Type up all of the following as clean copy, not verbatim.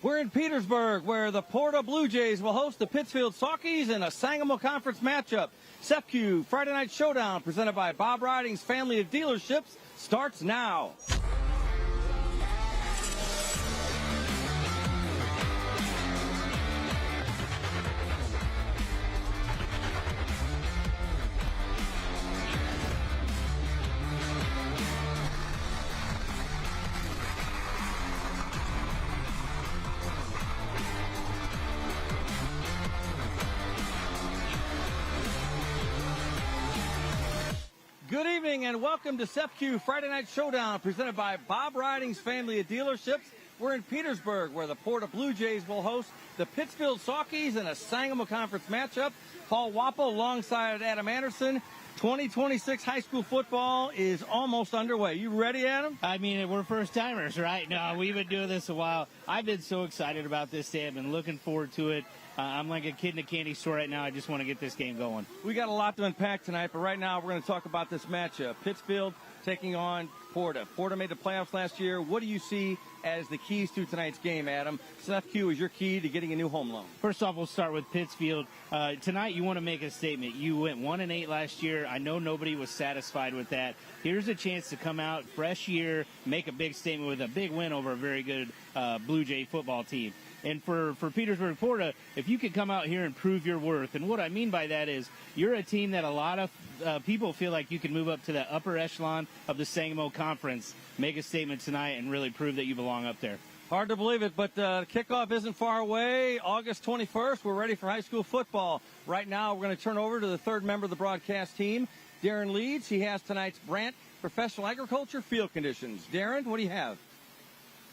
We're in Petersburg, where the Porta Blue Jays will host the Pittsfield Saukeys in a Sangamo Conference matchup. SEPQ Friday Night Showdown, presented by Bob Riding's family of dealerships, starts now. Good evening and welcome to SEPQ Friday Night Showdown, presented by Bob Riding's family of dealerships. We're in Petersburg, where the Porta Blue Jays will host the Pittsfield Saukeys in a Sangamo Conference matchup. Paul Wappel alongside Adam Anderson. 2026 high school football is almost underway. You ready, Adam? I mean, we're first-timers, right? No, we've been doing this a while. I've been so excited about this day. I've been looking forward to it. I'm like a kid in a candy store right now. I just want to get this game going. We got a lot to unpack tonight, but right now we're going to talk about this matchup. Pittsfield taking on Porta. Porta made the playoffs last year. What do you see as the keys to tonight's game, Adam? SEPQ is your key to getting a new home loan. First off, we'll start with Pittsfield. Tonight, you want to make a statement. You went 1-8 last year. I know nobody was satisfied with that. Here's a chance to come out, fresh year, make a big statement with a big win over a very good Blue Jay football team. And for Petersburg Porta, if you could come out here and prove your worth, and what I mean by that is you're a team that a lot of people feel like you can move up to the upper echelon of the Sangamo Conference, make a statement tonight, and really prove that you belong up there. Hard to believe it, but kickoff isn't far away. August 21st, we're ready for high school football. Right now, we're going to turn over to the third member of the broadcast team, Darren Leeds. He has tonight's Brant Professional Agriculture Field Conditions. Darren, what do you have?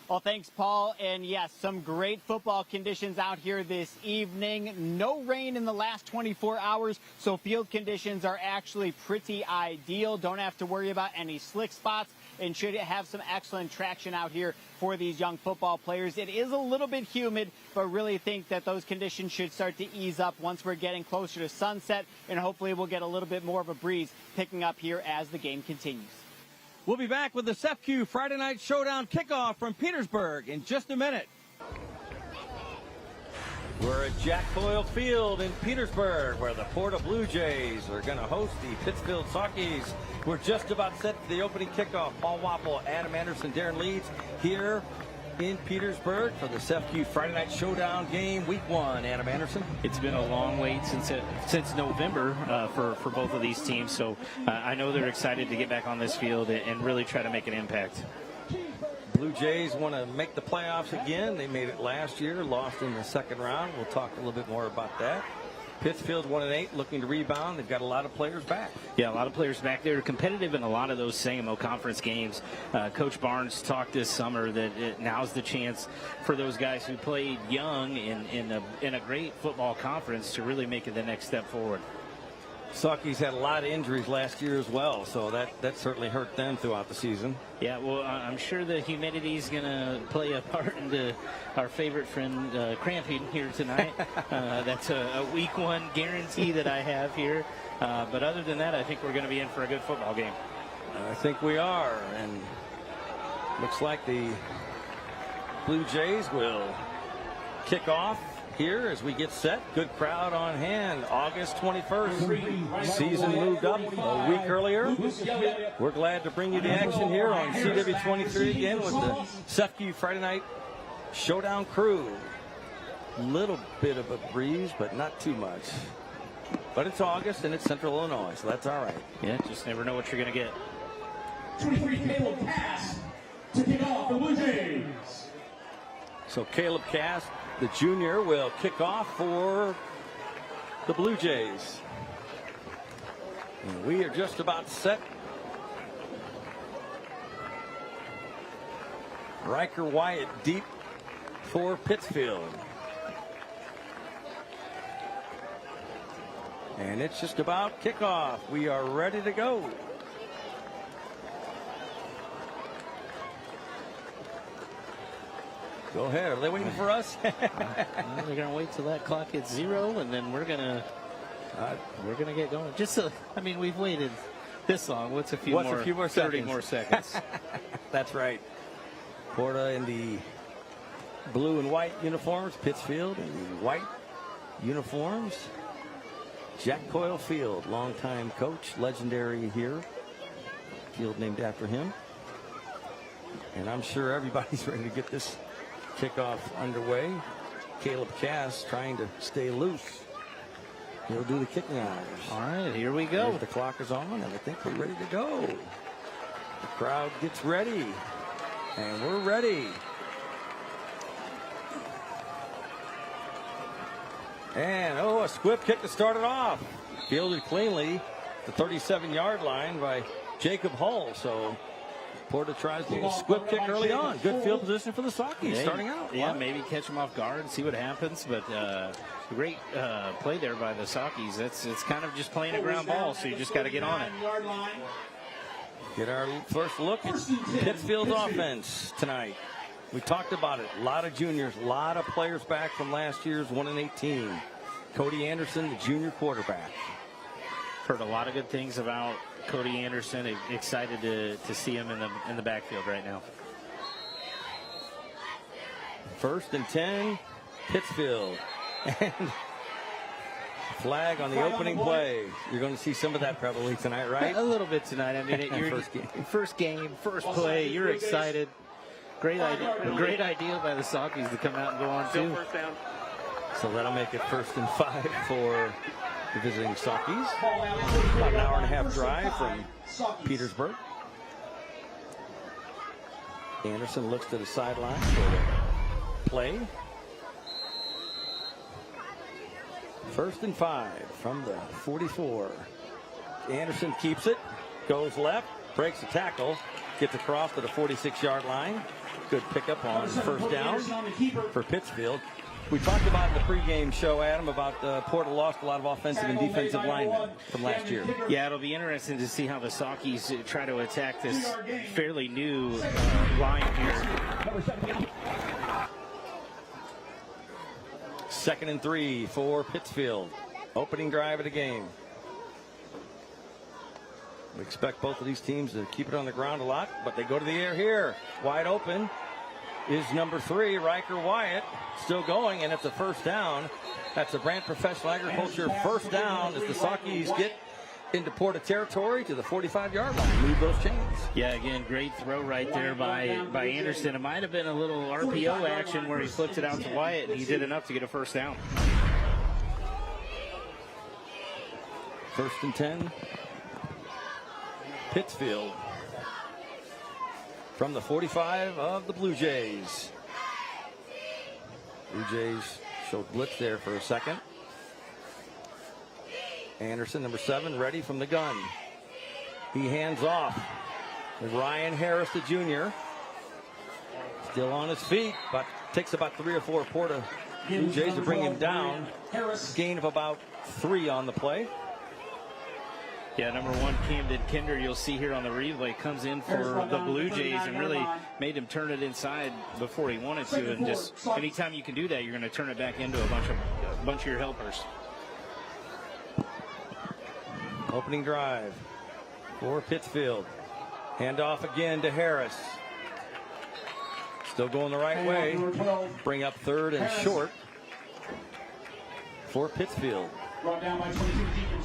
Well, thanks, Paul. And yes, some great football conditions out here this evening. No rain in the last 24 hours, so field conditions are actually pretty ideal. Don't have to worry about any slick spots, and should have some excellent traction out here for these young football players. It is a little bit humid, but really think that those conditions should start to ease up once we're getting closer to sunset, and hopefully we'll get a little bit more of a breeze picking up here as the game continues. We'll be back with the SEPQ Friday Night Showdown kickoff from Petersburg in just a minute. We're at Jack Boyle Field in Petersburg, where the Porta Blue Jays are going to host the Pittsfield Saukeys. We're just about set for the opening kickoff. Paul Wappel, Adam Anderson, Darren Leeds here in Petersburg for the SEPQ Friday Night Showdown game, week one. Adam Anderson. It's been a long wait since November for both of these teams, so I know they're excited to get back on this field and really try to make an impact. Blue Jays want to make the playoffs again. They made it last year, lost in the second round. We'll talk a little bit more about that. Pittsfield 1-8, looking to rebound. They've got a lot of players back. Yeah, a lot of players back. They're competitive in a lot of those Sangamo Conference games. Coach Barnes talked this summer that now's the chance for those guys who played young in a great football conference to really make it the next step forward. Saukeys had a lot of injuries last year as well, so that certainly hurt them throughout the season. Yeah, well, I'm sure the humidity is going to play a part into our favorite friend cramping here tonight. That's a week one guarantee that I have here. But other than that, I think we're going to be in for a good football game. I think we are, and looks like the Blue Jays will kick off here as we get set. Good crowd on hand. August 21st. Season moved up a week earlier. We're glad to bring you the action here on CW23 again with the SEPQ Friday Night Showdown crew. Little bit of a breeze, but not too much. But it's August and it's Central Illinois, so that's all right. Yeah, just never know what you're going to get. 23 Caleb Cass to kick off the Blue Jays. So Caleb Cass, the junior, will kick off for the Blue Jays. And we are just about set. Riker Wyatt deep for Pittsfield. And it's just about kickoff. We are ready to go. Go ahead. Are they waiting for us? They're going to wait till that clock hits 0, and then we're going to get going. Just so, I mean, we've waited this long. What's a few more 30 more seconds. That's right. Porta in the blue and white uniforms. Pittsfield in white uniforms. Jack Coyle Field, longtime coach, legendary here. Field named after him. And I'm sure everybody's ready to get this kickoff underway. Caleb Cass trying to stay loose. He'll do the kicking honors. All right, here we go. The clock is on, and I think we're ready to go. The crowd gets ready, and we're ready. And, a squib kick to start it off. Fielded cleanly, the 37-yard line by Jacob Hull. So Porta tries to squib kick early on. Good field position for the Sockies starting out. Yeah, maybe catch them off guard and see what happens. But great play there by the Sockies. It's kind of just playing a ground ball, so you just got to get on it. Get our first look at Pittsfield's offense tonight. We talked about it. A lot of juniors, a lot of players back from last year's 1-18. Cody Anderson, the junior quarterback. Heard a lot of good things about Cody Anderson. Excited to see him in the backfield right now. 1st and 10, Pittsfield. And flag on the opening play. You're going to see some of that probably tonight, right? A little bit tonight. I mean, first game, first play. You're excited. Great idea by the Sockies to come out and go on too. So that'll make it 1st and 5 for the visiting Sockies. About an hour and a half drive from Petersburg. Anderson looks to the sideline for the play. 1st and 5 from the 44. Anderson keeps it, goes left, breaks the tackle, gets across to the 46-yard line. Good pickup on 1st down for Pittsfield. We talked about in the pregame show, Adam, about Porta lost a lot of offensive and defensive linemen from last year. Yeah, it'll be interesting to see how the Sockies try to attack this fairly new line here. 2nd and 3 for Pittsfield. Opening drive of the game. We expect both of these teams to keep it on the ground a lot, but they go to the air here. Wide open is number 3, Riker Wyatt. Still going, and it's a 1st down. That's a Brant Professional Agriculture 1st down as the Sockies get into Porta territory to the 45-yard line. Move those chains. Yeah, again, great throw right there by Anderson. It might have been a little RPO action where he flipped it out to Wyatt, and he did enough to get a 1st down. 1st and 10. Pittsfield from the 45 of the Blue Jays. Blue Jays showed blitz there for a second. Anderson, number 7, ready from the gun. He hands off. Ryan Harris, the junior. Still on his feet, but takes about 3 or 4 Porta Blue Jays to bring him down. Gain of about 3 on the play. Yeah, number 1, Camden Kinder, you'll see here on the replay, comes in for the Blue Jays and really made him turn it inside before he wanted to. And just anytime you can do that, you're going to turn it back into a bunch of your helpers. Opening drive for Pittsfield. Handoff again to Harris. Still going the right way. Bring up 3rd and short for Pittsfield.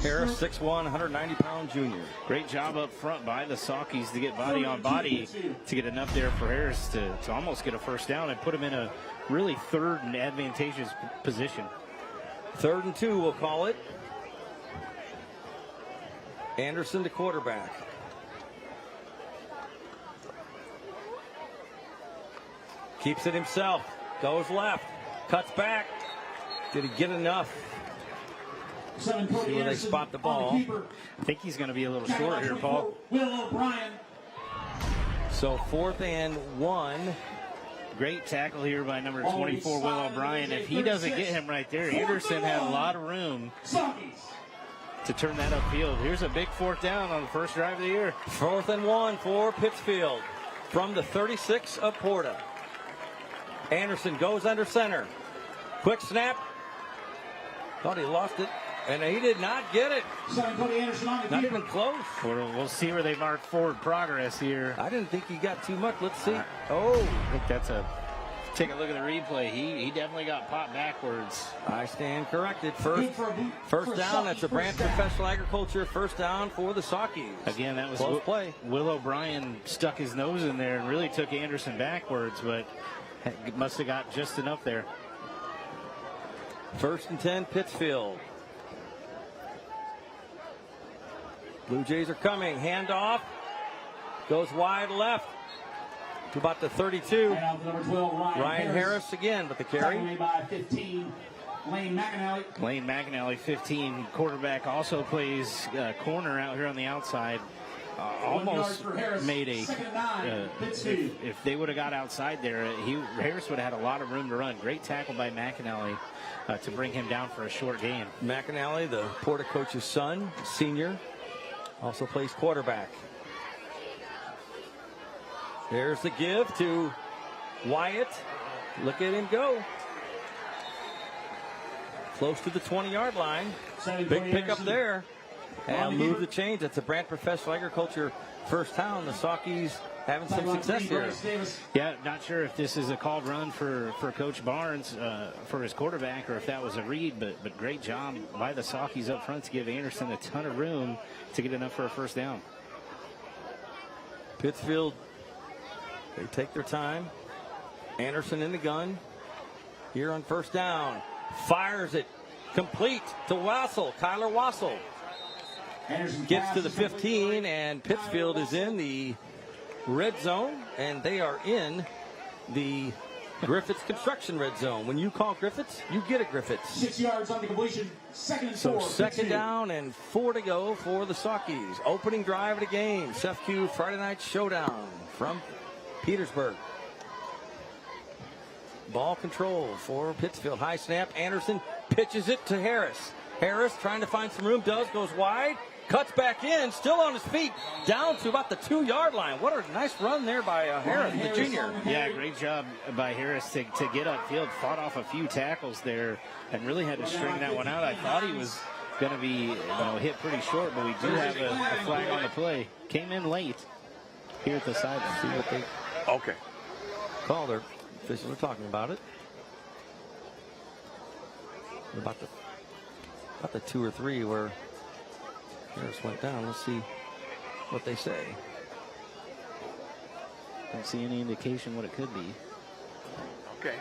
Harris, 6'1", 190-pound junior. Great job up front by the Sockies to get body on body to get enough there for Harris to almost get a 1st down and put him in a really 3rd and advantageous position. 3rd and 2, we'll call it. Anderson to quarterback. Keeps it himself. Goes left. Cuts back. Did he get enough? See where they spot the ball. I think he's going to be a little short here, Paul. So 4th and 1. Great tackle here by number 24, Will O'Brien. If he doesn't get him right there, Anderson had a lot of room to turn that upfield. Here's a big 4th down on the first drive of the year. 4th and 1 for Pittsfield from the 36 of Porta. Anderson goes under center. Quick snap. Thought he lost it, and he did not get it. Not even close. We'll see where they mark forward progress here. I didn't think he got too much. Let's see. Oh, I think that's a Take a look at the replay. He definitely got popped backwards. I stand corrected. First down. That's a Branch Professional Agriculture first down for the Sockies. Again, that was close play. Will O'Brien stuck his nose in there and really took Anderson backwards, but must have got just enough there. 1st and 10, Pittsfield. Blue Jays are coming. Handoff. Goes wide left to about the 32. Number 12, Ryan Harris again with the carry. By 15, Lane McAnally. Lane McAnally, 15. Quarterback also plays corner out here on the outside. Almost made a. If they would have got outside there, Harris would have had a lot of room to run. Great tackle by McAnally to bring him down for a short gain. McAnally, the Porta coach's son, senior, also plays quarterback. There's the give to Wyatt. Look at him go. Close to the 20-yard line. Big pickup there. And move the chains. That's a Branch Professional Agriculture first down. The Sockies having some success here. Yeah, not sure if this is a called run for Coach Barnes for his quarterback or if that was a read, but great job by the Sockies up front to give Anderson a ton of room to get enough for a first down. Pittsfield, they take their time. Anderson in the gun. Here on first down. Fires it complete to Wassel. Kyler Wassel gets to the 15, and Pittsfield is in the red zone, and they are in the Griffiths construction red zone. When you call Griffiths, you get a Griffiths. 6 yards on the completion. Second and 4. So second down and 4 to go for the Sockies. Opening drive of the game. SEFQ Friday Night Showdown from Petersburg. Ball control for Pittsfield. High snap. Anderson pitches it to Harris. Harris trying to find some room. Goes wide. Cuts back in. Still on his feet. Down to about the 2-yard line. What a nice run there by Harris, the junior. Yeah, great job by Harris to get upfield. Fought off a few tackles there and really had to string that one out. I thought he was going to be hit pretty short, but we do have a flag on the play. Came in late here at the sideline. See what they call their officials are talking about it. About the 2 or 3 where Harris went down. Let's see what they say. Don't see any indication what it could be. Okay.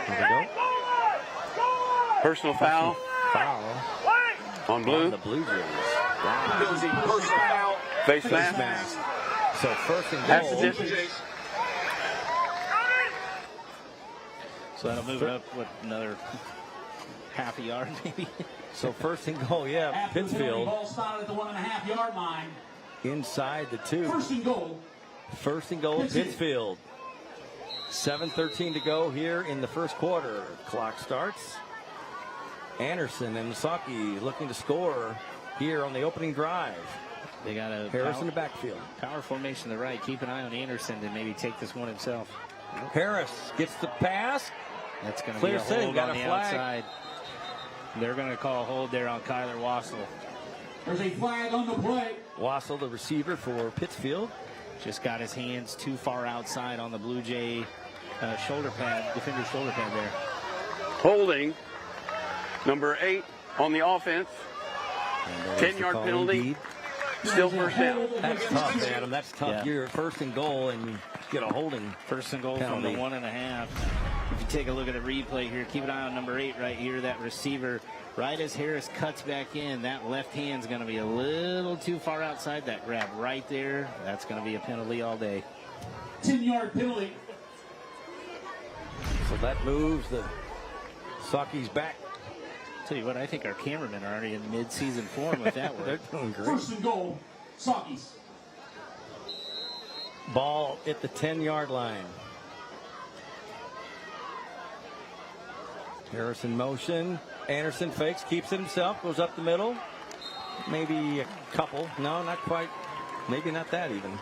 Here we go. Personal foul. Foul. On blue. On the Blue Jays. Wow. Personal foul. Face mask. So first and goal. That's the difference. So that'll move it up, another half a yard maybe? So first and goal, yeah, Pittsfield. Ball spotted at the 1.5-yard line. Inside the 2. First and goal. First and goal, Pittsfield. 7:13 to go here in the first quarter. Clock starts. Anderson and Misaki looking to score here on the opening drive. They got a Harris in the backfield. Power formation to the right. Keep an eye on Anderson to maybe take this one himself. Harris gets the pass. That's going to Clear be a setting, hold got on a the flag. outside. They're going to call a hold there on Kyler Wassel. There's a flag on the play. Wassel, the receiver for Pittsfield. Just got his hands too far outside on the Blue Jay shoulder pad, defender's shoulder pad there. Holding number 8 on the offense. 10-yard penalty. Indeed. Still first down. That's tough, Adam. That's tough. Yeah. You're first and goal and you get a holding. First and goal penalty. from the 1.5. If you take a look at the replay here, keep an eye on number 8 right here, that receiver. Right as Harris cuts back in, that left hand's going to be a little too far outside that grab right there. That's going to be a penalty all day. 10-yard penalty. So that moves the Sockies back. Tell you what, I think our cameramen are already in mid-season form with that They're work. doing great. First and goal. Sockies. Ball at the 10-yard line. Harris in motion. Anderson fakes, keeps it himself, goes up the middle. Maybe a couple. No, not quite. Maybe not that even.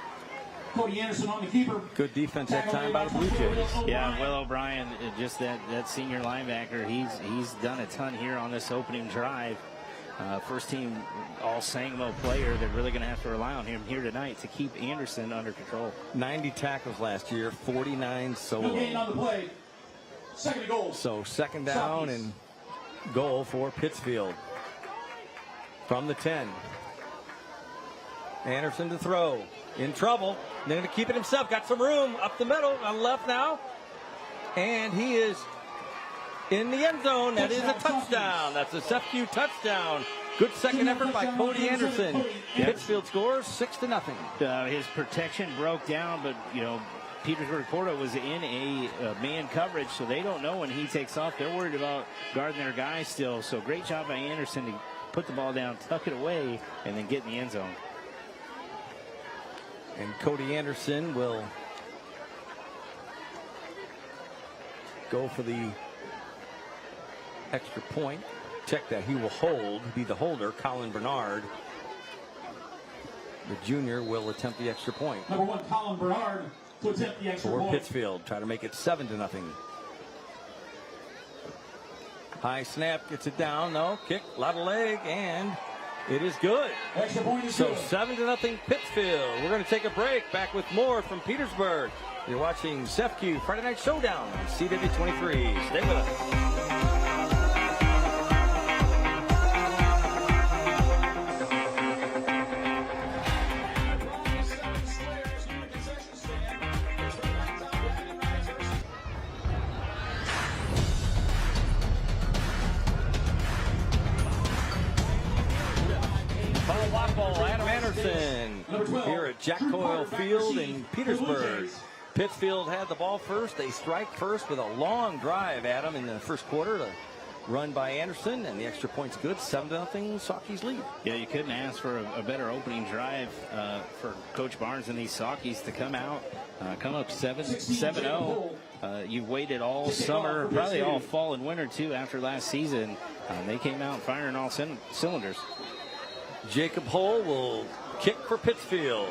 Cody Anderson on the keeper. Good defense that time by the Blue Jays. Yeah, Will O'Brien, just that senior linebacker, he's done a ton here on this opening drive. First team all-Sangamo player. They're really going to have to rely on him here tonight to keep Anderson under control. 90 tackles last year, 49 No solo. gain on the play. Second and goal. So second down and goal for Pittsfield. From the 10. Anderson to throw. In trouble. They're going to keep it himself. Got some room up the middle. On left now. And he is in the end zone. That is a touchdown. That's a FQ touchdown. Good second effort by Cody Anderson. Pittsfield scores 6-0. His protection broke down, but, you know, Petersburg Porta was in a man coverage, so they don't know when he takes off. They're worried about guarding their guy still. So great job by Anderson to put the ball down, tuck it away, and then get in the end zone. And Cody Anderson will go for the extra point. Check that. He will be the holder. Colin Bernard, the junior, will attempt the extra point. Number 1, Colin Bernard, to attempt the extra point. For Pittsfield, try to make it 7-0. High snap, gets it down. No, kick, a lot of leg, and it is good. Extra point is so good. 7-0 Pittsfield. We're going to take a break. Back with more from Petersburg. You're watching FQ Friday Night Showdown on CW23. Stay with us. Adam Anderson here at Jack Coyle Field in Petersburg. Pittsfield had the ball first. They strike first with a long drive, Adam, in the first quarter to run by Anderson, and the extra point's good. 7-0 Saukeys lead. Yeah, you couldn't ask for a better opening drive for Coach Barnes and these Saukeys to come out, come up 7-0. You've waited all summer, probably all fall and winter too after last season. They came out firing all cylinders. Jacob Hull will kick for Pittsfield.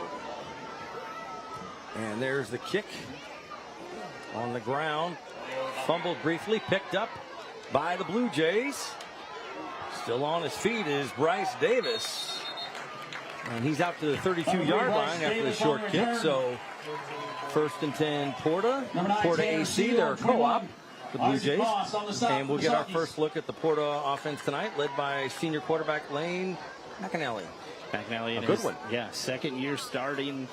And there's the kick on the ground. Fumbled briefly, picked up by the Blue Jays. Still on his feet is Bryce Davis. And he's out to the 32-yard line after the short kick. So first and 10 Porta. Porta AC, their co-op, the Blue Jays. And we'll get our first look at the Porta offense tonight, led by senior quarterback Lane McAnally. McAnally, a good one. Yeah, second year starting,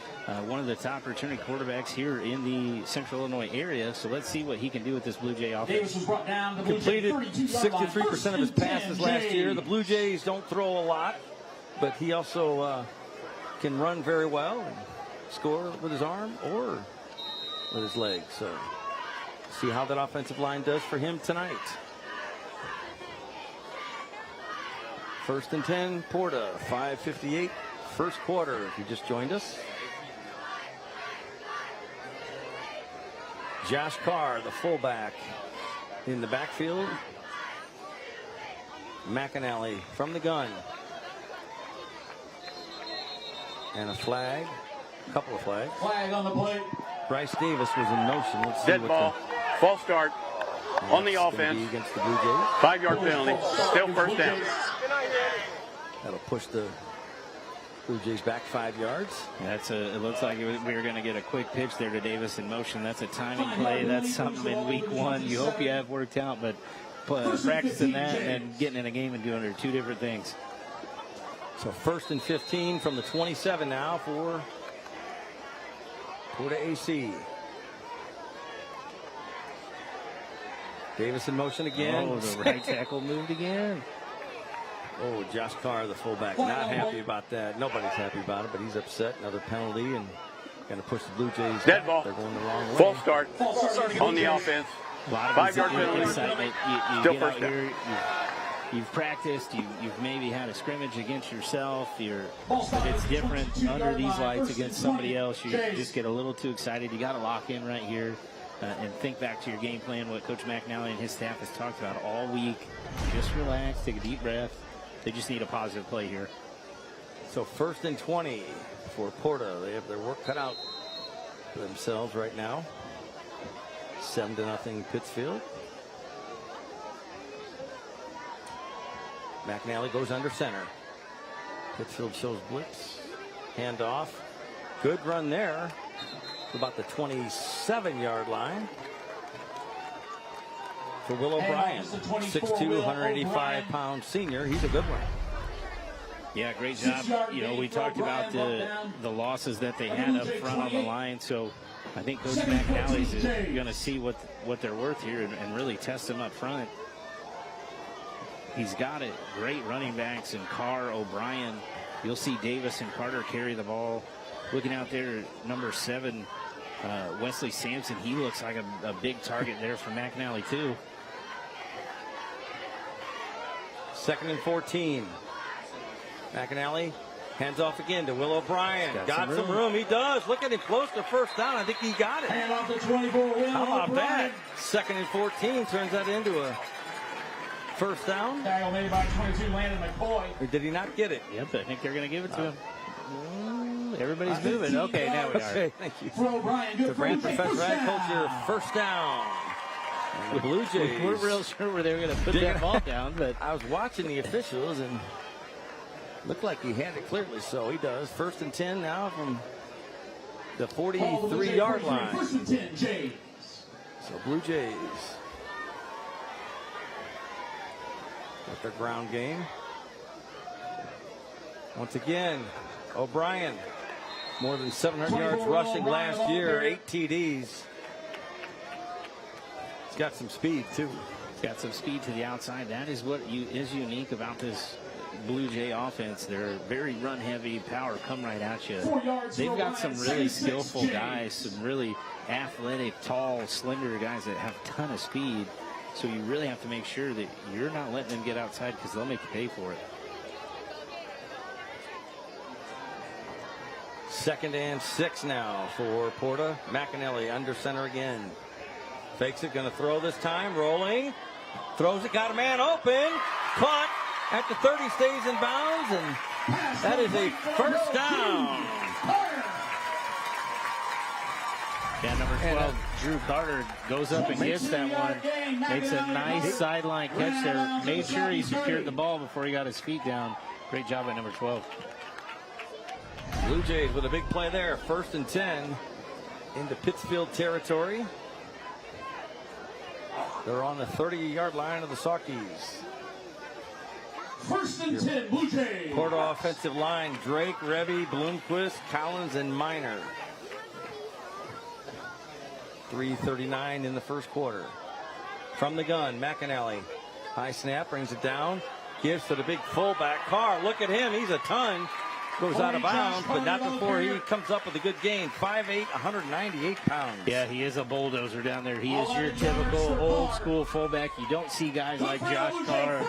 one of the top returning quarterbacks here in the Central Illinois area. So let's see what he can do with this Blue Jay offense. Davis was brought down. The Blue Completed Jays 63% of his passes last year. The Blue Jays don't throw a lot, but he also can run very well and score with his arm or with his leg. So see how that offensive line does for him tonight. First and 10, Porta, 5:58, first quarter, if you just joined us. Josh Carr, the fullback, in the backfield. McAnally from the gun. And a flag, a couple of flags. Flag on the play. Bryce Davis was in motion. Let's see Dead ball, false start on the offense. Against the Blue Jays. 5-yard penalty, still first down. That'll push the Blue Jays back 5 yards. It looks like we were going to get a quick pitch there to Davis in motion. That's a timing play. That's something in week one you hope you have worked out, but practicing that and getting in a game and doing it are two different things. So first and 15 from the 27 now for Porta AC. Davis in motion again. Oh, the right tackle moved again. Oh, Josh Carr, the fullback, not happy about that. Nobody's happy about it, but he's upset. Another penalty and going to push the Blue Jays. Dead ball. They're going the wrong way. False start on the offense. A lot of 5-yard penalty. excitement. You Still get first out down. here, you've practiced, you've maybe had a scrimmage against yourself. But it's different under these lights against somebody else. You just get a little too excited. You got to lock in right here and think back to your game plan, what Coach McAnally and his staff has talked about all week. Just relax, take a deep breath. They just need a positive play here. So first and 20 for Porta. They have their work cut out for themselves right now. 7-0 Pittsfield. McAnally goes under center. Pittsfield shows blitz. Handoff. Good run there. About the 27-yard line. for Will O'Brien. 6'2", 185-pound senior. He's a good one. Yeah, great job. You know, we talked about the losses that they had up front on the line, so I think Coach McNally's is going to see what they're worth here and really test them up front. He's got it. Great running backs in Carr, O'Brien. You'll see Davis and Carter carry the ball. Looking out there, number 7, Wesley Sampson. He looks like a big target there for McNally, too. 2nd and 14. McNally hands off again to Will O'Brien. Got some room. He does. Look at him close to first down. I think he got it. Hand off the 24, Will How about O'Brien. that? 2nd and 14 turns that into a first down. Tackle made by 22, Landon McCoy. Or did he not get it? Yep, I think they're going to give it to him. Everybody's moving. Okay, now we are. Okay, thank you. For O'Brien, good The Brand first Professor down. Agriculture first down. And the Blue Jays. We weren't real sure where they were going to put that ball down, but I was watching the officials and looked like he had it clearly, so he does. 1st and 10 now from the 43-yard line. 1st and 10, Jays. So Blue Jays with their ground game. Once again, O'Brien, more than 700 yards rushing last year, 8 TDs. He's got some speed, too. he's got some speed to the outside. That is what is unique about this Blue Jay offense. They're very run-heavy, power come right at you. They've got some really skillful guys, some really athletic, tall, slender guys that have a ton of speed. So you really have to make sure that you're not letting them get outside because they'll make you pay for it. 2nd and 6 now for Porta. McAnally under center again. Fakes it, going to throw this time. Rolling. Throws it, got a man open. Caught at the 30, stays in bounds, and that is a first down. Yeah, number 12, Drew Carter goes up and gets that one. Makes a nice sideline catch there. Made sure he secured the ball before he got his feet down. Great job by number 12. Blue Jays with a big play there. 1st and 10 into Pittsfield territory. They're on the 30-yard line of the Sawkeys. 1st and 10, Blue Jays. Porta offensive line, Drake, Revy, Bloomquist, Collins, and Miner. 3:39 in the first quarter. From the gun, McAnally. High snap, brings it down. Gives to the big fullback, Carr. Look at him, he's a ton. Goes out of bounds, but not before he comes up with a good gain. 5'8", 198 pounds. Yeah, he is a bulldozer down there. He is your typical old school fullback. You don't see guys like Josh Carr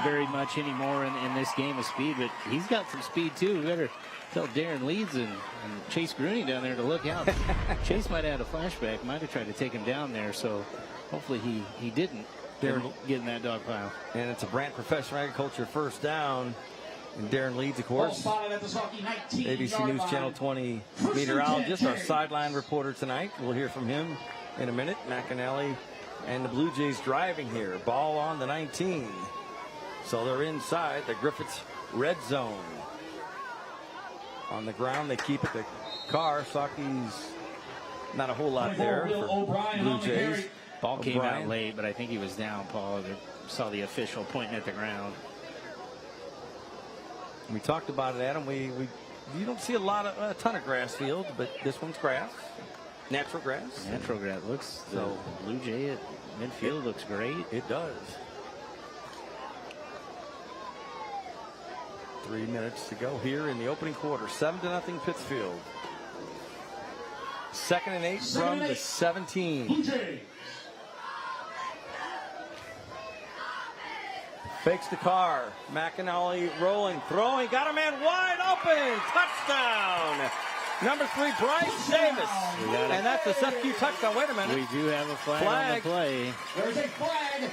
very much anymore in this game of speed, but he's got some speed too. We better tell Darren Leeds and Chase Groening down there to look out. Chase might have had a flashback, might have tried to take him down there, so hopefully he didn't get in that dog pile. And it's a Brant Professional Agriculture first down. And Darren Leeds, of course, ABC News Channel 20 meteorologist, our sideline reporter tonight. We'll hear from him in a minute. McAnally and the Blue Jays driving here. Ball on the 19. So they're inside the Griffiths red zone. On the ground, they keep it to Carr. Sawkeys, not a whole lot there for Blue Jays. Ball came out late, but I think he was down, Paul. They saw the official pointing at the ground. We talked about it, Adam. You don't see a ton of grass fields, but this one's grass, natural grass. Natural grass looks. So the Blue Jay at midfield looks great. It does. 3 minutes to go here in the opening quarter. 7-0 Pittsfield. 2nd and 8 from the 17. Fakes the Carr. McAnally rolling, throwing, got a man wide open. Touchdown. Number 3, Bryce Davis. And that's a SFQ touchdown. Wait a minute. We do have a flag on the play. There's a flag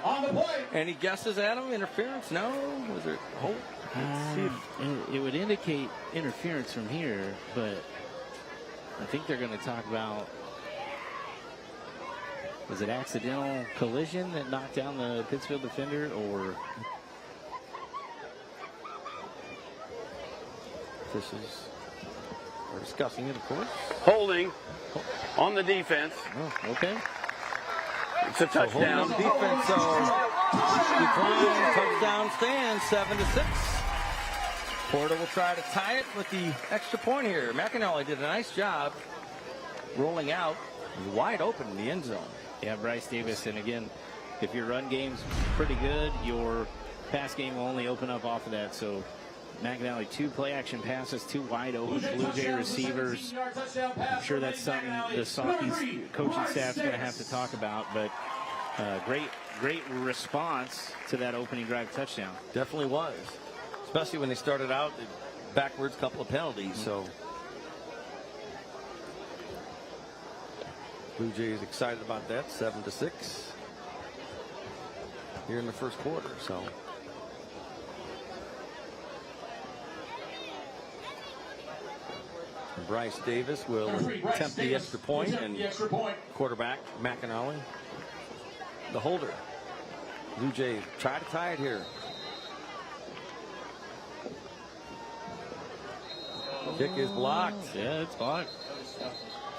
on the play. Any guesses, Adam? Interference? No? Was there hold? It would indicate interference from here, but I think they're going to talk about, was it accidental collision that knocked down the Pittsfield defender, or officials are discussing it, of course. Holding on the defense. oh, okay. It's a touchdown. So defense, decline, touchdown stand, 7-6. Porta will try to tie it with the extra point here. McAnally did a nice job rolling out. He's wide open in the end zone. Yeah, Bryce Davis, and again, if your run game's pretty good, your pass game will only open up off of that. So McAnally, 2 play action passes, 2 wide open Blue Jay receivers. I'm sure that's something the Sauke's coaching staff's going to have to talk about, but great response to that opening drive touchdown. Definitely was, especially when they started out backwards, couple of penalties. So Blue Jays excited about that, 7-6 here in the first quarter. So Bryce Davis will attempt the extra point, and quarterback McAnally, the holder. Blue Jays try to tie it here. Kick is blocked. Yeah, it's blocked.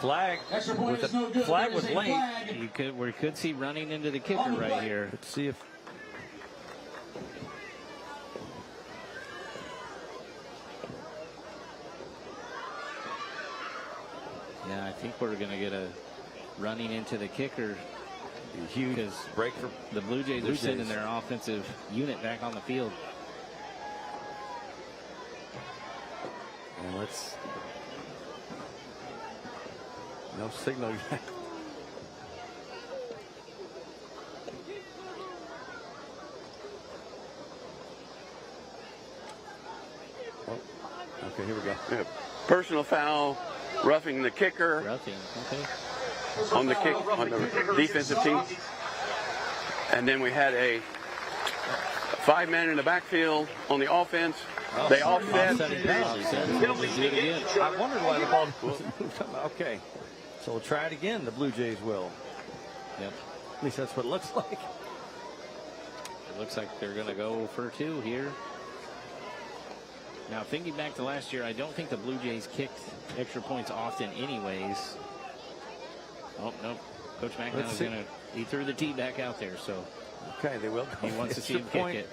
Flag. Flag was late. We could see running into the kicker right here. Let's see if. Yeah, I think we're going to get a running into the kicker. Huge break for the Blue Jays. Are sending their offensive unit back on the field. And let's. No signal yet. Oh, okay, here we go. Yeah. Personal foul, roughing the kicker. Roughing, okay. On the kick, on the defensive team. And then we had a 5-man in the backfield on the offense. They offset. I wondered why the ball wasn't moved up. Okay. So we'll try it again. The Blue Jays will. Yep. At least that's what it looks like. It looks like they're going to go for 2 here. Now, thinking back to last year, I don't think the Blue Jays kicked extra points often anyways. Oh, no. Coach McAnally's going to, he threw the tee back out there, so. Okay, they will. He wants to see him kick it.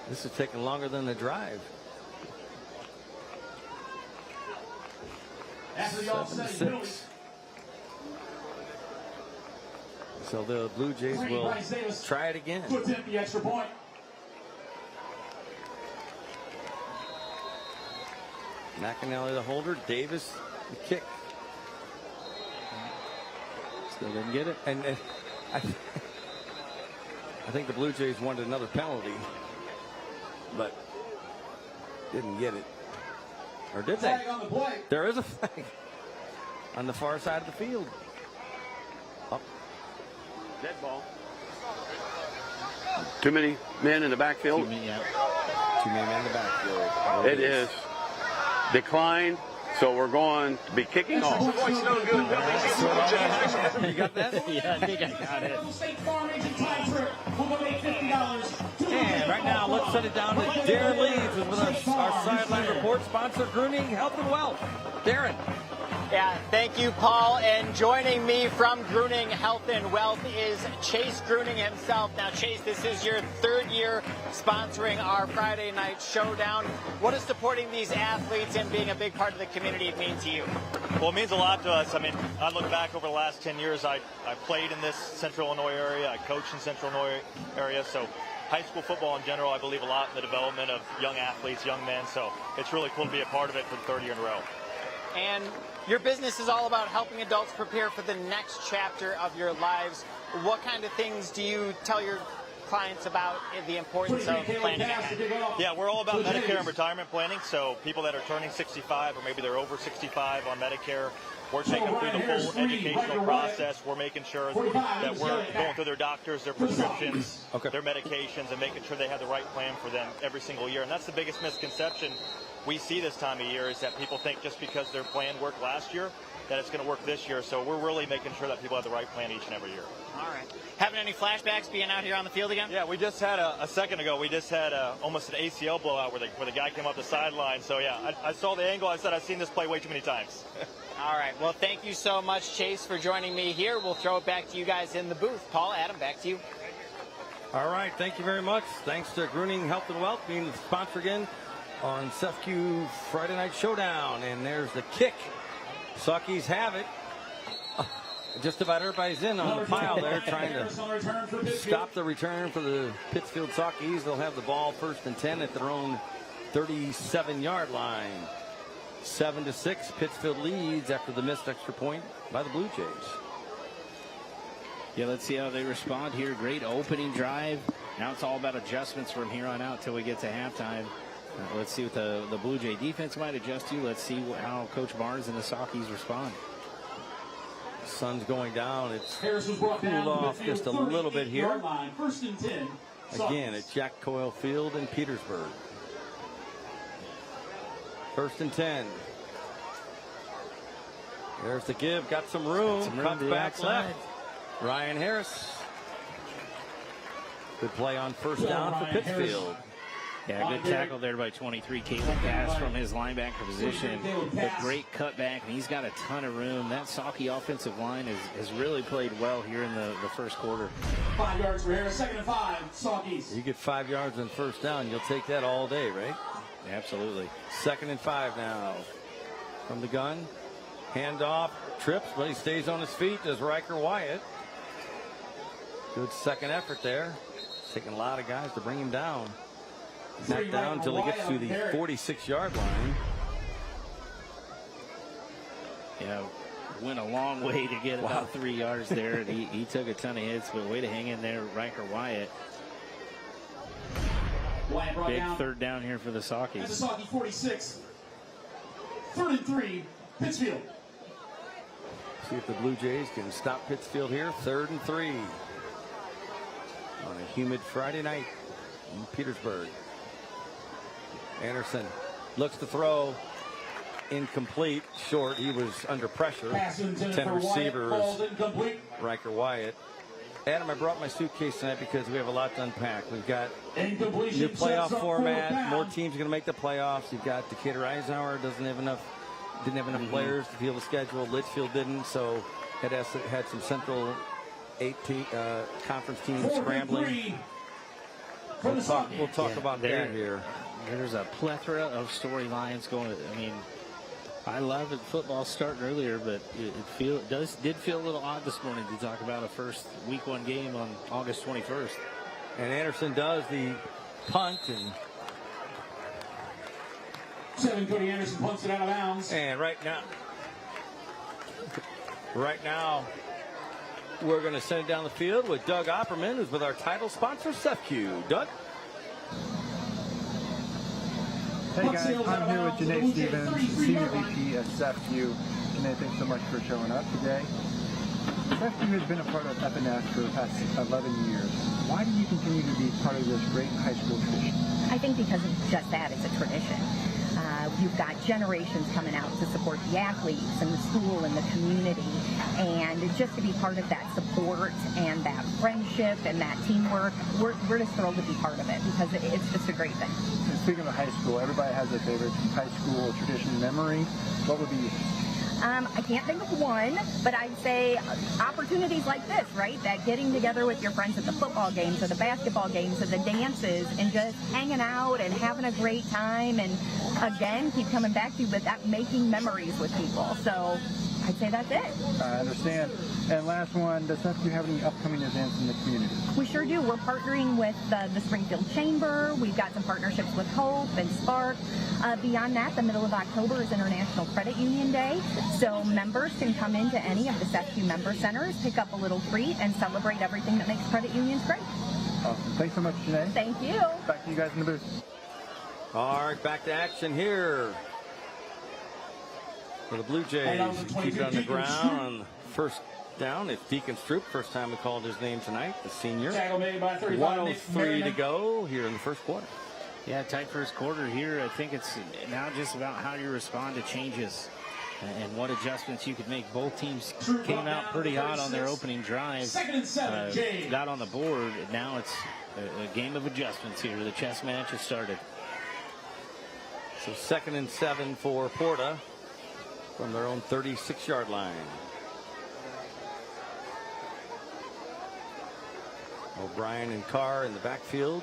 This is taking longer than the drive. 7-6. So the Blue Jays will try it again. The extra point. McAnally the holder, Davis the kick. Still didn't get it. And I think the Blue Jays wanted another penalty, but didn't get it. Or did they? There is a flag on the far side of the field. Oh. Dead ball. Too many men in the backfield. Too many men in the backfield. It is declined, so we're going to be kicking off. You got that? Yeah, I think I got it. And right now, let's set it down to Darren Leeds with our sideline report sponsor, Gruning Health and Wealth. Darren. Yeah, thank you, Paul. And joining me from Gruning Health and Wealth is Chase Gruning himself. Now, Chase, this is your 3rd year sponsoring our Friday night showdown. What does supporting these athletes and being a big part of the community mean to you? Well, it means a lot to us. I mean, I look back over the last 10 years. I played in this Central Illinois area. I coached in Central Illinois area. So high school football in general, I believe a lot in the development of young athletes, young men. So it's really cool to be a part of it for the 3rd year in a row. And your business is all about helping adults prepare for the next chapter of your lives. What kind of things do you tell your clients about the importance of planning ahead? Yeah, we're all about Medicare and retirement planning. So people that are turning 65 or maybe they're over 65 on Medicare, we're taking them through the full educational process. We're making sure that we're going through their doctors, their prescriptions, their medications, and making sure they have the right plan for them every single year. And that's the biggest misconception we see this time of year, is that people think just because their plan worked last year that it's going to work this year. So we're really making sure that people have the right plan each and every year. All right. Having any flashbacks being out here on the field again? Yeah, we just had a second ago, we just had almost an ACL blowout where the guy came up the sideline. So, yeah, I saw the angle. I said I've seen this play way too many times. All right. Well, thank you so much, Chase, for joining me here. We'll throw it back to you guys in the booth. Paul, Adam, back to you. All right. Thank you very much. Thanks to Gruning Health and Wealth being the sponsor again on CEFCU Friday Night Showdown. And there's the kick. Saukeys have it. Just about everybody's in on the pile there trying to stop the return for the Pittsfield Saukeys. They'll have the ball 1st and 10 at their own 37-yard line. 7-6, Pittsfield leads after the missed extra point by the Blue Jays. Yeah, let's see how they respond here. Great opening drive. Now it's all about adjustments from here on out till we get to halftime. Let's see what the Blue Jay defense might adjust to. Let's see how Coach Barnes and the Saukeys respond. Sun's going down. It's cooled off just a little bit here. Line, 1st and 10. Again, at Jack Coyle Field in Petersburg. 1st and 10. There's the give. Got some room. Cuts back left. Ryan Harris. Good play on 1st down for Pittsfield. Yeah, good tackle there by 23. Caitlin Pass from his linebacker position. A great cutback, and he's got a ton of room. That Saukey offensive line has really played well here in the first quarter. 5 yards for Harris. 2nd and 5. Saukeys. You get 5 yards on 1st down, you'll take that all day, right? Absolutely. 2nd and 5 now. From the gun. Handoff. Trips, but he stays on his feet. Does Riker Wyatt. Good second effort there. Taking a lot of guys to bring him down. Not down until he gets to the 46-yard line. Yeah, went a long way to get about 3 yards there. And he took a ton of hits, but way to hang in there, Riker Wyatt. Big 3rd down here for the Saukeys. That's a Saukey 46. 3rd and 3, Pittsfield. See if the Blue Jays can stop Pittsfield here. 3rd and 3 on a humid Friday night in Petersburg. Anderson looks to throw. Incomplete. Short. He was under pressure. 10 receivers. Riker Wyatt. Adam, I brought my suitcase tonight because we have a lot to unpack. We've got new playoff format. More teams are going to make the playoffs. You've got Decatur Eisenhower didn't have enough players to field the schedule. Litchfield didn't, so had some Central 8 conference teams scrambling. We'll talk about that here. There's a plethora of storylines going. I mean, I love it. Football starting earlier, but it did feel a little odd this morning to talk about a first week 1 game on August 21st. And Anderson does the punt, and 7, Cody Anderson punts it out of bounds. And right now, we're going to send it down the field with Doug Opperman, who's with our title sponsor, CEFCU. Doug? Hey guys, I'm here with Janae Stevens, Senior VP at CEFCU. Janae, thanks so much for showing up today. CEFCU has been a part of FNS for the past 11 years. Why do you continue to be part of this great high school tradition? I think because of just that, it's a tradition. You've got generations coming out to support the athletes and the school and the community, and just to be part of that support and that friendship and that teamwork, we're just thrilled to be part of it because it's just a great thing. Speaking of high school, everybody has their favorite high school tradition memory. What would be yours? I can't think of one, but I'd say opportunities like this, right? That getting together with your friends at the football games or the basketball games or the dances and just hanging out and having a great time, and again, keep coming back to you, but that making memories with people. So I'd say that's it. I understand. And last one, does CEFCU have any upcoming events in the community? We sure do. We're partnering with the Springfield Chamber. We've got some partnerships with Hope and Spark. Beyond that, the middle of October is International Credit Union Day. So members can come into any of the CEFCU member centers, pick up a little treat, and celebrate everything that makes credit unions great. Awesome. Thanks so much, Janae. Thank you. Back to you guys in the booth. All right, back to action here. For the Blue Jays, keep it on the ground on 1st down. It's Deacon Stroop. First time we called his name tonight, the senior. 1:03 to go here in the first quarter. Yeah, tight first quarter here. I think it's now just about how you respond to changes and what adjustments you could make. Both teams came out pretty hot on their opening drive. 2nd and 7, got on the board. Now it's a game of adjustments here. The chess match has started. So 2nd and 7 for Porta. from their own 36-yard line. O'Brien and Carr in the backfield.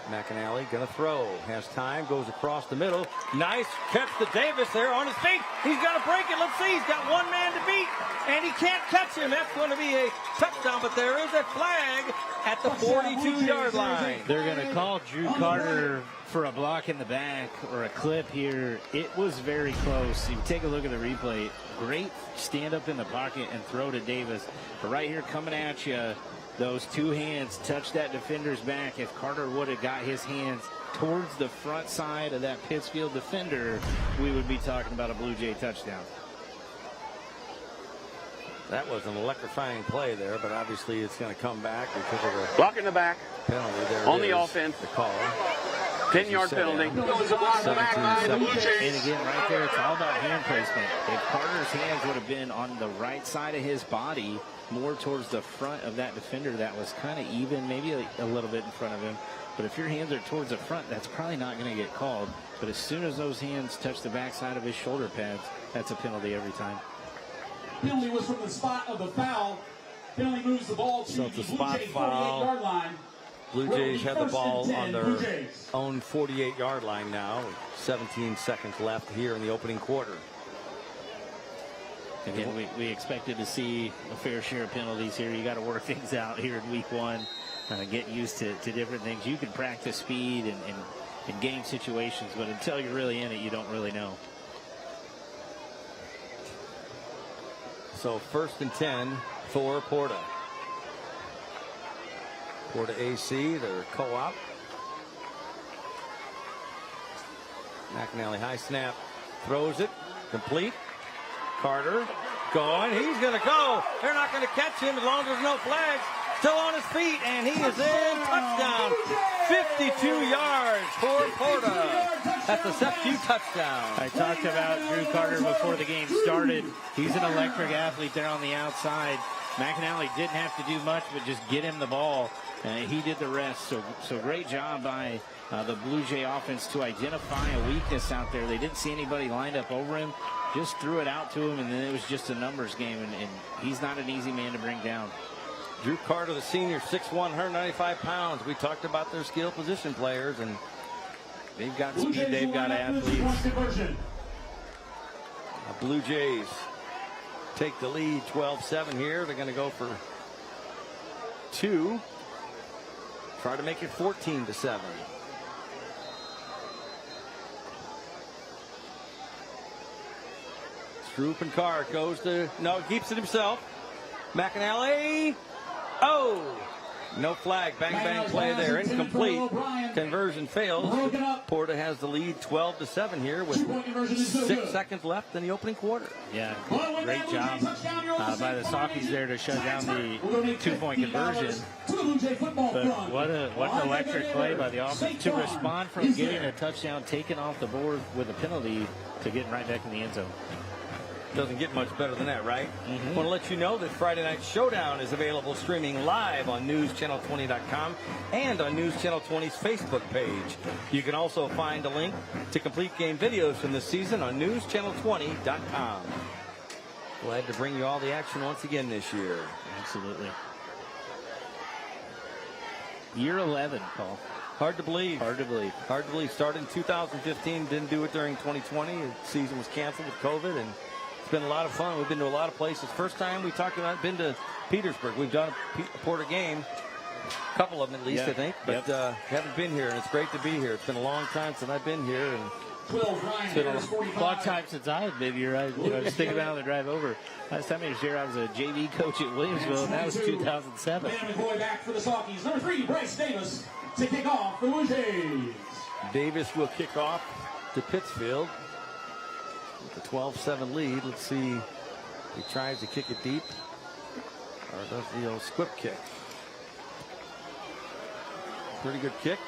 McAnally going to throw. Has time. Goes across the middle. Nice catch to Davis there on his feet. He's going to break it. Let's see. He's got one man to beat. And he can't catch him. That's going to be a touchdown. But there is a flag at the 42-yard line. They're going to call Drew Carter for a block in the back or a clip here. It was very close. You take a look at the replay. Great stand up in the pocket and throw to Davis. But right here coming at you, those two hands touch that defender's back. If Carter would have got his hands towards the front side of that Pittsfield defender, we would be talking about a Blue Jay touchdown. That was an electrifying play there, but obviously it's going to come back because of the Block in the back. penalty. There On it the is, offense. the call. 10-yard penalty. 17 seconds. And again, right there, it's all about hand placement. If Carter's hands would have been on the right side of his body, more towards the front of that defender, that was kind of even, maybe a little bit in front of him. But if your hands are towards the front, that's probably not going to get called. But as soon as those hands touch the backside of his shoulder pads, that's a penalty every time. Penalty was from the spot of the foul. Penalty moves the ball to So it's a the Blue spot Jay foul. 48-yard line. Blue Jays have the ball on their Blue Jays. own 48-yard line now. 17 seconds left here in the opening quarter. Again, we expected to see a fair share of penalties here. You got to work things out here in week one, get used to different things. You can practice speed and game situations, but until you're really in it, you don't really know. So 1st and 10 for Porta. Porta AC, their co-op. McAnally high snap, throws it, complete. Carter going, he's going to go. They're not going to catch him as long as there's no flags. Still on his feet, and he is in. Touchdown. 52 yards for Porta. That's a SFU touchdown. I talked about Drew Carter before the game started. He's an electric athlete there on the outside. McAnally didn't have to do much but just get him the ball. He did the rest. So great job by the Blue Jay offense to identify a weakness out there. They didn't see anybody lined up over him. Just threw it out to him, and then it was just a numbers game, and he's not an easy man to bring down. Drew Carter, the senior, 6'1", 195 pounds. We talked about their skill position players, and they've got speed, they've got athletes. The Blue Jays take the lead 12-7 here. They're going to go for 2. Try to make it 14-7. Stroop and Carr goes to, no, keeps it himself. McAnally, oh, no flag, bang bang play there, incomplete. Conversion fails. Porta has the lead 12-7 here with 6 seconds left in the opening quarter. Yeah, great job by the Sockies there to shut down the 2-point conversion. But what an electric play by the offense to respond from getting a touchdown taken off the board with a penalty to getting right back in the end zone. Doesn't get much better than that, right? I want to let you know that Friday Night Showdown is available streaming live on newschannel20.com and on News Channel 20's Facebook page. You can also find a link to complete game videos from this season on newschannel20.com. Glad to bring you all the action once again this year. Absolutely. Year 11, Paul. Hard to believe. Hard to believe. Hard to believe. Started in 2015, didn't do it during 2020. The season was canceled with COVID, and it's been a lot of fun. We've been to a lot of places. First time we talked about been to Petersburg. We've done a Porta game, a couple of them at least, I think, but haven't been here, and it's great to be here. It's been a long time since I've been here, and it's been a long time since I've been here. I just think about the drive over. Last time I was here, I was a JV coach at Williamsville, and that was 2007. McCoy back for the Sockies. Number 3, Bryce Davis to kick off the Blue Jays. Davis will kick off to Pittsfield with a 12-7 lead. Let's see if he tries to kick it deep or does the old squib kick. Pretty good kick.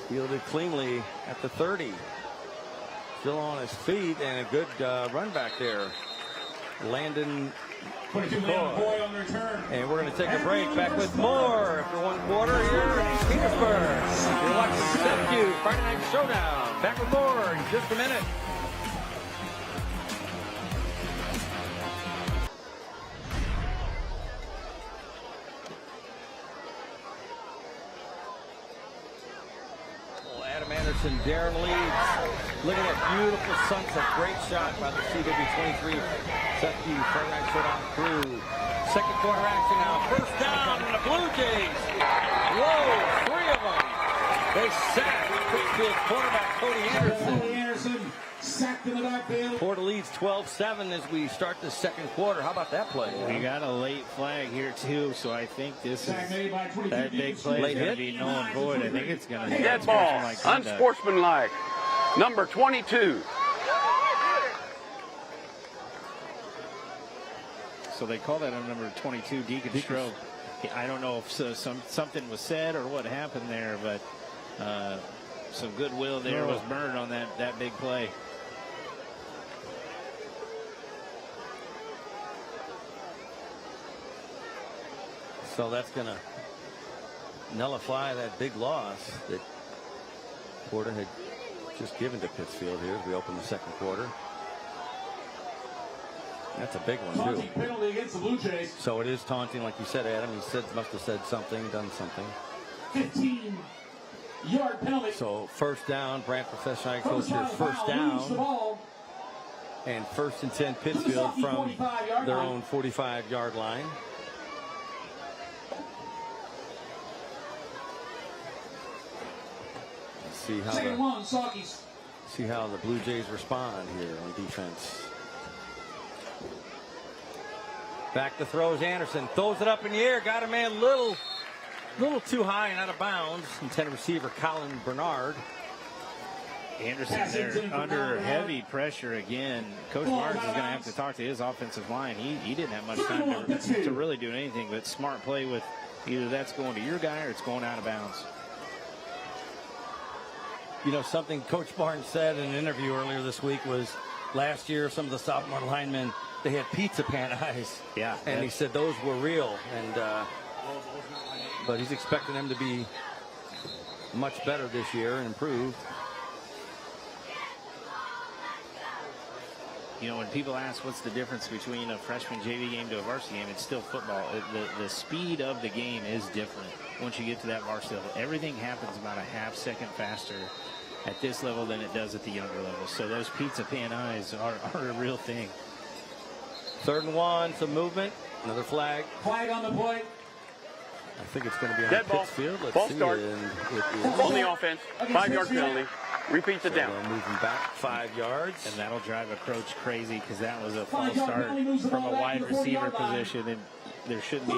Fielded cleanly at the 30. Still on his feet, and a good run back there. Landon McCoy on the return. And we're going to take a break. Back with more after one quarter here in Petersburg. You're watching SFU Friday Night Showdown. Back with more in just a minute. Anderson. Darren leads. Look at that beautiful sunset. Great shot by the CW23 Sefview Frontier Showdown crew. Second quarter action now. First down, and the Blue Jays. Whoa, 3 of them. They sack Pittsfield quarterback Cody Anderson. Sacked in the backfield. Porta leads 12-7 as we start the second quarter. How about that play? We got a late flag here too, so I think this is that big play Late is going hit? to be null and void. I think it's going to be Dead ball. Unsportsmanlike. Number 22. So they call that on number 22, Deacon Stroh. I don't know if something was said or what happened there, but some goodwill there was burned on that big play. So that's going to nullify that big loss that Porta had just given to Pittsfield here as we open the second quarter. That's a big one, too. Taunting penalty against the Blue Jays. So it is taunting, like you said, Adam. He must have said something, done something. 15-yard penalty. So first down, Brant Professional Agriculture, first down. And 1st and 10 Pittsfield from their own 45-yard line. See how the Blue Jays respond here on defense. Back to throws Anderson. Throws it up in the air. Got a man little too high and out of bounds. Intended receiver Colin Bernard. Anderson there under heavy pressure again. Coach Martins is going to have to talk to his offensive line. He didn't have much time to really do anything, but smart play with either that's going to your guy or it's going out of bounds. You know, something Coach Barnes said in an interview earlier this week was last year some of the sophomore linemen, they had pizza pan eyes. Yeah. And he said those were real. And but he's expecting them to be much better this year and improved. You know, when people ask what's the difference between a freshman JV game to a varsity game, it's still football. The speed of the game is different once you get to that varsity level. Everything happens about a half second faster at this level than it does at the younger level. So those pizza pan eyes are a real thing. 3rd and 1, some movement. Another flag. Flag on the play. I think it's going to be on Dead ball. Pittsfield. Let's Ball see. start. And it is. On the offense. 5-yard penalty. Repeats it down. So moving back 5 yards. And that'll drive a coach crazy because that was a false start from a wide receiver position, and there shouldn't be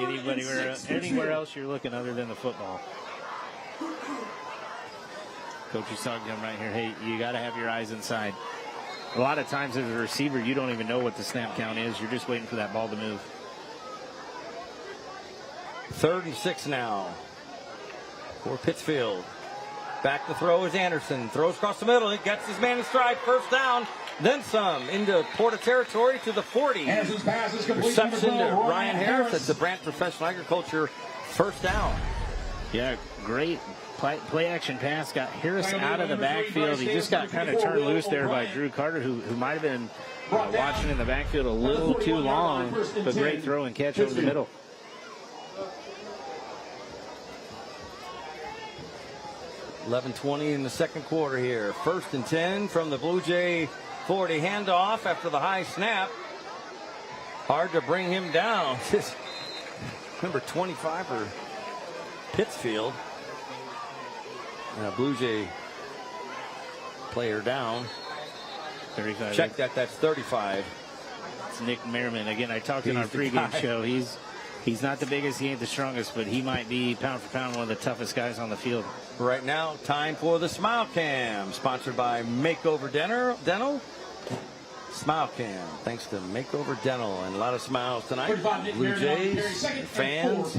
anywhere else you're looking other than the football. Coach is talking to him right here. Hey, you got to have your eyes inside. A lot of times as a receiver, you don't even know what the snap count is. You're just waiting for that ball to move. 3rd and 6 now for Pittsfield. Back to throw is Anderson. Throws across the middle. He gets his man in stride. First down. Then some into Porta territory to the 40. Reception to Ryan Harris. That's the Brant Professional Agriculture first down. Yeah, great play action pass. Got Harris out of the backfield. He just got kind of turned loose there by Drew Carter, who might have been watching in the backfield a little too long. But great throw and catch over the middle. $11:20 in the second quarter here. 1st and 10 from the Blue Jay 40. Handoff after the high snap. Hard to bring him down. Number 25 for Pittsfield. And a Blue Jay player down. 35. Check that. That's 35. It's Nick Merriman. Again, I talked in our pregame show. He's not the biggest, he ain't the strongest, but he might be pound for pound one of the toughest guys on the field. Right now, time for the Smile Cam, sponsored by Makeover Dental. Smile Cam, thanks to Makeover Dental, and a lot of smiles tonight. Blue Jays fans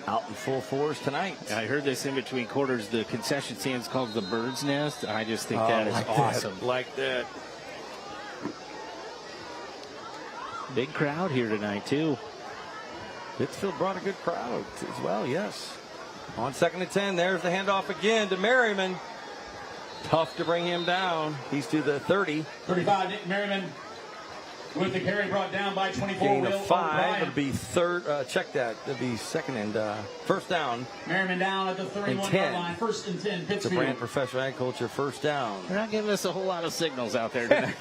out in full force tonight. I heard this in between quarters. The concession stand's called the Bird's Nest. I just think that is awesome. Like that. Big crowd here tonight, too. Pittsfield brought a good crowd as well, yes. On 2nd and 10, there's the handoff again to Merriman. Tough to bring him down. He's to the 30. 35, Nick Merriman. With the carry brought down by 24. Gain Will of 5. O'Brien. It'll be check that. It'll be second and first down. Merriman down at the 31-yard line. First and 10, It's a Pittsfield. brand professional agriculture first down. They're not giving us a whole lot of signals out there tonight.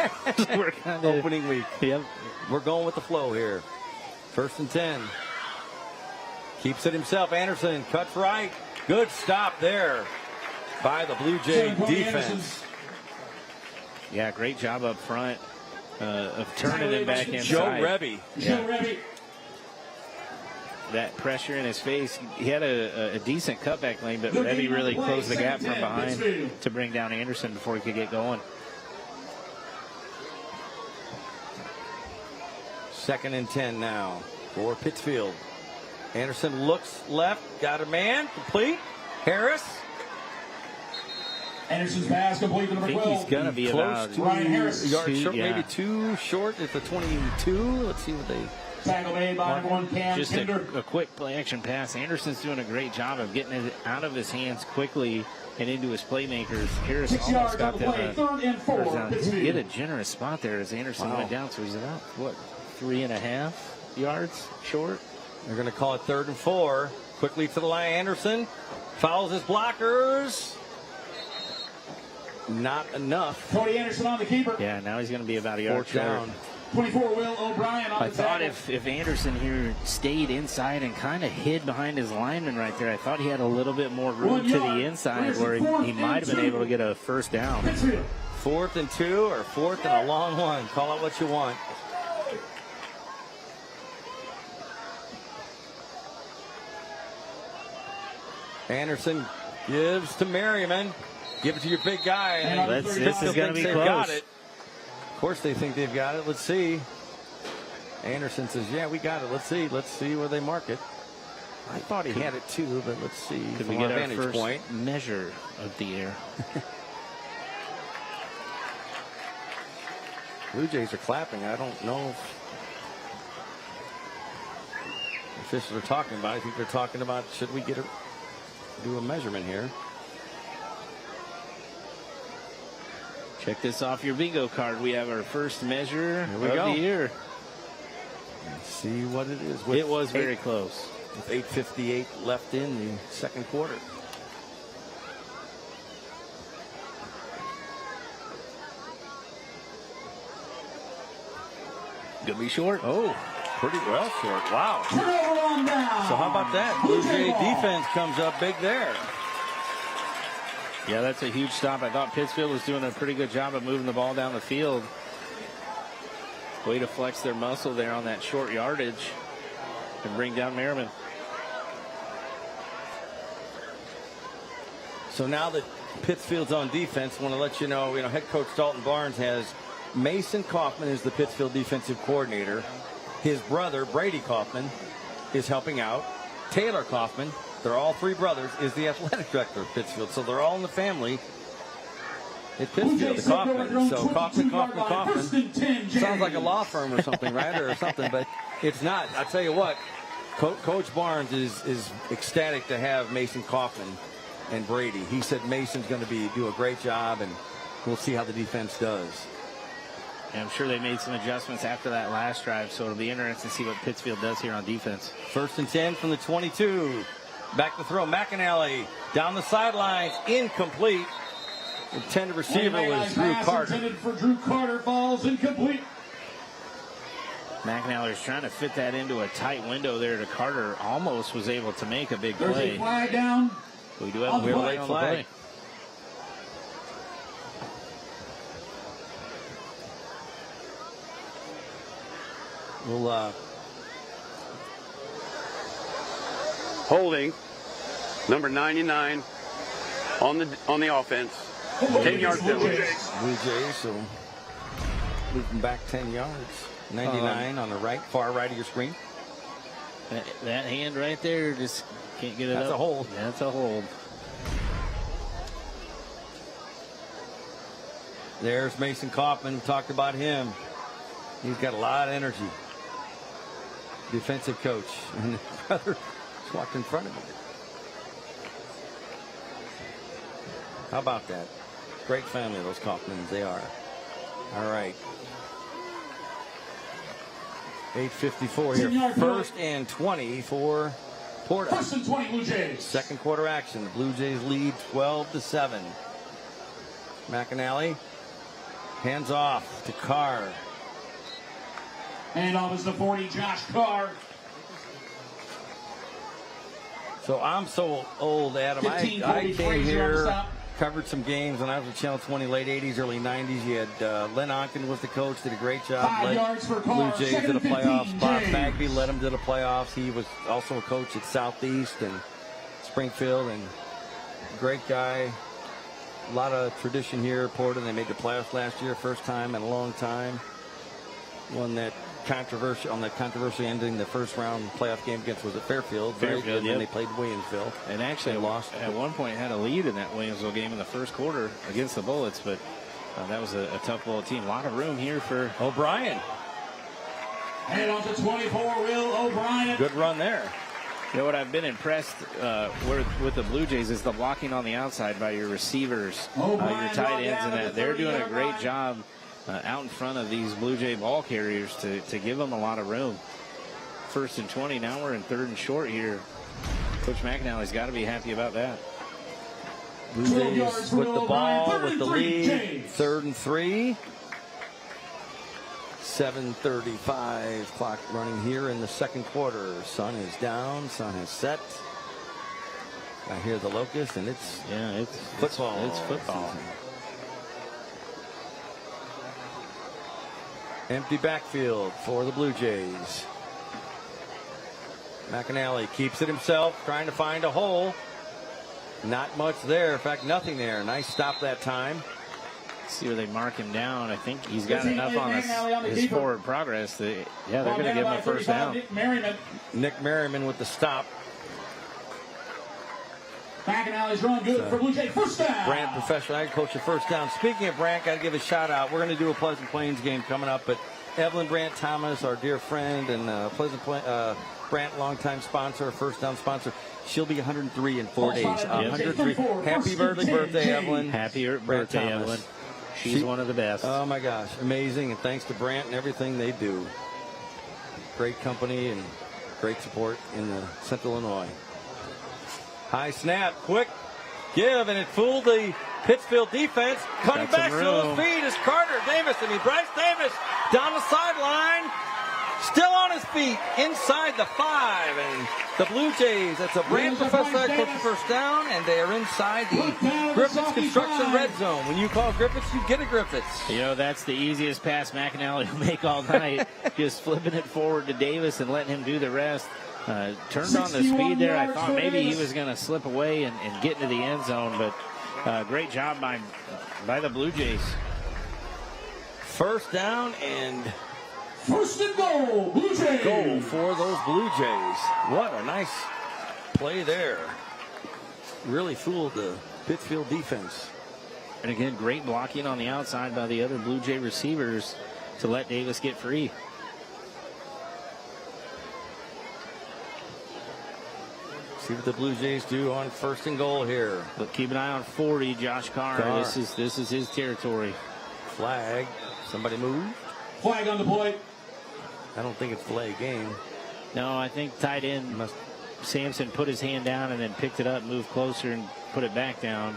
We're kind of Opening week. Yep. We're going with the flow here. First and 10. Keeps it himself. Anderson cuts right. Good stop there by the Blue Jay defense. Yeah, great job up front of turning him back inside. Joe Rebby. Joe Rebby. That pressure in his face. He had a decent cutback lane, but Rebby really closed the gap from behind to bring down Anderson before he could get going. Second and 10 now for Pittsfield. Anderson looks left, got a man, complete. Harris. Anderson's pass complete to I number think 12. he's going to be about Ryan Harris. Yards short, yeah. maybe 2 short at the 22. Let's see what they. Tackle made by number 1, Cam just Kinder. a quick play action pass. Anderson's doing a great job of getting it out of his hands quickly and into his playmakers. Harris 6 almost yards got on the them play. 3rd and 4. He Pittsfield. get a generous spot there as Anderson went down, so he's about, 3.5 yards short? They're going to call it 3rd and 4. Quickly to the line. Anderson fouls his blockers. Not enough. Cody Anderson on the keeper. Yeah, now he's going to be about a yard Fourth short. down. 24, Will O'Brien on I the thought tackle. if Anderson here stayed inside and kind of hid behind his lineman right there, I thought he had a little bit more room 1 to the yard. inside where he might have been able to get a first down. Pittsfield. 4th and 2 or 4th and a long one. Call it what you want. Anderson gives to Merriman. Give it to your big guy. And This is Pittsfield going to thinks be they've got close. it. Of course they think they've got it. Let's see. Anderson says, yeah, we got it. Let's see. Let's see where they mark it. I thought he had it too, but let's see. Could from we get our vantage first point. measure of the air? Blue Jays are clapping. I don't know if officials are talking about it. I think they're talking about should we do a measurement here. Check this off your bingo card. We have our first measure Here we of go. the year. Let's see what it is. It was very close. With 8:58 left in the second quarter. Gonna be short. Oh, pretty well short. Wow. Turnover on down. So how about that? Blue Jay defense comes up big there. Yeah, that's a huge stop. I thought Pittsfield was doing a pretty good job of moving the ball down the field. Way to flex their muscle there on that short yardage and bring down Merriman. So now that Pittsfield's on defense, I want to let you know, head coach Dalton Barnes has Mason Kaufman is the Pittsfield defensive coordinator. His brother, Brady Kaufman, is helping out. Taylor Kaufman, they're all 3 brothers, is the athletic director of Pittsfield. So they're all in the family at Pittsfield, the Kaufman. So Kaufman. Sounds like a law firm or something, right? Or something, but it's not. I'll tell you what, Coach Barnes is ecstatic to have Mason Kaufman and Brady. He said Mason's going to do a great job, and we'll see how the defense does. And I'm sure they made some adjustments after that last drive, so it'll be interesting to see what Pittsfield does here on defense. 1st and 10 from the 22. Back to throw. McAnally down the sidelines. Incomplete. The intended receiver was Drew Carter. Intended for Drew Carter falls incomplete. McAnally's trying to fit that into a tight window there to Carter. Almost was able to make a big There's play. a flag down. We do have a late flag. We'll Holding number 99 on the offense. 10-yard penalty. Blue Jays, so moving back 10 yards. 99 on the right, far right of your screen. That hand right there just can't get it up. That's a hold. That's a hold. There's Mason Kaufman. We talked about him. He's got a lot of energy. Defensive coach. And his brother just walked in front of him. How about that? Great family, those Kaufmans. They are. All right. 8:54 here. 10-yard First and 20 for Porta. First and 20 Blue Jays. Second quarter action. The Blue Jays lead 12-7. McAnally hands off to Carr. And off is the 40, Josh Carr. So I'm so old, Adam. I 15-40 came Frazier on the here, stop. covered some games when I was at Channel 20, late 80s, early 90s. You had Len Onken was the coach, did a great job. 5 Led yards for Blue Carr. Jays Second to the and 15, playoffs. Bob Jays. Bagby led them to the playoffs. He was also a coach at Southeast and Springfield, and great guy. A lot of tradition here at Porta. They made the playoffs last year, first time in a long time. Won that controversy ending the first round playoff game against, was it Fairfield? Fairfield, and then they played Williamsville. And actually They lost. at one point had a lead in that Williamsville game in the first quarter against the Bullets, but that was a tough little team. A lot of room here for O'Brien. And on to 24, Will O'Brien. Good run there. You know what I've been impressed with the Blue Jays is the blocking on the outside by your receivers, your tight ends, and that they're doing a great job out in front of these Blue Jay ball carriers to give them a lot of room. First and 20. Now we're in third and short here. Coach McAnally's got to be happy about that. Blue Jays with the ball, with the lead. Third and 3. 7:35 clock running here in the second quarter. Sun is down. Sun has set. I hear the locust, and it's football. It's football. Empty backfield for the Blue Jays. McAnally keeps it himself, trying to find a hole. Not much there. In fact, nothing there. Nice stop that time. See where they mark him down. I think he's got enough on his forward progress. They're going to give him a first down. Nick Merriman with the stop. McAnally's run good for Blue Jay. First down. Brant Professional Agriculture first down. Speaking of Brant, got to give a shout out. We're going to do a Pleasant Plains game coming up, but Evelyn Brant Thomas, our dear friend, and Brant, longtime sponsor, first down sponsor. She'll be 103 in 4 days. 103. Happy early birthday, Evelyn. Happy birthday, Evelyn. She's one of the best. Oh my gosh, amazing! And thanks to Brant and everything they do. Great company and great support in Central Illinois. High snap, quick give, and it fooled the Pittsfield defense. Cutting back to his feet is Carter Davis. Bryce Davis down the sideline, still on his feet inside the 5, and the Blue Jays. That's a Brant Professor Agriculture first down, and they are inside the Griffiths Construction red zone. When you call Griffiths, you get a Griffiths. You know, that's the easiest pass McAnally will make all night. Just flipping it forward to Davis and letting him do the rest. Turned on the speed there. I thought maybe he was going to slip away and get into the end zone, but great job by the Blue Jays. First down and first and goal, Blue Jays. Goal for those Blue Jays. What a nice play there. Really fooled the Pittsfield defense. And again, great blocking on the outside by the other Blue Jay receivers to let Davis get free. See what the Blue Jays do on first and goal here. But keep an eye on 40, Josh Carr. This is his territory. Flag. Somebody move. Flag on the play. I don't think it's delay game. No, I think tight end Sampson put his hand down and then picked it up, moved closer, and put it back down.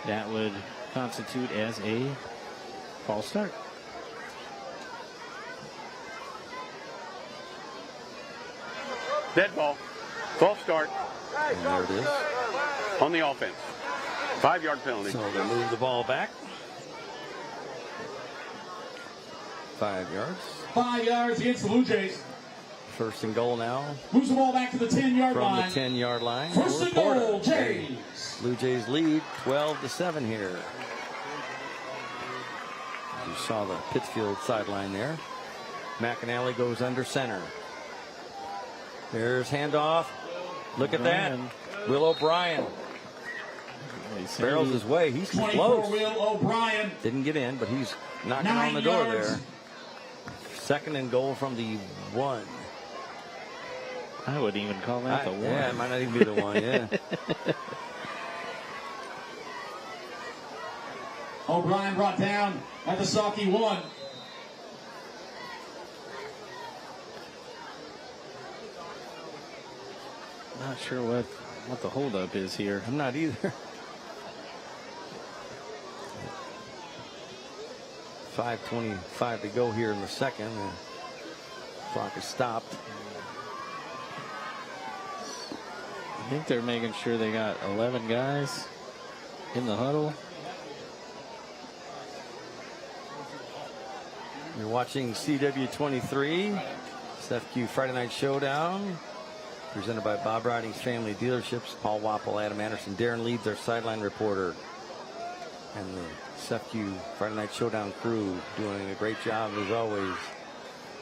That would constitute as a false start. Dead ball. False start. And there it is. On the offense. 5-yard penalty. So they move the ball back. 5 yards. 5 yards against the Blue Jays. First and goal now. Moves the ball back to the 10-yard line. From the 10-yard line. First and goal, Jays. Blue Jays lead 12-7 here. You saw the Pittsfield sideline there. McAnally goes under center. There's handoff. Look at that. Will O'Brien barrels his way. He's close. Will O'Brien. Didn't get in, but he's knocking on the door there. Second and goal from the 1. I wouldn't even call that the 1. Yeah, it might not even be the 1, yeah. O'Brien brought down at the Saki 1. Not sure what the holdup is here. I'm not either. 5:25 to go here in the second. The clock is stopped. I think they're making sure they got 11 guys in the huddle. You're watching CW23, SFQ Friday Night Showdown, presented by Bob Riding's Family Dealerships. Paul Wappel, Adam Anderson, Darren Leeds, our sideline reporter, and the SFQ Friday Night Showdown crew doing a great job as always.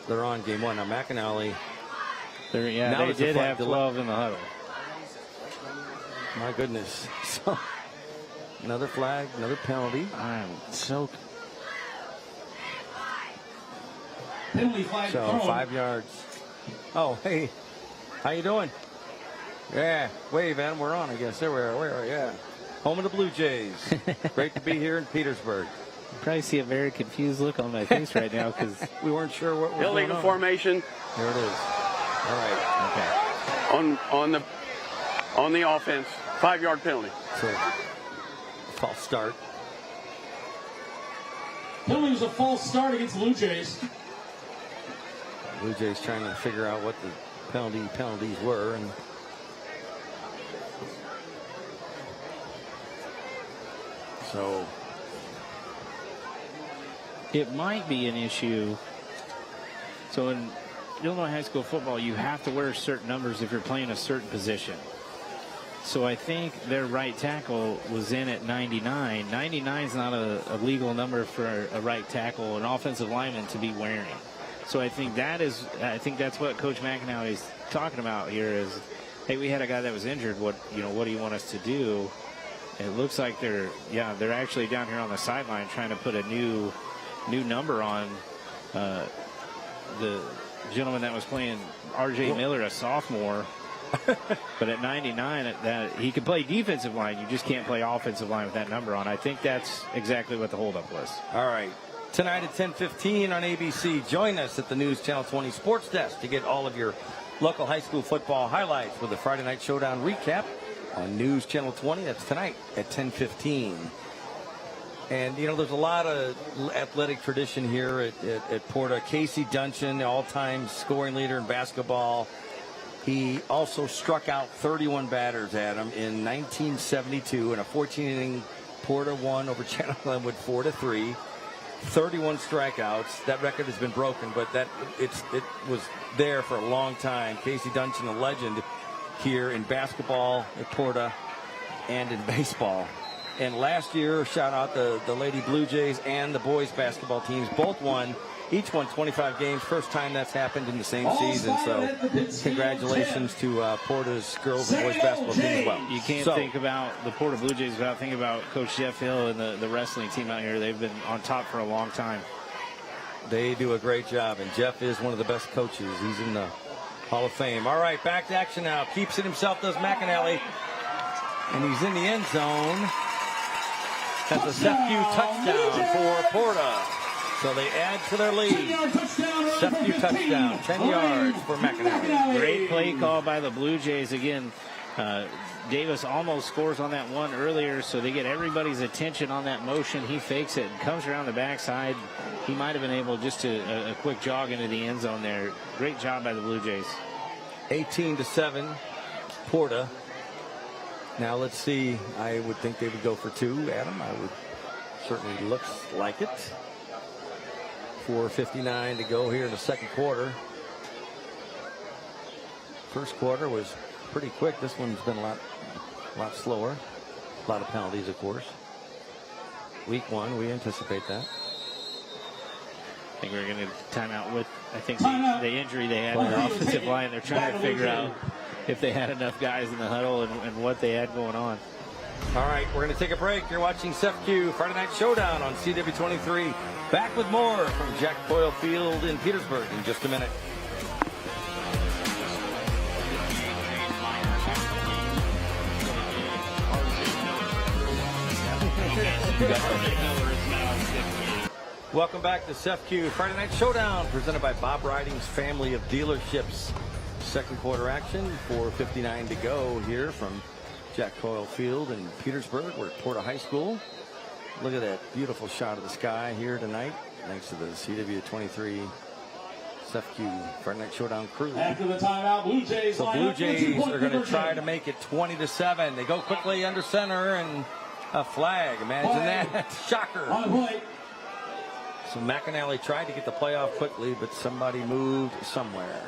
They're on game one. Now McAnally. They did have 12 in the huddle. My goodness. So another flag, another penalty. I'm so. Penalty flag. So 5 yards. Oh, hey, how you doing? Yeah, wave, Adam. We're on, I guess. There we are. Yeah, home of the Blue Jays. Great to be here in Petersburg. You probably see a very confused look on my face right now because we weren't sure what was going on. Illegal formation. There it is. All right. Okay. On the offense, 5-yard penalty. So false start. Penalty was a false start against the Blue Jays. Blue Jays trying to figure out what the penalties were, and so it might be an issue. So in Illinois high school football, you have to wear certain numbers if you're playing a certain position. So I think their right tackle was in at 99. 99 is not a legal number for a right tackle, an offensive lineman, to be wearing. So I think that's what Coach McAnally is talking about here is, hey, we had a guy that was injured. What do you want us to do? It looks like they're actually down here on the sideline trying to put a new number on the gentleman that was playing, R.J. Miller, a sophomore. But at 99, that he can play defensive line. You just can't play offensive line with that number on. I think that's exactly what the holdup was. All right. Tonight at 10:15 on ABC, join us at the News Channel 20 Sports Desk to get all of your local high school football highlights with the Friday Night Showdown recap on News Channel 20. That's tonight at 10:15. And, there's a lot of athletic tradition here at Porta. Casey Duncan, the all-time scoring leader in basketball. He also struck out 31 batters, Adam, in 1972 in a 14-inning Porta won over Channel Glenwood 4-3. 31 strikeouts. That record has been broken, but it was there for a long time. Casey Duncan, a legend here in basketball at Porta and in baseball. And last year, shout out the Lady Blue Jays and the boys basketball teams. Both won. Each won 25 games. First time that's happened in the same season. So congratulations to Porta's girls and boys basketball team as well. You can't think about the Porta Blue Jays without thinking about Coach Jeff Hill and the wrestling team out here. They've been on top for a long time. They do a great job, and Jeff is one of the best coaches. He's in the Hall of Fame. All right, back to action now. Keeps it himself, does McAnally. And he's in the end zone. That's a SFQ touchdown for Porta. So they add to their lead. SFQ touchdown, 10 yards for McAnally. Great play call by the Blue Jays. Again, Davis almost scores on that one earlier, so they get everybody's attention on that motion. He fakes it and comes around the backside. He might have been able just to a quick jog into the end zone there. Great job by the Blue Jays. 18-7, Porta. Now let's see. I would think they would go for two, Adam. I would certainly looks like it. 4:59 to go here in the second quarter. First quarter was pretty quick. This one's been a lot slower. A lot of penalties, of course. Week one, we anticipate that. I think we're going to time out with, I think, the injury they had in their offensive line. They're trying to figure out if they had enough guys in the huddle and what they had going on. All right, we're going to take a break. You're watching SFQ Friday Night Showdown on CW23. Back with more from Jack Boyle Field in Petersburg in just a minute. Welcome back to SFQ Friday Night Showdown, presented by Bob Riding's Family of Dealerships. second quarter action. 4:59 to go here from Jack Coyle Field in Petersburg. We're at Porta High School. Look at that beautiful shot of the sky here tonight, thanks to the CW23 SFQ Friday Night Showdown crew. After the timeout, Blue Jays. So Blue Jays are going to try to make it 20-7. They go quickly under center and a flag. Imagine that. Shocker. So McAnally tried to get the play off quickly, but somebody moved somewhere.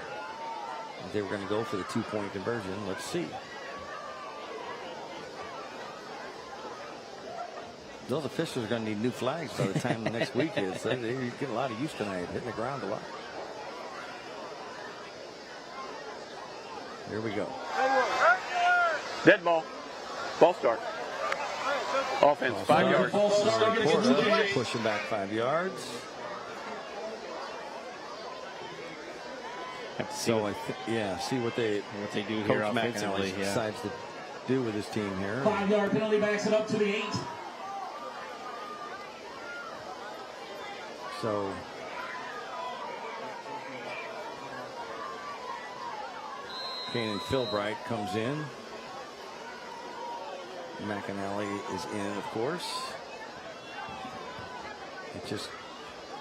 They were going to go for the 2-point conversion. Let's see. Those officials are going to need new flags by the time the next week is. They get a lot of use tonight, hitting the ground a lot. Here we go. Dead ball. Ball start. Offense, 5 yards. Porta pushing back 5 yards. Have to see So see what they do Coach here McAnally offensively. Yeah. decides to do with his team here. 5-yard penalty backs it up to the 8. So Kanan Philbright comes in. McAnally is in, of course.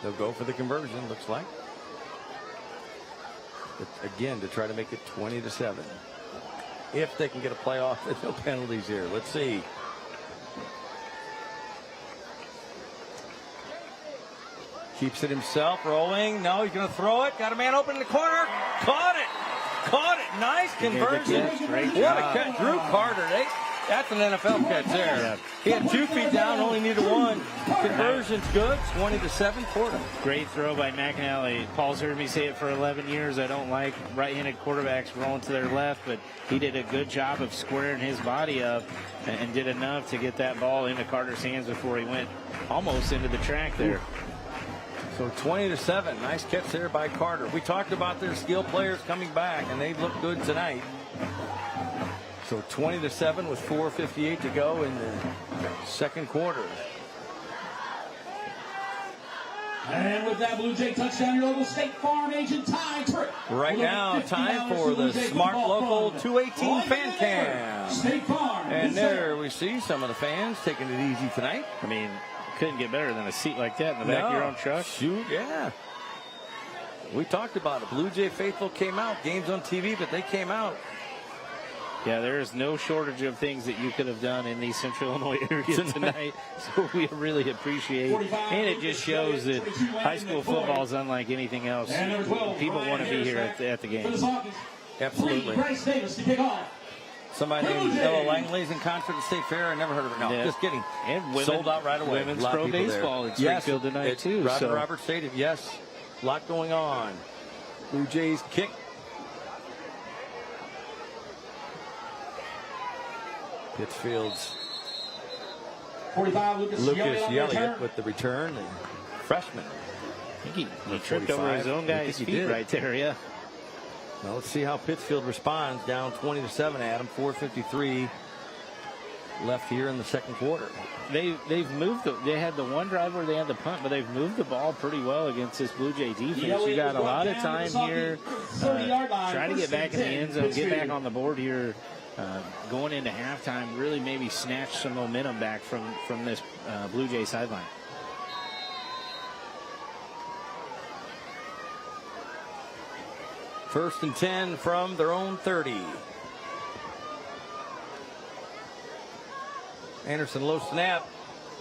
They'll go for the conversion, looks like. But again, to try to make it 20-7. If they can get a playoff, there's no penalties here. Let's see. Keeps it himself, rolling. No, he's going to throw it. Got a man open in the corner. Caught it. Caught it. Nice conversion. What a catch. Drew Carter. That's an NFL catch there. Yeah. He had 2 feet down, only needed 1. Conversion's good. 20-7, Porta. Great throw by McAnally. Paul's heard me say it for 11 years. I don't like right-handed quarterbacks rolling to their left, but he did a good job of squaring his body up and did enough to get that ball into Carter's hands before he went almost into the track there. So 20-7. Nice catch there by Carter. We talked about their skill players coming back, and they look good tonight. So 20-7 with 4:58 to go in the second quarter. And with that Blue Jay touchdown, your local State Farm agent Ty Tripp. Right now, time for the Smart Local 218 Fan Cam. State Farm. And there we see some of the fans taking it easy tonight. I mean, couldn't get better than a seat like that in the back of your own truck. Shoot, yeah. We talked about it. Blue Jay faithful came out. Games on TV, but they came out. Yeah, there is no shortage of things that you could have done in the Central Illinois area tonight. So we really appreciate it. And it just shows that high school football is unlike anything else. People want to be here at the game. Absolutely. Somebody named Ella Langley's in concert at State Fair. I never heard of her. No, just kidding. And sold out right away. Women's pro baseball at Springfield tonight, too. Roger Roberts Stadium, yes. A lot going on. Blue Jays kick. Pittsfield's 45, Lucas Yelliott with the return. And freshman. I think he tripped over his own guy's feet right there, yeah. Well, let's see how Pittsfield responds. Down 20-7, Adam. 4:53 left here in the second quarter. They've moved. They had the one drive where they had the punt, but they've moved the ball pretty well against this Blue Jay defense. You got a lot of time here. Try to get back in the end zone, get back on the board here. Going into halftime, really maybe snatch some momentum back from this Blue Jay sideline. First and 10 from their own 30. Anderson low snap,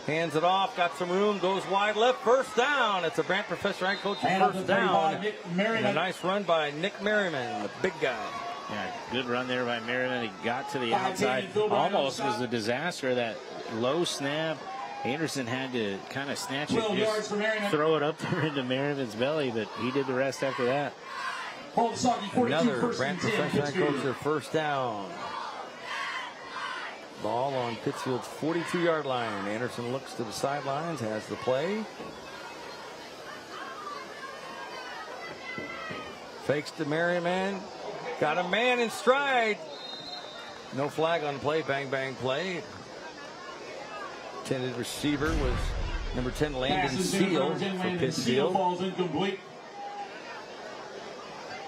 hands it off, got some room, goes wide left, first down. It's a Brant Professor Agriculture first down. And a nice run by Nick Merriman, the big guy. Yeah, good run there by Merriman. He got to the outside. Almost was a disaster. That low snap. Anderson had to kind of snatch it, just throw it up there into Merriman's belly, but he did the rest after that. Another Brant Professor Agriculture first down. Ball on Pittsfield's 42-yard line. Anderson looks to the sidelines, has the play. Fakes to Merriman. Got a man in stride. No flag on play. Bang, bang play. Intended receiver was number 10, Landon Seal for Pittsfield.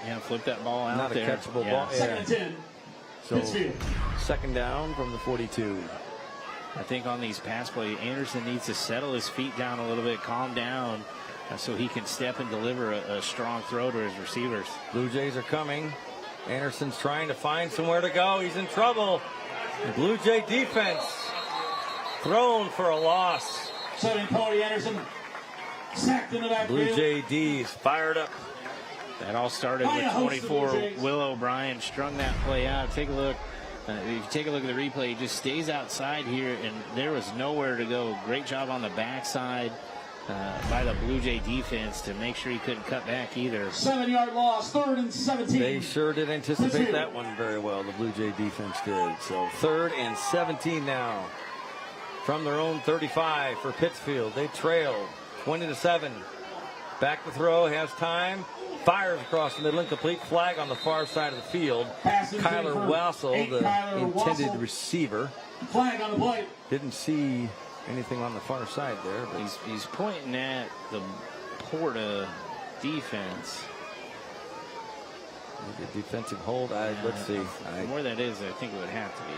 Yeah, flip that ball out Not there. a catchable ball. Second and 10. So Pittsfield. second down from the 42. I think on these pass plays, Anderson needs to settle his feet down a little bit, calm down, so he can step and deliver a strong throw to his receivers. Blue Jays are coming. Anderson's trying to find somewhere to go. He's in trouble. The Blue Jay defense thrown for a loss. 7 Cody Anderson. Sacked in the backfield. Blue Jay D's fired up. That all started with 24. Will O'Brien strung that play out. Take a look. If you take a look at the replay, he just stays outside here, and there was nowhere to go. Great job on the backside by the Blue Jay defense to make sure he couldn't cut back either. 7-yard loss, 3rd and 17. They sure did anticipate that one very well. The Blue Jay defense did. So 3rd and 17 now from their own 35 for Pittsfield. They trail 20-7. Back to throw, has time. Fires across the middle, incomplete. Flag on the far side of the field. Kyler Wassel, the intended receiver. Flag on the play. Didn't see anything on the far side there. But He's pointing at the Porta defense. maybe a defensive hold. Let's see. Where that is, I think it would have to be.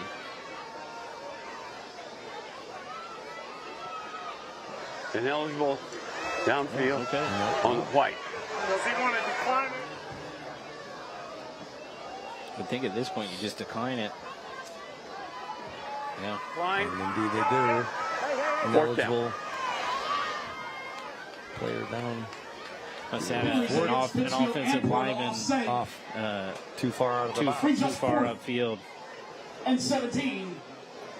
Ineligible downfield on White. Does he want to decline it? I think at this point you just decline it. Yeah. Decline. And indeed they do. Ineligible player down. Must have an offensive lineman Off. Too far out of the box. too far upfield. And 17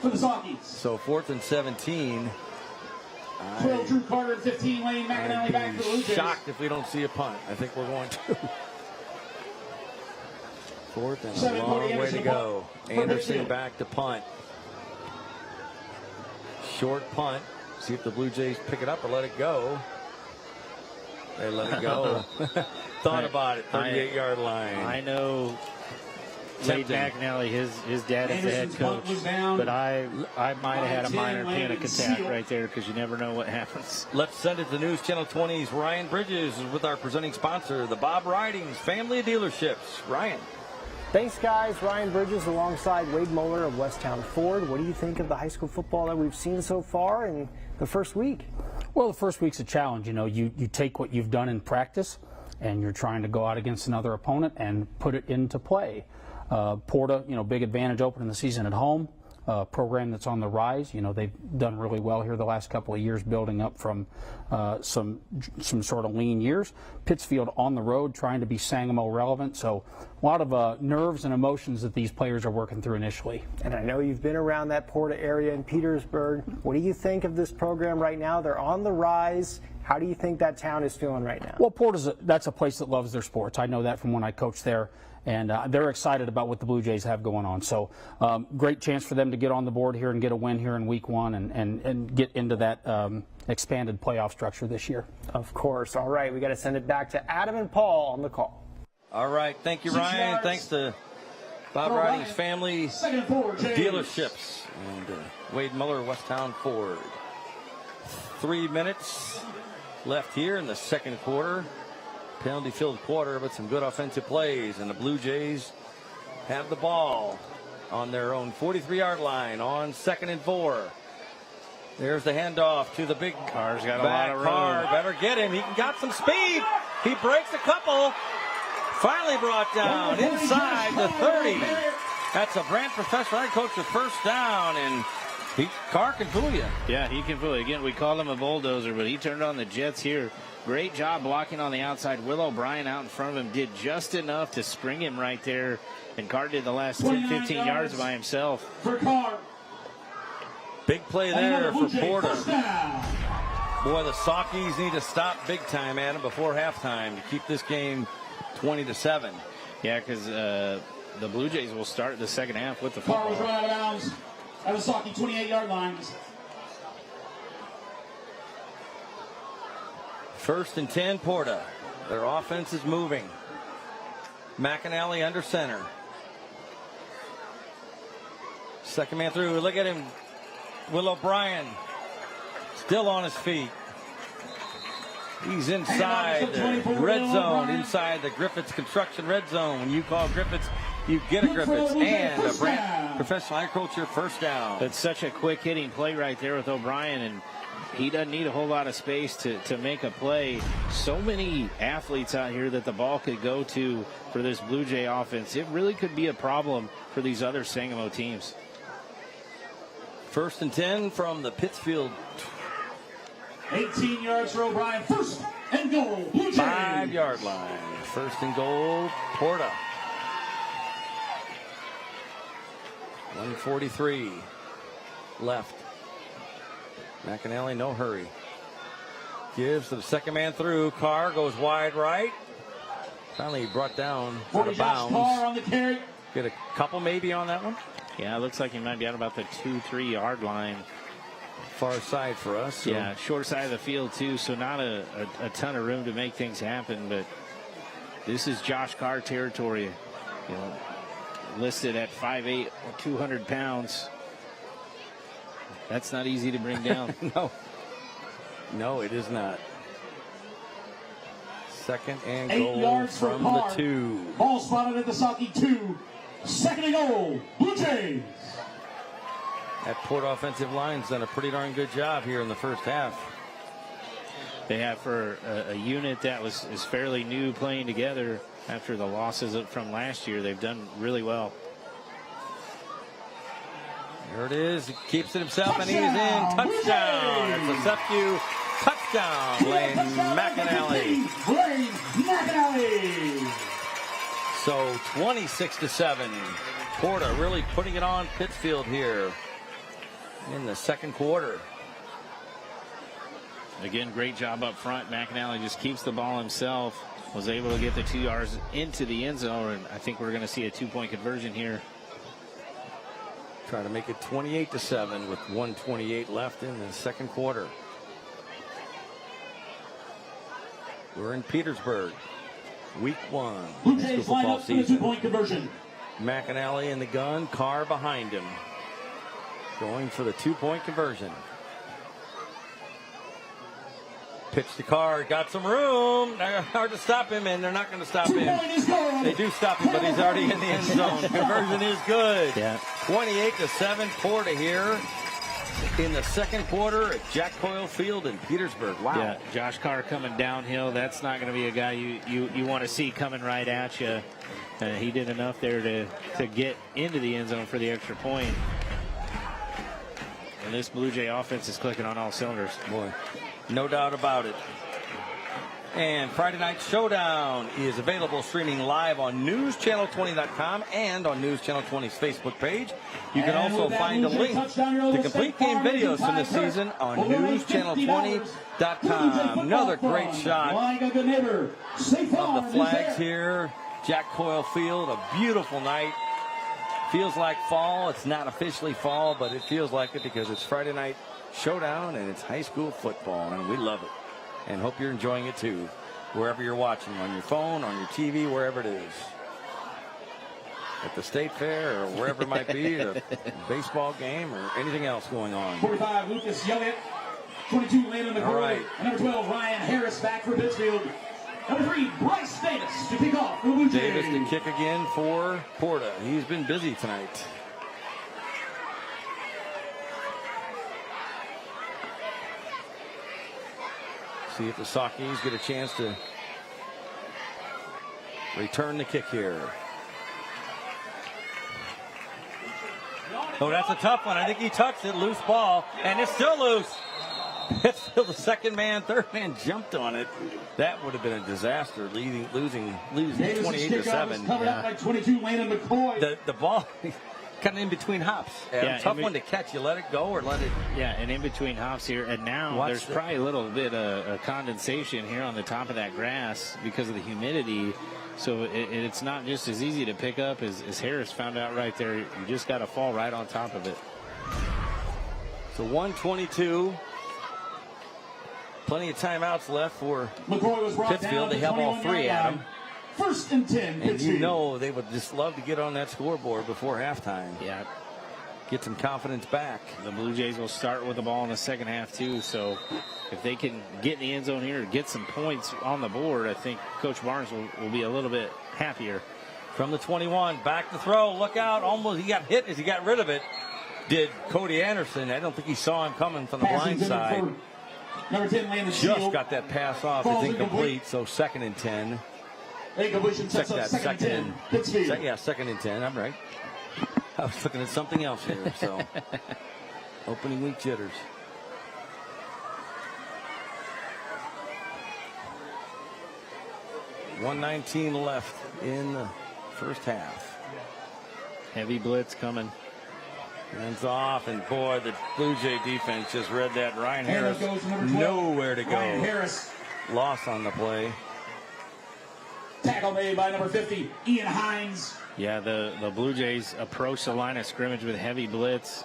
for the Sockies. So 4th and 17. 12 Drew Carter and 15 Lane McAnally back to the Blue Jays. Shocked if we don't see a punt. I think we're going to. 4th and a 7 long way to go. Anderson Pittsfield. back to punt. Short punt. See if the Blue Jays pick it up or let it go. They let it go. Thought about it. 38-yard line. I know Wade McAnally, his dad is the head coach, but I might have had a minor panic attack right there because you never know what happens. Let's send it to News Channel 20's Ryan Bridges with our presenting sponsor, the Bob Ridings Family of Dealerships. Ryan. Thanks, guys. Ryan Bridges alongside Wade Muller of Westtown Ford. What do you think of the high school football that we've seen so far in the first week? Well, the first week's a challenge. You know, you take what you've done in practice and you're trying to go out against another opponent and put it into play. Porta, big advantage opening the season at home. Program that's on the rise. They've done really well here the last couple of years, building up from some sort of lean years. Pittsfield on the road, trying to be Sangamo relevant. So a lot of nerves and emotions that these players are working through initially. And I know you've been around that Porta area in Petersburg. What do you think of this program right now? They're on the rise. How do you think that town is feeling right now? Well, Porta's that's a place that loves their sports. I know that from when I coached there. And they're excited about what the Blue Jays have going on. So great chance for them to get on the board here and get a win here in week 1 and get into that expanded playoff structure this year. Of course. All right, we got to send it back to Adam and Paul on the call. All right. Thank you, Ryan. Thanks to Bob Ridings Family Dealerships and Wade Muller, Westtown Ford. 3 minutes left here in the second quarter. Penalty-filled quarter, but some good offensive plays. And the Blue Jays have the ball on their own 43-yard line on 2nd and 4. There's the handoff to the big Carr's got a lot of room. Carr. Better get him. He got some speed. He breaks a couple. Finally brought down inside the 30. That's a brand professional head coach with first down, and Carr can fool you. Yeah, he can fool you. Again, we call him a bulldozer, but he turned on the Jets here. Great job blocking on the outside. Will O'Brien out in front of him did just enough to spring him right there. And Carr did the last 10, 15 yards by himself. For Carr. Big play there for Porta. Boy, the Sockies need to stop big time, Adam, before halftime to keep this game 20-7. Yeah, because the Blue Jays will start the second half with the football. Carr was run out of bounds at the Socky 28-yard line. 1st and 10, Porta. Their offense is moving. McAnally under center. Second man through. Look at him. Will O'Brien still on his feet. He's inside the red zone, inside the Griffiths Construction red zone. When you call Griffiths, you get a Griffiths and a Brant Professional Agriculture first down. That's such a quick hitting play right there with O'Brien, and he doesn't need a whole lot of space to make a play. So many athletes out here that the ball could go to for this Blue Jay offense. It really could be a problem for these other Sangamo teams. 1st and 10 from the Pittsfield. 18 yards for O'Brien. 1st and goal. Blue Jay. 5-yard line. 1st and goal. Porta. 1:43 left. McAnally, no hurry. Gives to the second man through. Carr goes wide right. Finally brought down out of bounds. Carr on the carry. Get a couple maybe on that one. Yeah, it looks like he might be out about the 2-3 yard line. Far side for us. So. Yeah, short side of the field too, so not a ton of room to make things happen, but this is Josh Carr territory. You know, listed at 5'8", 200 pounds. That's not easy to bring down. No, it is not. 2nd and 8 goal yards from for the Carr. 2. Ball spotted at the Saki 2. 2nd and goal. Blue Jays. That Port offensive line's done a pretty darn good job here in the first half. They have, for a unit that is fairly new playing together after the losses from last year, they've done really well. There it is. He keeps it himself, and he's in. Touchdown. It's a Sefcu touchdown. Blaine McAnally. Blaine McAnally. So 26-7. Porta really putting it on Pittsfield here in the second quarter. Again, great job up front. McAnally just keeps the ball himself. Was able to get the 2 yards into the end zone, and I think we're going to see a 2-point conversion here. Try to make it 28-7 with 1:28 left in the second quarter. We're in Petersburg, week 1. Blue Jays line up for the 2-point conversion. McAnally in the gun, Carr behind him. Going for the 2-point conversion. Pitch to Carr, got some room. They're hard to stop him, and they're not going to stop him. They do stop him, but he's already in the end zone. Conversion is good. Yeah. 28-7 Porta here in the second quarter at Jack Coyle Field in Petersburg. Wow. Yeah, Josh Carr coming downhill. That's not going to be a guy you want to see coming right at you. He did enough there to get into the end zone for the extra point. And this Blue Jay offense is clicking on all cylinders. Boy, no doubt about it. And Friday Night Showdown is available streaming live on newschannel20.com and on News Channel 20's Facebook page. You can also find a link to complete game videos from this season on newschannel20.com. Another great shot of the flags here. Jack Coyle Field, a beautiful night. Feels like fall. It's not officially fall, but it feels like it because it's Friday Night Showdown and it's high school football, and we love it. And hope you're enjoying it too, wherever you're watching, on your phone, on your TV, wherever it is. At the state fair or wherever it might be, a baseball game or anything else going on. 45, Lucas Youngett. 22, Landon McCoy. All right. And number 12, Ryan Harris back for Pittsfield. Number 3, Bryce Davis to kick off for the Blue Jays. Davis to kick again for Porta. He's been busy tonight. See if the Sakis get a chance to return the kick here. Oh, that's a tough one. I think he touched it. Loose ball, and it's still loose. Pittsfield, the second man, third man jumped on it. That would have been a disaster, losing 28-7. Covered up by 22, Landon McCoy. The ball kind of in between hops. Yeah, tough one to catch. You let it go or let it. Yeah, and in between hops here. And now there's probably a little bit of condensation here on the top of that grass because of the humidity. So it's not just as easy to pick up as Harris found out right there. You just got to fall right on top of it. So 1:22. Plenty of timeouts left for Pittsfield. They have all three at them. 1st and 10. And you know they would just love to get on that scoreboard before halftime. Yeah. get some confidence back. The Blue Jays will start with the ball in the second half, too. So if they can get in the end zone here, get some points on the board, I think Coach Barnes will be a little bit happier. From the 21, back to throw. Look out. Almost he got hit as he got rid of it. Did Cody Anderson. I don't think he saw him coming from the blind side. Number 10, Landon Just Shield. got that pass off. It's incomplete, so 2nd and 10. Incompletion sets up second and 10. Pittsfield. Yeah, 2nd and 10. I'm right. I was looking at something else here, so opening week jitters. $1:19 left in the first half. Heavy blitz coming. Hands off, and boy, the Blue Jay defense just read that. Ryan Harris nowhere to go. Ryan Harris. Loss on the play. Tackle made by number 50, Ian Hines. Yeah, the Blue Jays approached the line of scrimmage with heavy blitz.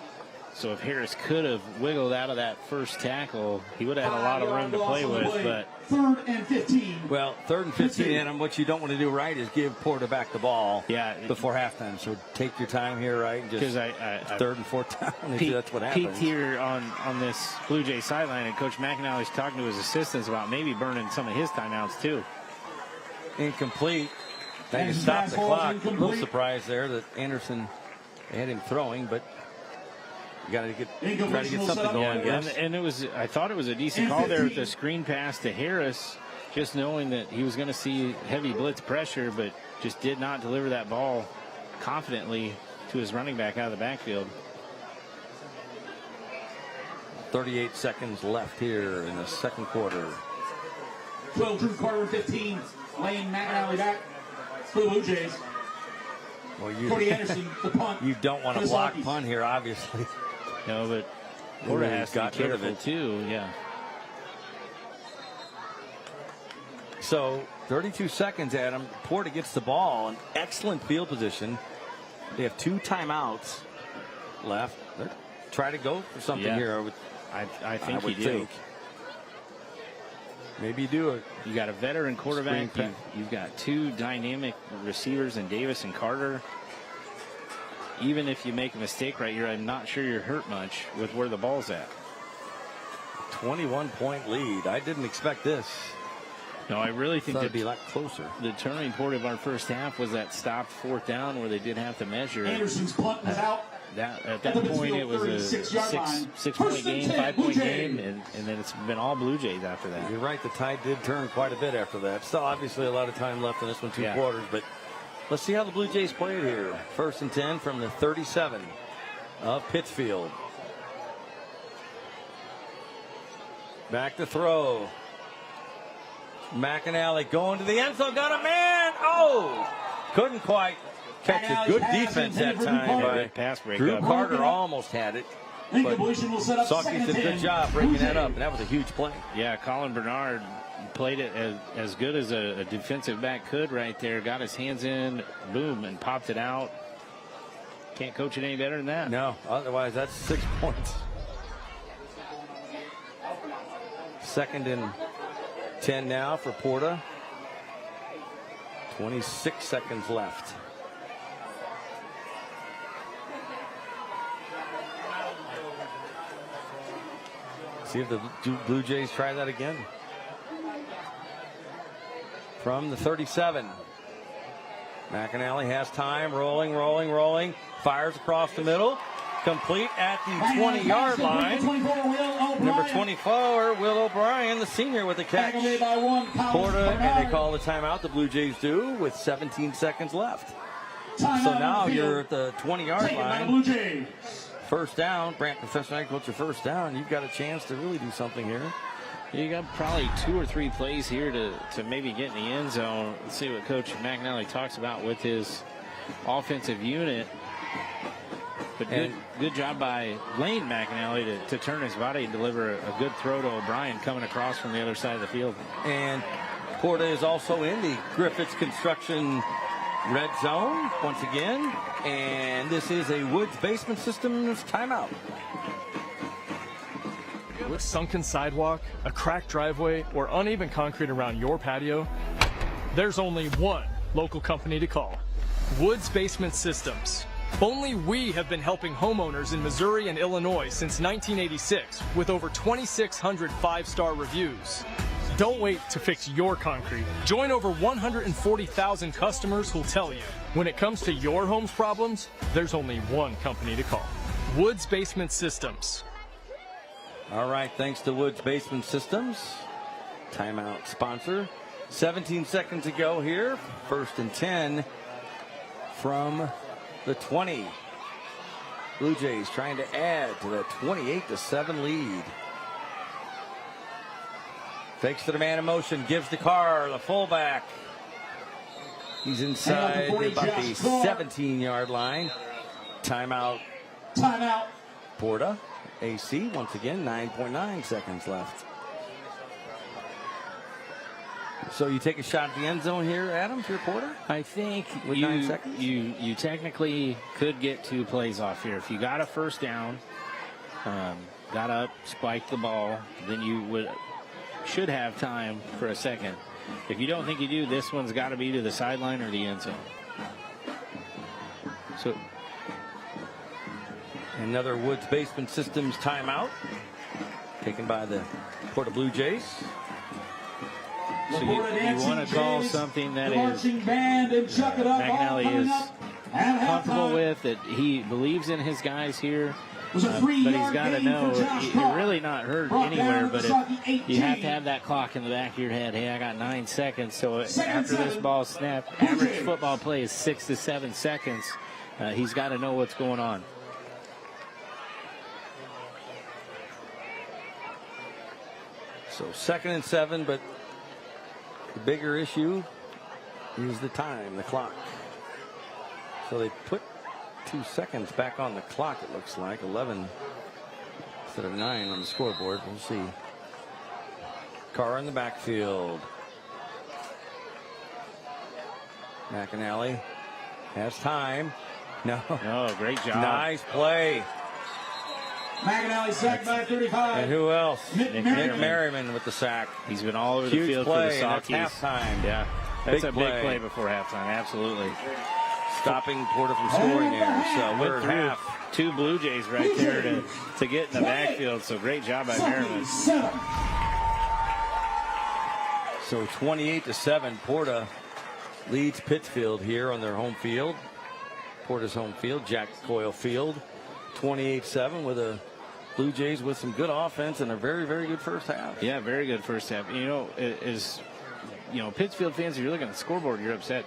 So if Harris could have wiggled out of that first tackle, he would have had a lot of room to play with. But 3rd and 15. Well, 3rd and 15, and what you don't want to do right is give Porta back the ball before halftime. So take your time here, right? Because I 3rd and 4th down. That's what happens. Peeked here on this Blue Jay sideline, and Coach McAnally's talking to his assistants about maybe burning some of his timeouts too. Incomplete. They can stop the clock. A little surprise there that Anderson had him throwing, but you got to try to get something going. And it was, I thought it was a decent call there with the screen pass to Harris, just knowing that he was going to see heavy blitz pressure, but just did not deliver that ball confidently to his running back out of the backfield. 38 seconds left here in the second quarter. 12, Drew Carter, 15. Lane McAnally back for the Blue Jays. Well, Cody Anderson, the punt. You don't want to block punt here, obviously. No, but Porta has to be careful too. Yeah. So 32 seconds, Adam. Porta gets the ball. An excellent field position. They have 2 timeouts left. They're trying to go for something here. I think you do. Maybe you do it. You got a veteran quarterback. You've got 2 dynamic receivers in Davis and Carter. Even if you make a mistake right here, I'm not sure you're hurt much with where the ball's at. 21-point lead. I didn't expect this. No, I really think that'd be a lot closer. The turning point of our first half was that stopped 4th down where they did have to measure. Anderson's punt is out. At that point, it was a 6-point game, 5-point game, and then it's been all Blue Jays after that. You're right. The tide did turn quite a bit after that. Still, obviously, a lot of time left in this one, 2 quarters. But let's see how the Blue Jays play it here. 1st and 10 from the 37 of Pittsfield. Back to throw. McAnally going to the end zone. Got a man. Oh! Couldn't quite catch a good defense that time by pass break. Drew Carter. Almost had it. But Sauky did a good job breaking that up, and that was a huge play. Yeah, Colin Bernard played it as good as a defensive back could right there. Got his hands in, boom, and popped it out. Can't coach it any better than that. No, otherwise that's 6 points. 2nd and 10 now for Porta. 26 seconds left. See if the Blue Jays try that again. From the 37. McAnally has time, rolling, fires across the middle. Complete at the 20-yard line. Number 24, Will O'Brien, the senior, with the catch. Porta, and they call the timeout, the Blue Jays do, with 17 seconds left. So now you're at the 20-yard line. 1st down. Brant, Professor Agriculture, 1st down. You've got a chance to really do something here. You got probably 2 or 3 plays here to maybe get in the end zone. Let's see what Coach McAnally talks about with his offensive unit. But good job by Lane McAnally to turn his body and deliver a good throw to O'Brien coming across from the other side of the field. And Porta is also in the Griffiths Construction red zone once again. And this is a Woods Basement Systems timeout. With sunken sidewalk, a cracked driveway, or uneven concrete around your patio, there's only one local company to call. Woods Basement Systems. Only we have been helping homeowners in Missouri and Illinois since 1986 with over 2,600 5-star reviews. Don't wait to fix your concrete. Join over 140,000 customers who'll tell you, when it comes to your home's problems, there's only one company to call. Woods Basement Systems. All right, thanks to Woods Basement Systems. Timeout sponsor. 17 seconds to go here. 1st and 10 from the 20. Blue Jays trying to add to the 28-7 lead. Fakes to the man in motion, gives to Carr, the fullback. He's inside about the 17-yard line. Timeout. Timeout. Porta. AC once again, 9.9 seconds left. So you take a shot at the end zone here, Adam, for your Porta? I think with 9 seconds? you technically could get 2 plays off here. If you got a first down, got up, spiked the ball, then you should have time for a second. If you don't think you do, this one's got to be to the sideline or the end zone. So another Woods Basement Systems timeout taken by the Porta Blue Jays. So you want to call something that is McNally is comfortable with, that he believes in his guys here. But he's got to know you're really not hurt anywhere. But if you have to have that clock in the back of your head, hey, I got 9 seconds. So after this ball snapped, average football play is 6 to 7 seconds. He's got to know what's going on. So 2nd and 7, but the bigger issue is the time, the clock. So they put 2 seconds back on the clock, it looks like. 11 instead of 9 on the scoreboard. We'll see. Carr in the backfield. McAnally has time. No. Oh, great job. Nice play. McAnally sacked by 35. And who else? Nick Merriman with the sack. He's been all over Huge the field play, for the that's Sockies. halftime. Yeah, that's Big a big play before halftime. Absolutely. Stopping Porta from scoring there. So we're at half. 2 Blue Jays right there to get in the backfield. So great job by Merriman. So 28-7, Porta leads Pittsfield here on their home field. Porta's home field, Jack Coyle Field. 28-7 with a Blue Jays with some good offense and a very, very good first half. Yeah, very good first half. Pittsfield fans, if you're looking at the scoreboard, you're upset.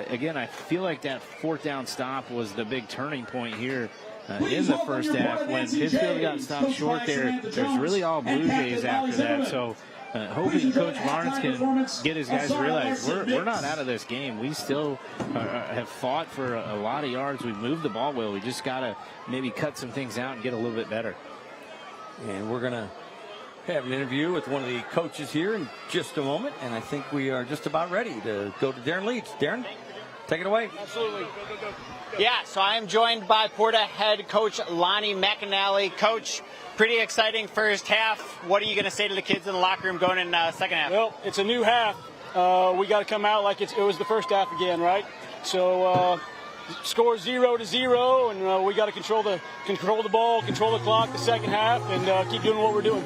Again, I feel like that 4th down stop was the big turning point here in the first half. When Pittsfield got stopped short there, there's really all Blue Jays after that. So hoping Coach Barnes can get his guys to realize we're not out of this game. We still have fought for a lot of yards. We've moved the ball well. We just got to maybe cut some things out and get a little bit better. And we're going to have an interview with one of the coaches here in just a moment. And I think we are just about ready to go to Darren Leeds. Darren, take it away. Absolutely. Go, go, go. Yeah, so I am joined by Porta head coach Lonnie McAnally. Coach, pretty exciting first half. What are you going to say to the kids in the locker room going in second half? Well, it's a new half. We got to come out like it was the first half again, right? So score 0-0, and we got to control the ball, control the clock the second half, and keep doing what we're doing.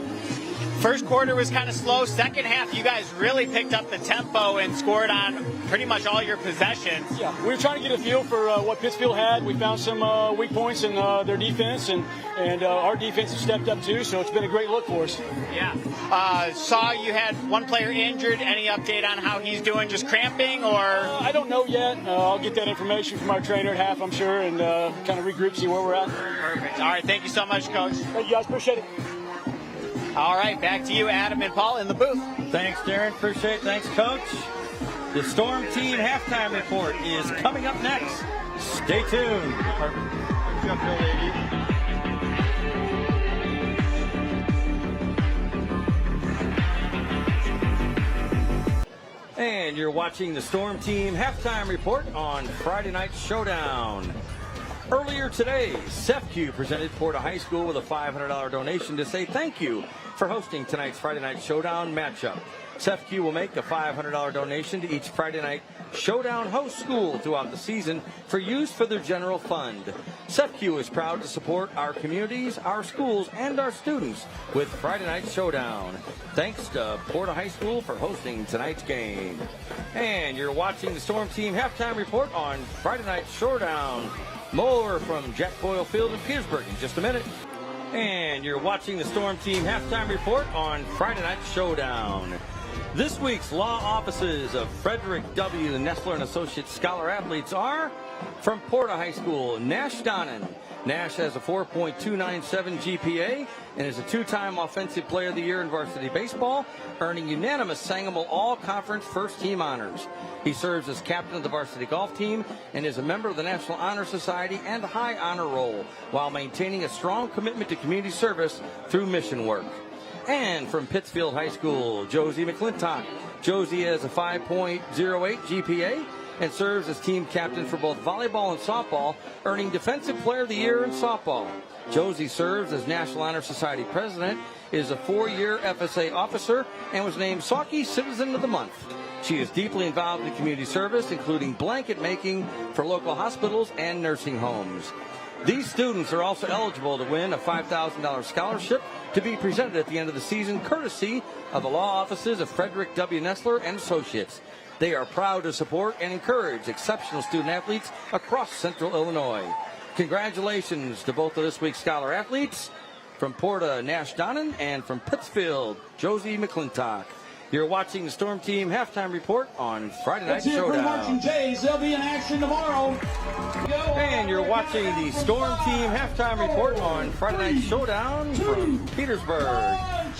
First quarter was kind of slow. Second half, you guys really picked up the tempo and scored on pretty much all your possessions. Yeah, we were trying to get a feel for what Pittsfield had. We found some weak points in their defense, and our defense has stepped up too, so it's been a great look for us. Yeah. Saw you had one player injured. Any update on how he's doing? Just cramping, or? I don't know yet. I'll get that information from our trainer at half, I'm sure, and kind of regroup, see where we're at. Perfect. All right, thank you so much, Coach. Thank you guys, appreciate it. All right, back to you, Adam and Paul, in the booth. Thanks, Darren. Appreciate it. Thanks, Coach. The Storm Team halftime report is coming up next. Stay tuned. And you're watching the Storm Team halftime report on Friday Night Showdown. Earlier today, CEFCU presented Porta High School with a $500 donation to say thank you for hosting tonight's Friday Night Showdown matchup. CEFCU will make a $500 donation to each Friday Night Showdown host school throughout the season for use for their general fund. CEFCU is proud to support our communities, our schools, and our students with Friday Night Showdown. Thanks to Porta High School for hosting tonight's game. And you're watching the Storm Team Halftime Report on Friday Night Showdown. More from Jack Boyle Field in Petersburg in just a minute. And you're watching the Storm Team Halftime Report on Friday Night Showdown. This week's law offices of Frederick W. Nestler and Associates Scholar Athletes are from Porta High School, Nash Donnan. Nash has a 4.297 GPA and is a two-time Offensive Player of the Year in varsity baseball, earning unanimous Sangamon All-Conference first-team honors. He serves as captain of the varsity golf team and is a member of the National Honor Society and High Honor Roll, while maintaining a strong commitment to community service through mission work. And from Pittsfield High School, Josie McClintock. Josie has a 5.08 GPA and serves as team captain for both volleyball and softball, earning Defensive Player of the Year in softball. Josie serves as National Honor Society president, is a 4-year FSA officer, and was named Saukey Citizen of the Month. She is deeply involved in community service, including blanket making for local hospitals and nursing homes. These students are also eligible to win a $5,000 scholarship to be presented at the end of the season, courtesy of the law offices of Frederick W. Nestler and Associates. They are proud to support and encourage exceptional student athletes across Central Illinois. Congratulations to both of this week's Scholar Athletes, from Porta, Nash Donnan, and from Pittsfield, Josie McClintock. You're watching the Storm Team Halftime Report on Friday Night Showdown. Jays, they'll be in action tomorrow. And you're watching the Storm Team Halftime Report on Friday Night Showdown from Petersburg.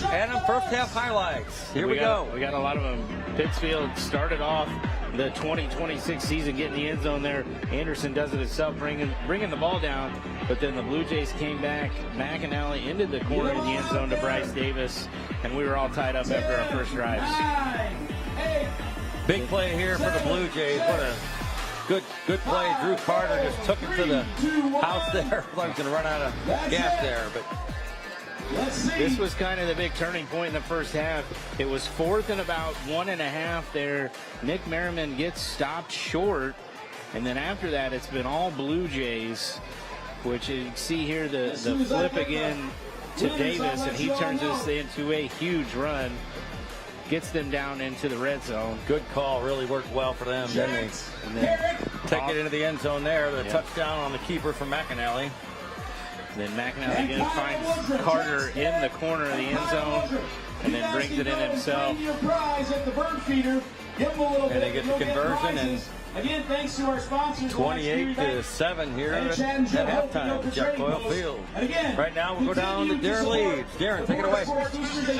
Adam, first half highlights. Here we go. We got a lot of them. Pittsfield started off the 2026 season getting the end zone there. Anderson does it himself, bringing the ball down. But then the Blue Jays came back. McAnally into the corner of the end zone to Bryce Davis. And we were all tied up after our first drives. Big play here for the Blue Jays. What a good play. Drew Carter just took it to the house there. I thought he was going to run out of gas there, but this was kind of the big turning point in the first half. It was 4th and about 1.5 there. Nick Merriman gets stopped short, and then after that it's been all Blue Jays, which you can see here the flip again to Davis, and he turns this into a huge run, gets them down into the red zone. Good call, really worked well for them, didn't they? And then take it into the end zone there, the touchdown on the keeper from McAnally. Then McAnally again finds Carter in the corner of the end zone and then brings it in himself. And they get the conversion, and again, thanks to our sponsors. 28-7 here at halftime, Jack Boyle Field. Right now we'll go down to Darren Leeds. Darren, take it away.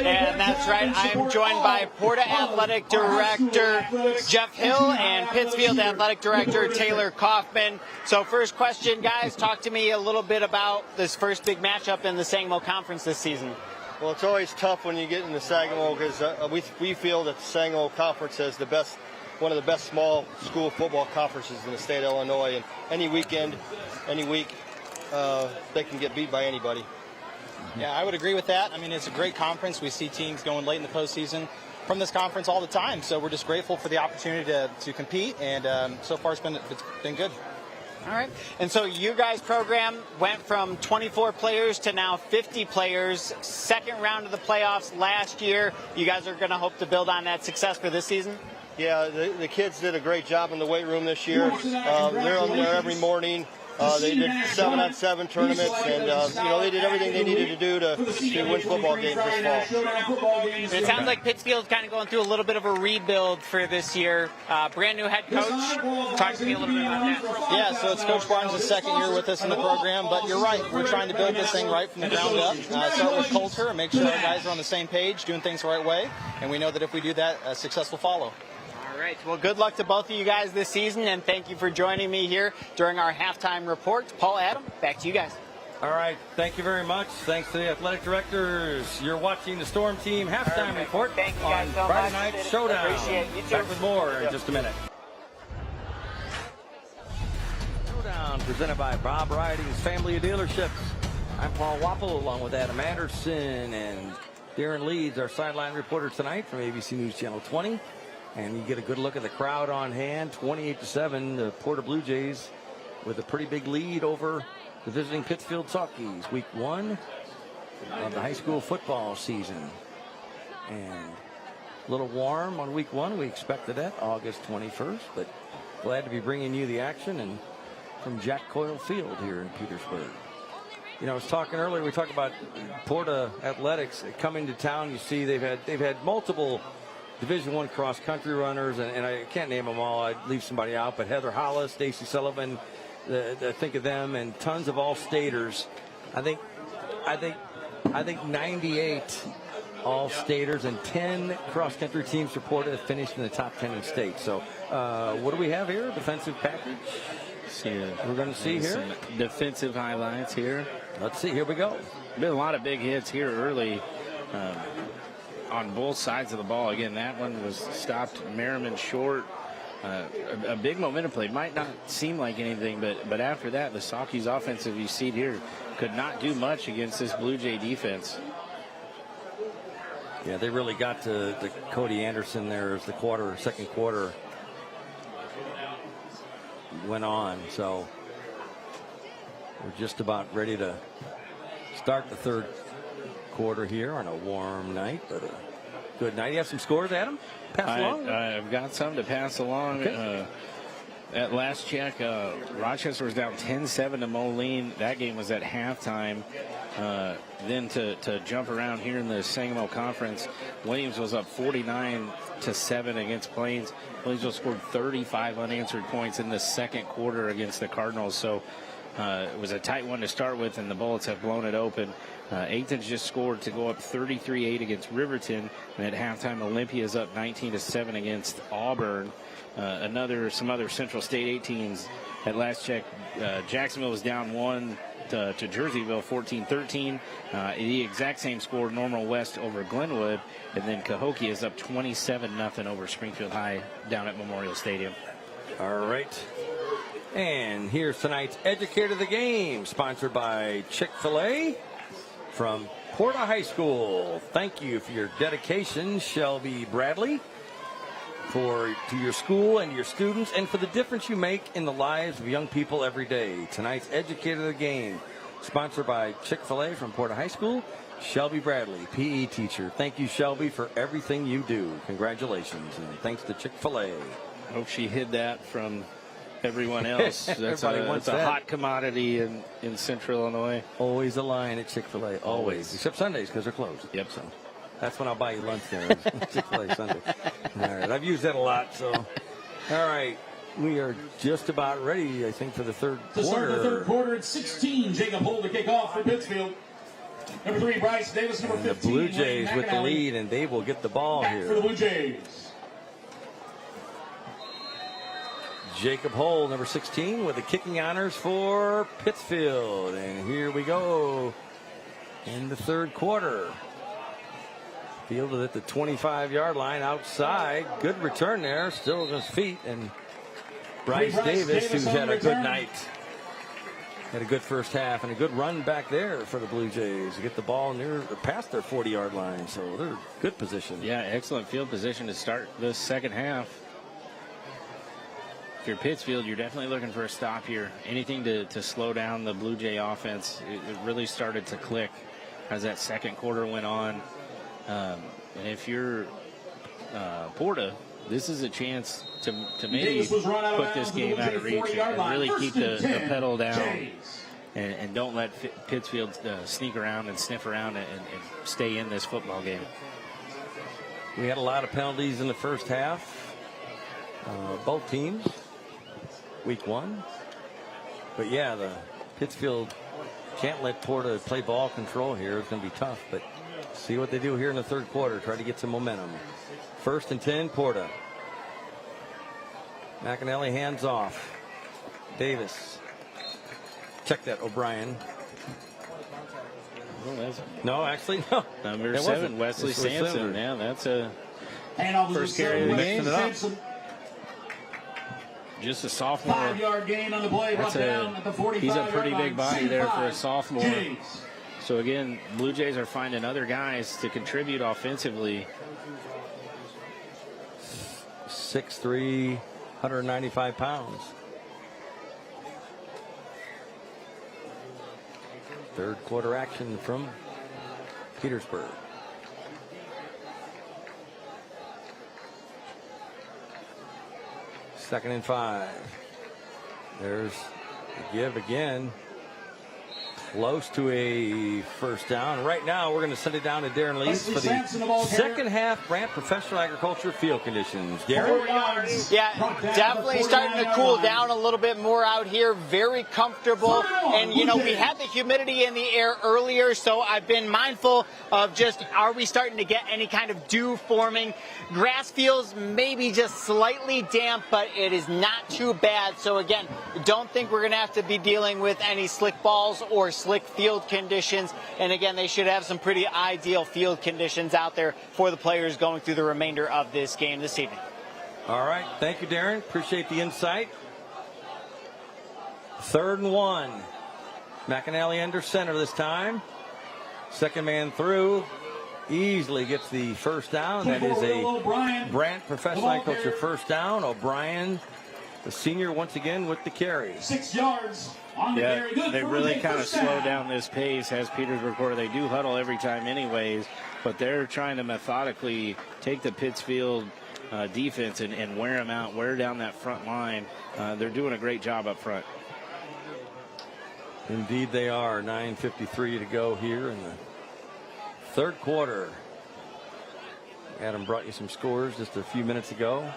And that's right. I'm joined by Porta Athletic Director Jeff Hill and Pittsfield Athletic Director Taylor Kaufman. So first question, guys, talk to me a little bit about this first big matchup in the Sangamon Conference this season. Well, it's always tough when you get into Sangamon because we feel that the Sangamon Conference has one of the best small school football conferences in the state of Illinois, and any weekend, any week, they can get beat by anybody. Yeah, I would agree with that. I mean, it's a great conference. We see teams going late in the postseason from this conference all the time, so we're just grateful for the opportunity to compete, and so far it's been good. All right. And so you guys' program went from 24 players to now 50 players. Second round of the playoffs last year. You guys are going to hope to build on that success for this season? Yeah, the kids did a great job in the weight room this year. They're on there every morning. They did 7-on-7 tournaments, and they did everything they needed to do to win football games this fall. It sounds like Pittsfield's kind of going through a little bit of a rebuild for this year. Brand new head coach. Talk to me a little bit about that. Yeah, so it's Coach Barnes' second year with us in the program, but you're right. We're trying to build this thing right from the ground up. Start with culture and make sure our guys are on the same page, doing things the right way, and we know that if we do that, success will follow. All right. Well, good luck to both of you guys this season, and thank you for joining me here during our halftime report. Paul, Adam, back to you guys. All right. Thank you very much. Thanks to the athletic directors. You're watching the Storm Team halftime report on Friday Night Showdown. Appreciate you too. Back with more in just a minute. Showdown presented by Bob Riding's Family of Dealerships. I'm Paul Wappel, along with Adam Anderson and Darren Leeds, our sideline reporter tonight from ABC News Channel 20. And you get a good look at the crowd on hand. 28-7, the Porta Blue Jays with a pretty big lead over the visiting Pittsfield Saukees. Week 1 of the high school football season. And a little warm on week 1. We expected that August 21st, but glad to be bringing you the action and from Jack Coyle Field here in Petersburg. You know, I was talking earlier, we talked about Porta Athletics coming to town. You see they've had multiple Division I cross country runners, and I can't name them all. I'd leave somebody out, but Heather Hollis, Stacy Sullivan, think of them, and tons of all-staters. I think 98 all-staters and 10 cross-country teams for Porta have finished in the top 10 in the state. So what do we have here? Defensive package? We're going to see here some defensive highlights here. Let's see. Here we go. Been a lot of big hits here early on both sides of the ball. Again, that one was stopped Merriman short. A big momentum play. Might not seem like anything, but after that, the Saukees offensive you see here could not do much against this Blue Jay defense. Yeah, they really got to Cody Anderson there as the second quarter went on. So we're just about ready to start the third quarter here on a warm night, but a good night. You have some scores, Adam? Pass along? I've got some to pass along. Okay. At last check, Rochester was down 10-7 to Moline. That game was at halftime. Then to jump around here in the Sangamo Conference, Williams was up 49-7 against Plains. Williamsville scored 35 unanswered points in the second quarter against the Cardinals. So it was a tight one to start with, and the Bullets have blown it open. Aiton's just scored to go up 33-8 against Riverton, and at halftime, Olympia's up 19-7 against Auburn. Some other Central State 8 teams at last check. Jacksonville was down 1 to Jerseyville, 14-13. The exact same score, Normal West over Glenwood, and then Cahokia is up 27-0 over Springfield High down at Memorial Stadium. All right. And here's tonight's Educator of the Game, sponsored by Chick-fil-A from Porta High School. Thank you for your dedication, Shelby Bradley, to your school and your students, and for the difference you make in the lives of young people every day. Tonight's Educator of the Game, sponsored by Chick-fil-A from Porta High School, Shelby Bradley, PE teacher. Thank you, Shelby, for everything you do. Congratulations, and thanks to Chick-fil-A. Hope she hid that from everyone else. That's a hot commodity in Central Illinois. Always a line at Chick-fil-A, always. Except Sundays, because they're closed. Yep. So that's when I'll buy you lunch there. Chick-fil-A Sunday. All right, I've used that a lot. So, all right, we are just about ready, I think, for the third quarter. To start the third quarter at 16, Jacob Hull to kick off for Pittsfield. Number 3, Bryce Davis. Number 15, the Blue Jays with the lead, and they will get the ball here. For the Blue Jays. Jacob Hull, number 16, with the kicking honors for Pittsfield. And here we go in the third quarter. Fielded at the 25-yard line outside. Good return there, still on his feet. And Bryce Davis, who's had a good night. Had a good first half and a good run back there for the Blue Jays to get the ball past their 40-yard line. So they're good position. Yeah, excellent field position to start the second half. If you're Pittsfield, you're definitely looking for a stop here. Anything to slow down the Blue Jay offense. It really started to click as that second quarter went on. And if you're Porta, this is a chance to maybe put this game out of reach and really keep the pedal down and don't let Pittsfield sneak around and sniff around and stay in this football game. We had a lot of penalties in the first half. Both teams. Week 1. But yeah, the Pittsfield can't let Porta play ball control here. It's going to be tough, but see what they do here in the third quarter. Try to get some momentum. 1st and 10, Porta. McAnally hands off. Davis. Check that, O'Brien. No, actually, no. Number 7, Wesley Sampson. Yeah, that's a first carry of the game. just a sophomore. 5-yard gain on the play. Brought down at the 45-yard He's a pretty big body there for a sophomore. Jays. So again, Blue Jays are finding other guys to contribute offensively. 6'3", 195 pounds. Third quarter action from Petersburg. Second and 5. There's the give again. Close to a first down. Right now, we're going to send it down to Darren Leeds for the second half Brant Professional Agriculture field conditions. Darren? Yeah, definitely starting to cool down a little bit more out here. Very comfortable. And, you know, we had the humidity in the air earlier, so I've been mindful of just, are we starting to get any kind of dew forming? Grass feels maybe just slightly damp, but it is not too bad. So, again, don't think we're going to have to be dealing with any slick balls or slick field conditions. And again, they should have some pretty ideal field conditions out there for the players going through the remainder of this game this evening. All right. Thank you, Darren. Appreciate the insight. 3rd and 1. McAnally under center this time. Second man through. Easily gets the first down. That is a Brant Professional Agriculture first down. O'Brien, the senior, once again with the carry. 6 yards. Yeah, they really kind of slow down this pace as Petersburg Porta. They do huddle every time anyways, but they're trying to methodically take the Pittsfield defense and wear them out, wear down that front line. They're doing a great job up front. Indeed they are. 9:53 to go here in the third quarter. Adam brought you some scores just a few minutes ago.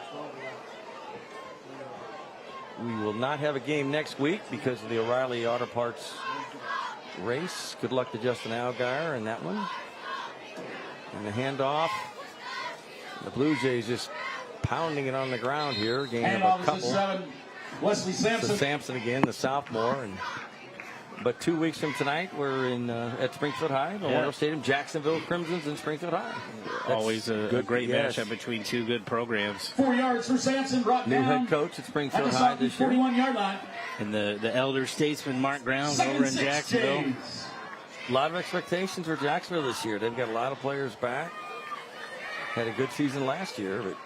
We will not have a game next week because of the O'Reilly Auto Parts race. Good luck to Justin Allgaier in that one. And the handoff. The Blue Jays just pounding it on the ground here. Gain of a couple. Wesley Sampson. So Sampson again, the sophomore. But 2 weeks from tonight, we're in at Springfield High, Memorial Stadium, Jacksonville Crimsons and Springfield High. Always a great matchup between two good programs. 4 yards for Sampson, brought New down head coach at Springfield High this year. 41-yard line. And the elder statesman Mark Grounds over in Jacksonville. A lot of expectations for Jacksonville this year. They've got a lot of players back. Had a good season last year, but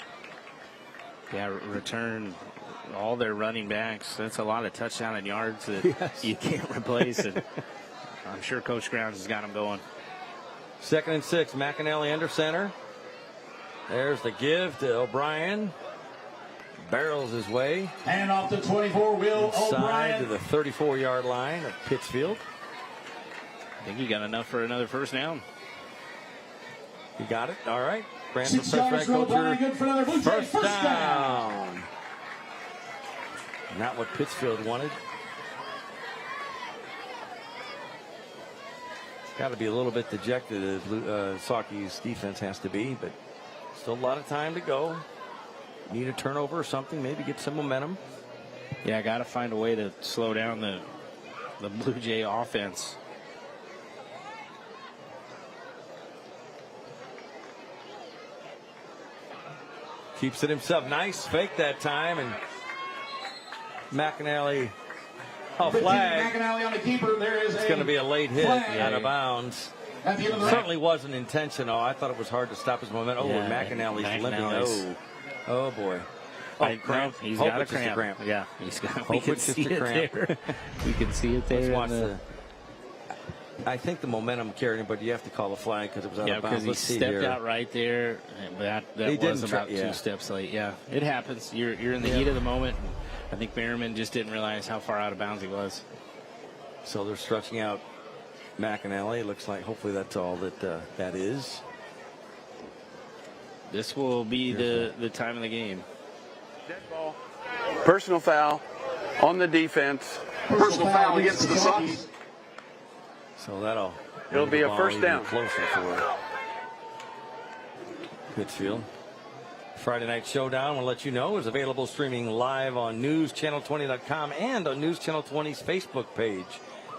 return all their running backs. That's a lot of touchdown and yards that you can't replace. And I'm sure Coach Grounds has got them going. 2nd and 6. McAnally under center. There's the give to O'Brien. Barrels his way. And off the 24, Will O'Brien. To the 34-yard line of Pittsfield. I think he got enough for another first down. You got it. All right. Brant 6 yards for O'Brien, good for another Blue Jay. First down. Not what Pittsfield wanted. Got to be a little bit dejected as Sauke's defense has to be, but still a lot of time to go. Need a turnover or something, maybe get some momentum. Yeah, got to find a way to slow down the Blue Jay offense. Keeps it himself. Nice fake that time, and McAnally. Oh, flag. McAnally on the keeper. There is it's going to be a late hit out of bounds. At the end of the Certainly wasn't intentional. I thought it was hard to stop his momentum. Oh, and McAnally's limping. Oh boy. Oh, cramp. No, he's Hope got a it's just cramp. Yeah, he's got. We can see it there. We can see it there. Let's watch I think the momentum carried him, but you have to call the flag because it was out of bounds. Because he stepped out right there. That was about 2 steps late. Yeah, it happens. You're in the heat of the moment. I think Merriman just didn't realize how far out of bounds he was. So they're stretching out McAnally. It looks like hopefully that's all that is. This will be the time of the game. Dead ball. Personal foul on the defense. Personal foul against the Sox. So it'll be a first down. Closer for Pittsfield. Friday Night Showdown, we'll let you know, is available streaming live on newschannel20.com and on News Channel 20's Facebook page.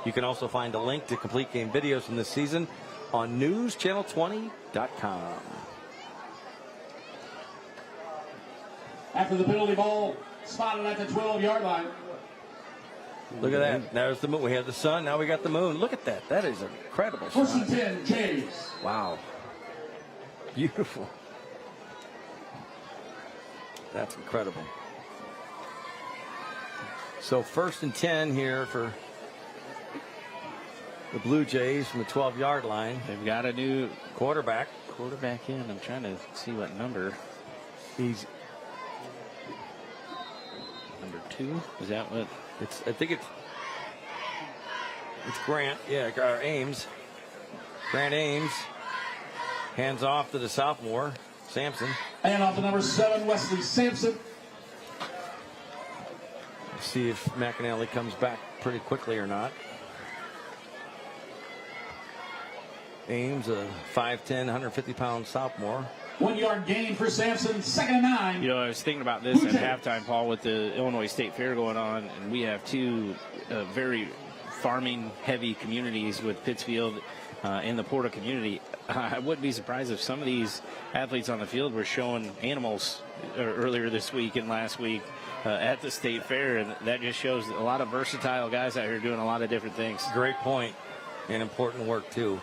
You can also find a link to complete game videos from this season on newschannel20.com. After the penalty ball, spotted at the 12-yard line. Look at that. There's the moon. We have the sun. Now we got the moon. Look at that. That is incredible. First and 10, Jays. Wow. Beautiful. That's incredible. So first and 10 here for the Blue Jays from the 12-yard line. They've got a new quarterback in. I'm trying to see what number. He's number 2. Is that what? I think it's Grant. Yeah, Ames. Grant Ames. Hands off to the sophomore, Sampson. And off to number 7, Wesley Sampson. See if McAnally comes back pretty quickly or not. Ames, a 5'10", 150-pound sophomore. 1 yard gain for Sampson, 2nd and 9. You know, I was thinking about this at halftime, Paul, with the Illinois State Fair going on, and we have two very farming-heavy communities with Pittsfield and the Porta community. I wouldn't be surprised if some of these athletes on the field were showing animals earlier this week and last week at the State Fair, and that just shows a lot of versatile guys out here doing a lot of different things. Great point, and important work, too.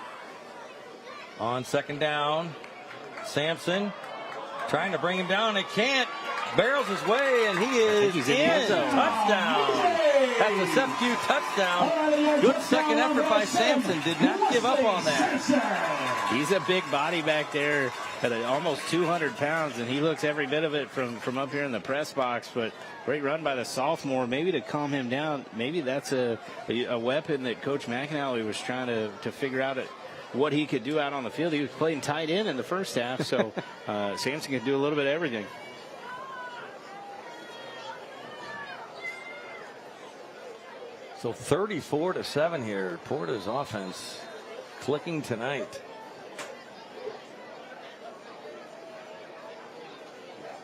On 2nd down, Sampson trying to bring him down. They can't. Barrels his way, and he is in. Touchdown. That's a FQ touchdown. Good second effort by Sampson. Did not give up on that. He's a big body back there at almost 200 pounds, and he looks every bit of it from up here in the press box. But great run by the sophomore, maybe to calm him down. Maybe that's a weapon that Coach McAnally was trying to figure out what he could do out on the field. He was playing tight end in the first half, so Sampson can do a little bit of everything. So 34-7 here. Porta's offense clicking tonight.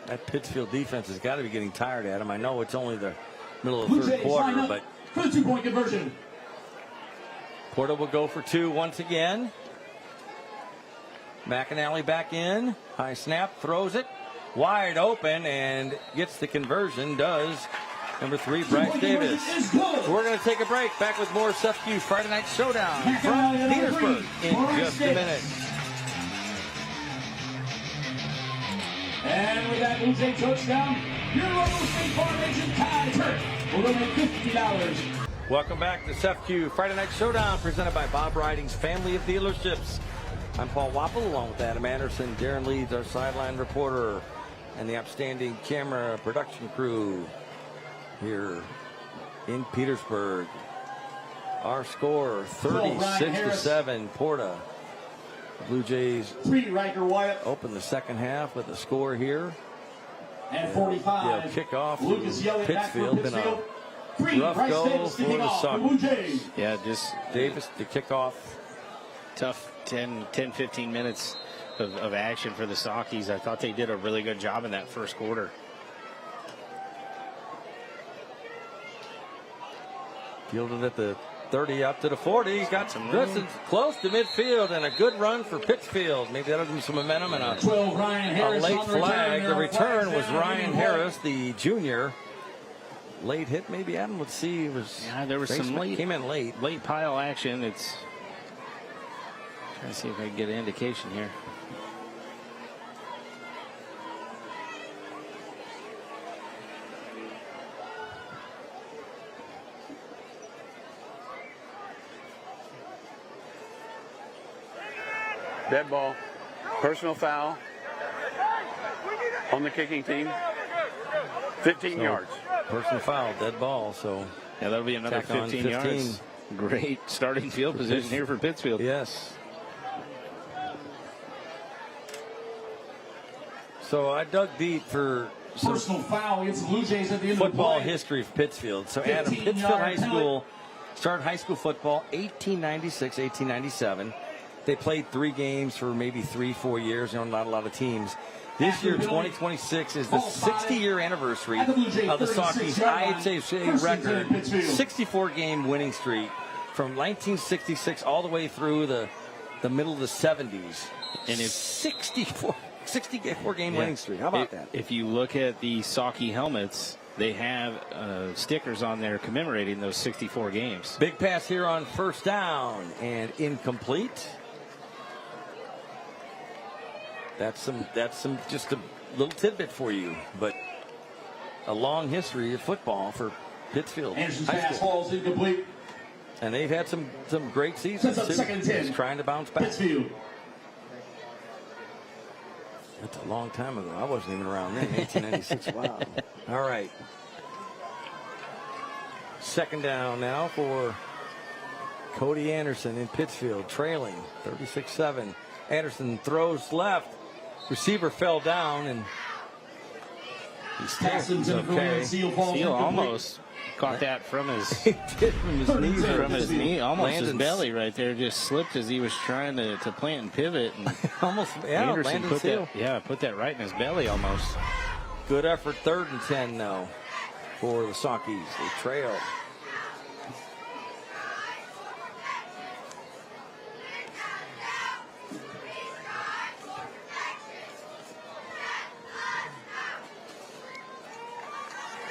That Pittsfield defense has got to be getting tired at him. I know it's only the middle of the third quarter, but for the 2-point conversion. Porta will go for 2 once again. McAnally back in. High snap, throws it. Wide open and gets the conversion. Does number 3, Bryce Davis. So we're going to take a break. Back with more SFQ Friday Night Showdown from Petersburg in just a minute. And with that Blue Jay touchdown, your local State Farm agent Ty Turk will donate $50. Welcome back to SFQ Friday Night Showdown, presented by Bob Riding's Family of Dealerships. I'm Paul Wapple, along with Adam Anderson. Darren Leeds, our sideline reporter, and the upstanding camera production crew here in Petersburg. Our score, 36-7, Porta. The Blue Jays open the second half with a score here. And 45. Kickoff Lucas Pittsfield. Been a rough go for the Sockers. Yeah, just Davis to kick off. Tough 10-15 minutes of action for the Sockies. I thought they did a really good job in that first quarter. Fielded at the 30 up to the 40. He's got some distance close to midfield, and a good run for Pittsfield. Maybe that'll give him some momentum and a late flag. The return was Ryan Harris, the junior. Late hit, maybe, Adam. Let's see. There was some came in late pile action. It's trying to see if I can get an indication here. Dead ball. Personal foul on the kicking team. 15 yards. Personal foul, dead ball. So yeah, that'll be another 15 yards. Great starting field position here for Pittsfield. Yes. So I dug deep for some personal foul against the Blue Jays at the end football of the play. History of Pittsfield. So Adam, Pittsfield High School started high school football 1896, 1897. They played 3 games for maybe 3-4 years. Not a lot of teams. This year, 2026, is the 60-year anniversary of the Sockies' IHSA record 64-game winning streak from 1966 all the way through the middle of the 70s. And it's 64-game winning streak. How about that? If you look at the Socky helmets, they have stickers on there commemorating those 64 games. Big pass here on first down and incomplete. That's just a little tidbit for you, but a long history of football for Pittsfield. Anderson's pass falls incomplete. And they've had some great seasons too. Second and 10. Just trying to bounce back. Pittsfield. That's a long time ago. I wasn't even around then. 1896. Wow. All right. Second down now for Cody Anderson in Pittsfield, trailing 36-7. Anderson throws left. Receiver fell down, and he's okay. Seal almost caught that from his knee, almost Landon's his belly right there. Just slipped as he was trying to plant and pivot. And almost, yeah, Anderson put that right in his belly almost. Good effort. 3rd and 10 now for the Sockies. They trail.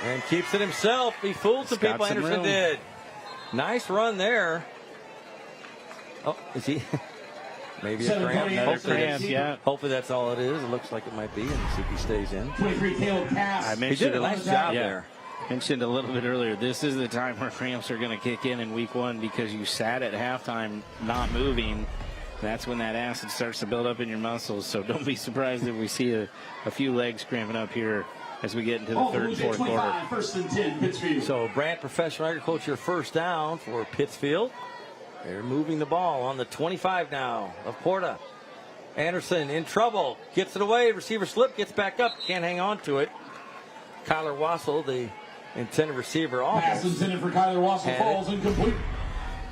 And keeps it himself. He fooled some people. Anderson did. Nice run there. Oh, is he? Maybe a cramp. Yeah. Hopefully that's all it is. It looks like it might be, and see if he stays in. 23 tailed pass. I mentioned he did a nice job there. Mentioned a little bit earlier, this is the time where cramps are going to kick in week 1 because you sat at halftime not moving. That's when that acid starts to build up in your muscles. So don't be surprised if we see a few legs cramping up here as we get into the 3rd and 4th quarter. 1st and 10, Pittsfield. So Brant Professional Agriculture first down for Pittsfield. They're moving the ball on the 25 now of Porta. Anderson in trouble. Gets it away. Receiver slip. Gets back up. Can't hang on to it. Kyler Wassel, the intended receiver. Pass intended for Kyler Wassel falls incomplete.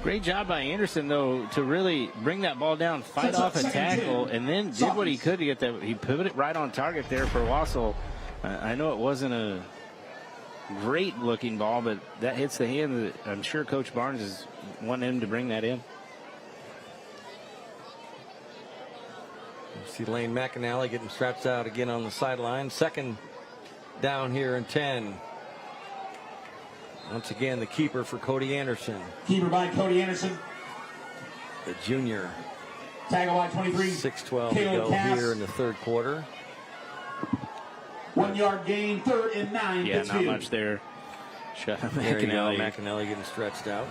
Great job by Anderson, though, to really bring that ball down, fight off a tackle, and then did what he could to get that. He pivoted right on target there for Wassel. I know it wasn't a great-looking ball, but that hits the hand that I'm sure Coach Barnes is wanting him to bring that in. See Lane McAnally getting stretched out again on the sideline. 2nd down here and 10. Once again, the keeper for Cody Anderson. Keeper by Cody Anderson. The junior. Tackle by 23. 6:12 to go here in the 3rd quarter. 1 yard gain, 3rd and 9. Yeah, Pittsfield. not much there. There you go, McAnally getting stretched out.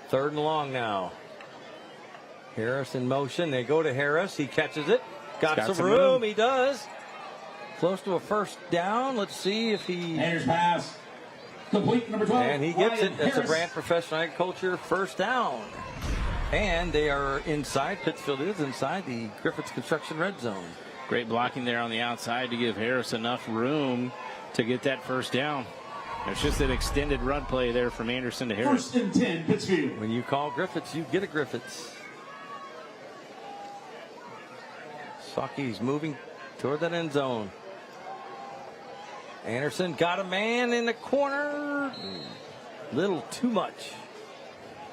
Third and long now. Harris in motion. They go to Harris. He catches it. Got some room. He does. Close to a first down. Let's see if he... Anderson's pass. Complete, number 12. And he gets it. That's Harris. a Brant Professional Agriculture first down. And they are inside. Pittsfield is inside the Griffiths Construction red zone. Great blocking there on the outside to give Harris enough room to get that first down. It's just an extended run play there from Anderson to Harris. 1st and 10, Pittsfield. When you call Griffiths, you get a Griffiths. Sockies moving toward that end zone. Anderson got a man in the corner. Little too much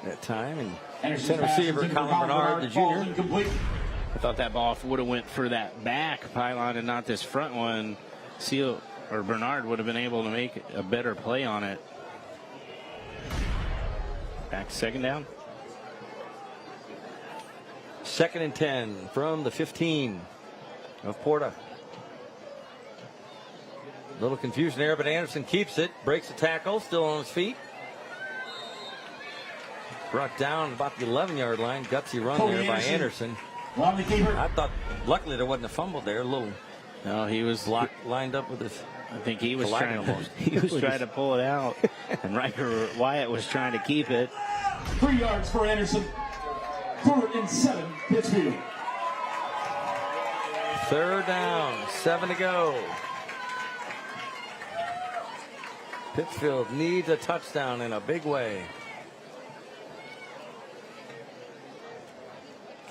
that time. And center receiver Colin Bernard, the junior. I thought that ball would have went for that back pylon and not this front one. Seal or Bernard would have been able to make a better play on it. Back to 2nd down. 2nd and 10 from the 15 of Porta. Little confusion there, but Anderson keeps it, breaks the tackle, still on his feet. Brought down about the 11-yard line. Gutsy run there by Anderson. I thought, luckily, there wasn't a fumble there. A little. No, he was lined up with his. I think he was trying to pull it out, and Riker Wyatt was trying to keep it. 3 yards for Anderson. 3rd and 7, Pittsfield. 3rd down, 7 to go. Pittsfield needs a touchdown in a big way.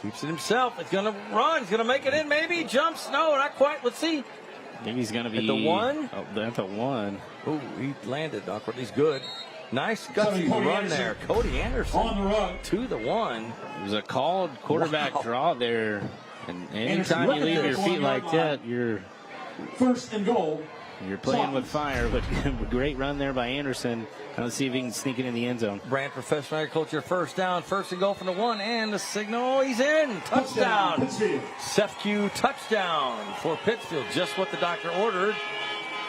Keeps it himself. It's going to run. He's going to make it in, maybe. Jumps. No, not quite. Let's see. I think he's going to be at the 1. Oh, at the 1. Oh, he landed awkward. He's good. Nice gutsy run there. Cody Anderson on the run. to the one. It was a called quarterback draw there. And anytime you leave your feet like that, you're first and goal. You're playing with fire, but great run there by Anderson. Let's see if he can sneak it in the end zone. Brand Professional Agriculture first down, first and goal from the one, and the signal, he's in. Touchdown. Sefcu touchdown for Pittsfield. Just what the doctor ordered.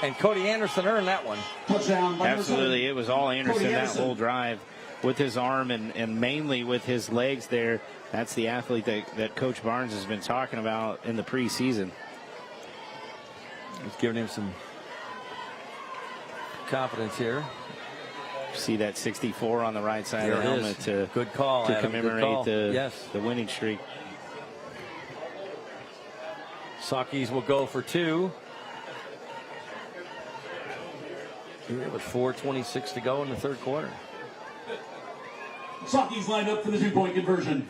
And Cody Anderson earned that one. Touchdown. Absolutely. It was all Anderson that whole drive with his arm and mainly with his legs there. That's the athlete that Coach Barnes has been talking about in the preseason. He's giving him some confidence here. See that 64 on the right side of the helmet to good call to Adam. commemorate the winning streak. Sakis will go for 2. Here with 4:26 to go in the third quarter. Sakis lined up for the 2-point conversion.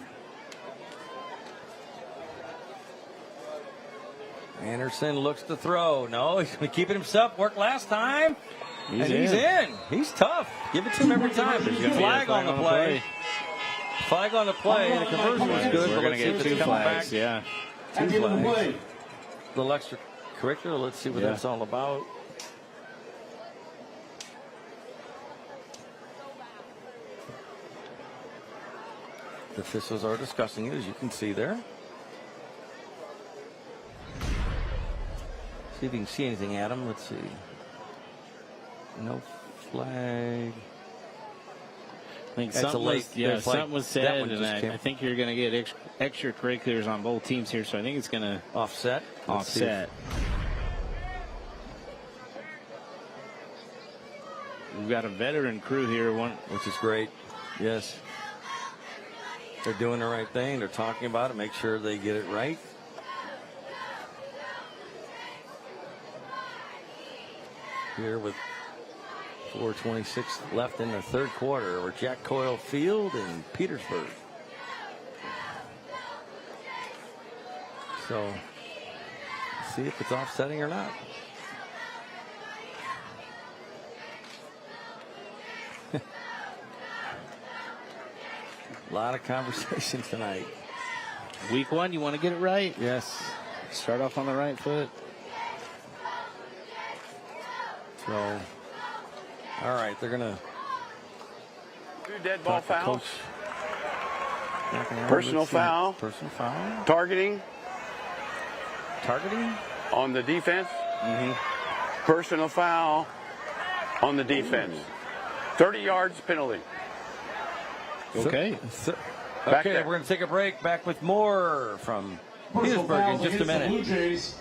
Anderson looks to throw. No, he's going to keep it himself. Worked last time. He's in. He's tough. Give it to him every time. There's going to be a flag on the play. Flag on the play. The conversion was good. We're going to get 2 flags. Yeah. 2 flags. A little extracurricular. Let's see what that's all about. The officials are discussing it, as you can see there. See if you can see anything, Adam. Let's see. No flag. I think something was said, and I think you're going to get extracurriculars on both teams here, so I think it's going to offset. We've got a veteran crew here, which is great. Yes. They're doing the right thing. They're talking about it. Make sure they get it right. Here with 4:26 left in the third quarter over Jack Coyle Field in Petersburg. So, see if it's offsetting or not. A lot of conversations tonight. Week 1, you want to get it right? Yes. Start off on the right foot. So, all right, they're going to 2 dead ball fouls. Personal foul. Personal foul. Targeting. Targeting? On the defense. Personal foul on the defense. 30 yards penalty. Okay. Okay, we're going to take a break. Back with more from Pittsburgh in just a minute.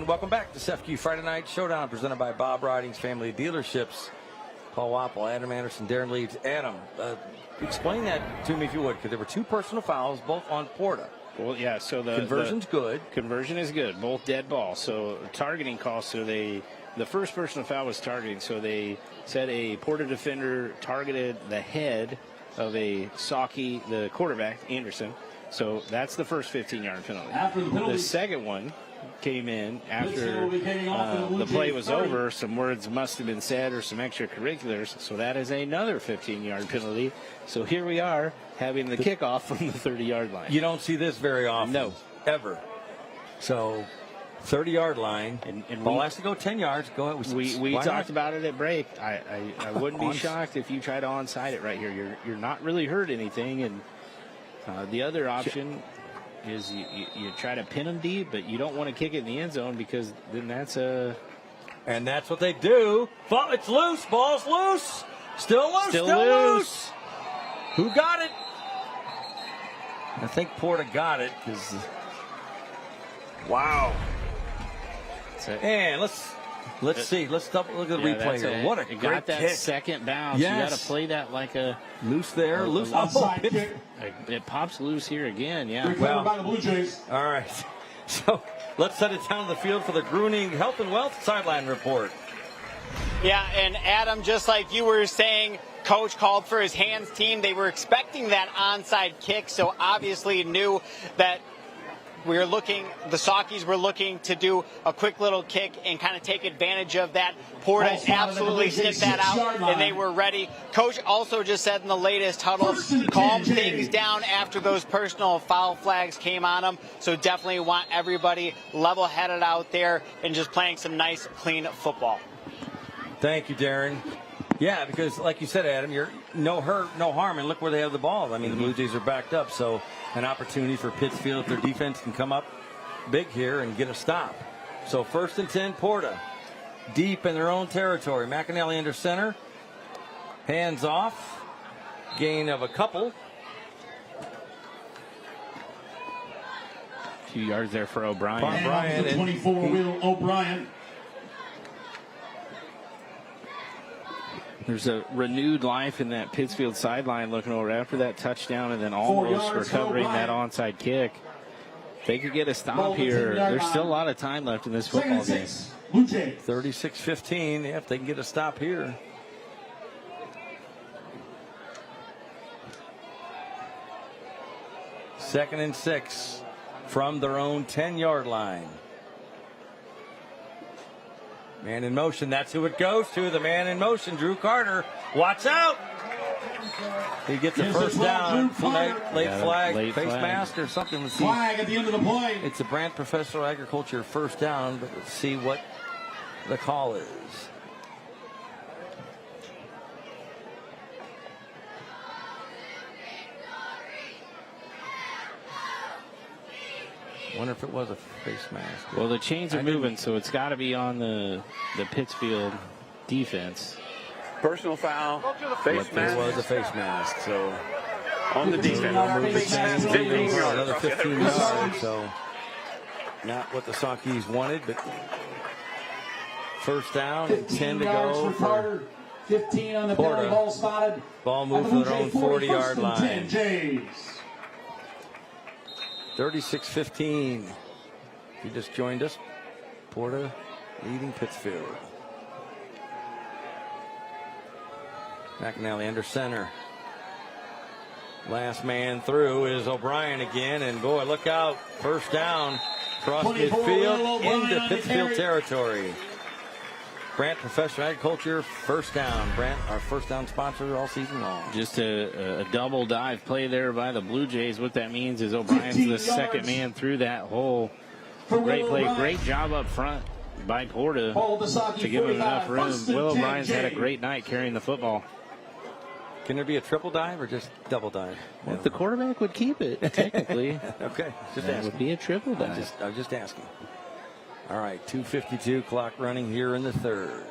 Welcome back to Sefcu Friday Night Showdown, presented by Bob Riding's Family Dealerships. Paul Wappel, Adam Anderson, Darren Leeds. Adam, explain that to me if you would, because there were 2 personal fouls, both on Porta. Well, yeah, so the conversion's good. Conversion is good, both dead ball. So targeting call, so the first personal foul was targeting, so they said a Porta defender targeted the head of a Saki, the quarterback, Anderson. So that's the first 15-yard penalty. The second one came in after the play was over. Some words must have been said or some extracurriculars. So that is another 15-yard penalty. So here we are having the kickoff from the 30-yard line. You don't see this very often. No. Ever. So 30-yard line. And ball has to go 10 yards. Go ahead. We talked about it at break. I wouldn't be shocked if you try to onside it right here. You're not really hurt anything. And the other option is you try to pin them deep, but you don't want to kick it in the end zone, because then that's a... And that's what they do. But it's loose. Ball's loose. Still loose. Still loose. Who got it? I think Porta got it. Wow. And let's Let's see. Let's look at the replay here. What a great got that kick. second bounce. Yes. You got to play that like a loose there. Loose. It pops loose here again. Yeah. Recovered by the Blue Jays. All right. So let's set it down to the field for the Gruning Health and Wealth sideline report. Yeah, and Adam, just like you were saying, Coach called for his hands team. They were expecting that onside kick, so obviously knew that the Saukees were looking to do a quick little kick and kind of take advantage of that. Porta absolutely sniffed that out, and they were ready. Coach also just said in the latest huddle, calm things down after those personal foul flags came on them. So definitely want everybody level-headed out there and just playing some nice, clean football. Thank you, Darren. Yeah, because like you said, Adam, you're no hurt, no harm, and look where they have the ball. I mean, the Blue Jays are backed up, so an opportunity for Pittsfield if their defense can come up big here and get a stop. So 1st and 10, Porta, deep in their own territory. McAnally under center, hands off, gain of a couple. 2 yards there for O'Brien. And 24, Will O'Brien. There's a renewed life in that Pittsfield sideline looking over after that touchdown and then almost recovering that onside kick. If they could get a stop here, there's still a lot of time left in this football game. 36-15, if they can get a stop here. Second and 6 from their own 10-yard line. Man in motion, that's who it goes to. The man in motion, Drew Carter. Watch out! He gets a first down. Late flag, face mask or something. Let's see. Flag at the end of the play. It's a Brant Professional Agriculture first down, but let's see what the call is. Wonder if it was a face mask. Well, the chains are moving, so it's got to be on the Pittsfield defense. Personal foul, face mask. It was a face mask, so on the defense. 15 yards. Another 15 yards, so not what the Saukees wanted, but first down and 10 to go for Carter. 15 on the penalty, ball spotted. Ball moved to their own 40-yard line. 36-15. If you just joined us, Porta leading Pittsfield. McAnally under center. Last man through is O'Brien again, and boy, look out. First down across midfield into Pittsfield territory. Brant Professional Agriculture, first down. Brant, our first down sponsor all season long. Just a double dive play there by the Blue Jays. What that means is O'Brien's the second man through that hole. Great play, great job up front by Porta to give him enough room. Will O'Brien's had a great night carrying the football. Can there be a triple dive or just double dive? Well, if the quarterback would keep it, technically. Okay, just that asking. would be a triple dive. I'm just asking. All right, 2:52 clock running here in the third.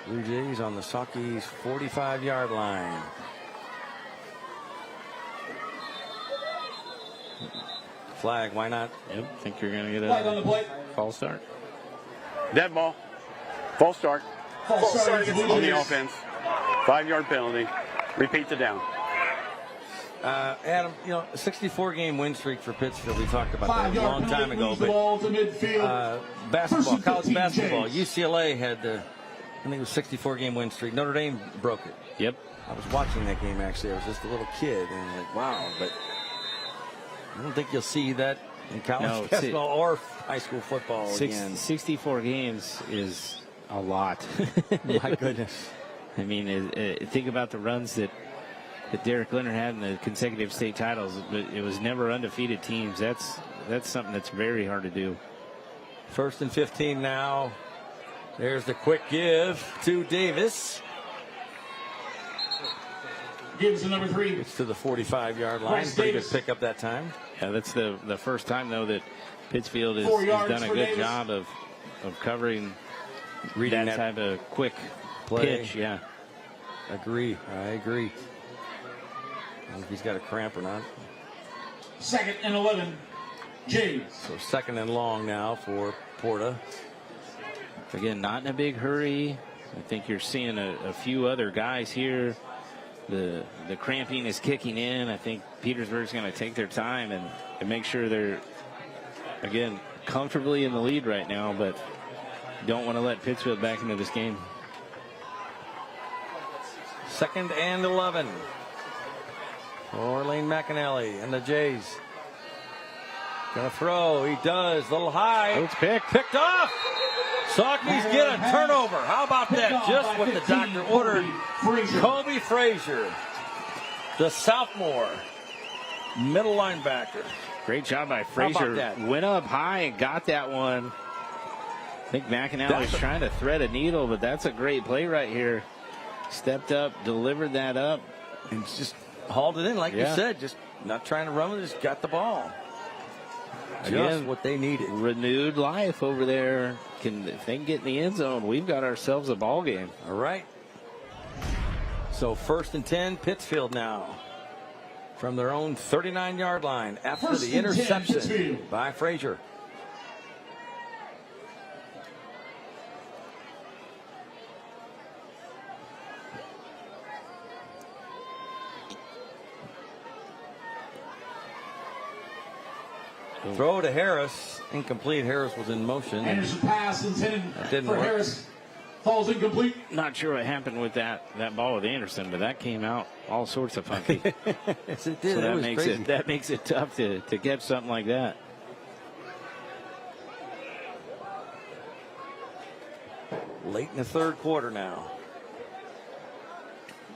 Blue Jays on the Saukees 45-yard line. Flag, why not? Yep, think you're going to get a false start. Dead ball. False start. False start on the offense. 5-yard penalty. Repeat the down. Adam, 64-game win streak for Pittsfield. We talked about that a long time ago. But basketball, college basketball, UCLA had I think it was 64-game win streak. Notre Dame broke it. Yep. I was watching that game, actually. I was just a little kid, and like, wow. But I don't think you'll see that in college basketball or high school football again. 64 games is a lot. My goodness. I mean, think about the runs that Derek Leonard had in the consecutive state titles, but it was never undefeated teams. That's something that's very hard to do. 1st and 15 now. There's the quick give to Davis. Gives the number 3. It's to the 45-yard line. Pretty good pickup that time. Yeah, that's the first time, though, that Pittsfield has done a good job of covering reading that type of quick pitch. Yeah. I agree. I don't know if he's got a cramp or not. 2nd and 11, Jays. So 2nd and long now for Porta. Again, not in a big hurry. I think you're seeing a few other guys here. The cramping is kicking in. I think Petersburg's going to take their time and make sure they're, again, comfortably in the lead right now, but don't want to let Pittsfield back into this game. 2nd and 11 for Lane McAnally and the Jays. Gonna throw. He does. A little high. Oh, it's picked. Picked off. Saukeys get a turnover. How about that? Just what the doctor ordered. Kobe Frazier, the sophomore middle linebacker. Great job by Frazier. Went up high and got that one. I think McAnally's trying to thread a needle, but that's a great play right here. Stepped up, delivered that up, and just hauled it in, like you said. Just not trying to run it, just got the ball. Just what they needed. Renewed life over there. If they can get in the end zone, we've got ourselves a ball game. All right. So 1st and 10, Pittsfield now. From their own 39-yard line after the interception by Frazier. Throw to Harris. Incomplete. Harris was in motion. Anderson pass intended didn't for work. Harris. Falls incomplete. Not sure what happened with that ball with Anderson, but that came out all sorts of funky. Yes, it did. So that was crazy. That makes it tough to catch something like that. Late in the 3rd quarter now.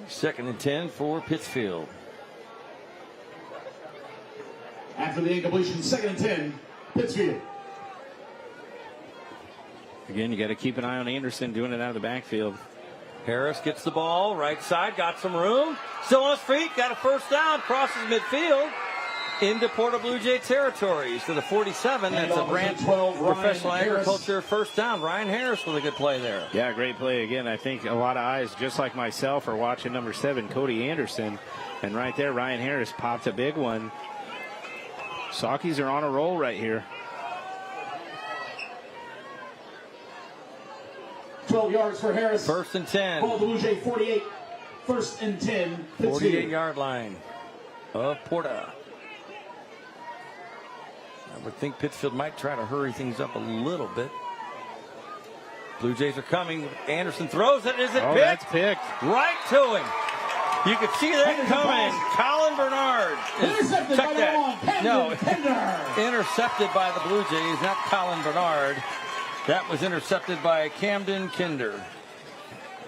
2nd and 10 for Pittsfield. After the incompletion, 2nd and 10, Pittsfield. Again, you got to keep an eye on Anderson doing it out of the backfield. Harris gets the ball, right side, got some room. Still on his feet, got a 1st down, crosses midfield into Porta Blue Jay territory. To the 47, that's a Brant Professional Agriculture 1st down. Ryan Harris with a good play there. Yeah, great play. Again, I think a lot of eyes, just like myself, are watching number 7, Cody Anderson. And right there, Ryan Harris popped a big one. Saukeys are on a roll right here. 12 yards for Harris. 1st and 10. Ball to Blue Jay 48. 1st and 10. 48-yard line of Porta. I would think Pittsfield might try to hurry things up a little bit. Blue Jays are coming. Anderson throws it. Is it picked? That's picked. Right to him. You could see that coming. Colin Bernard. Check that. No, intercepted by the Blue Jays, not Colin Bernard. That was intercepted by Camden Kinder.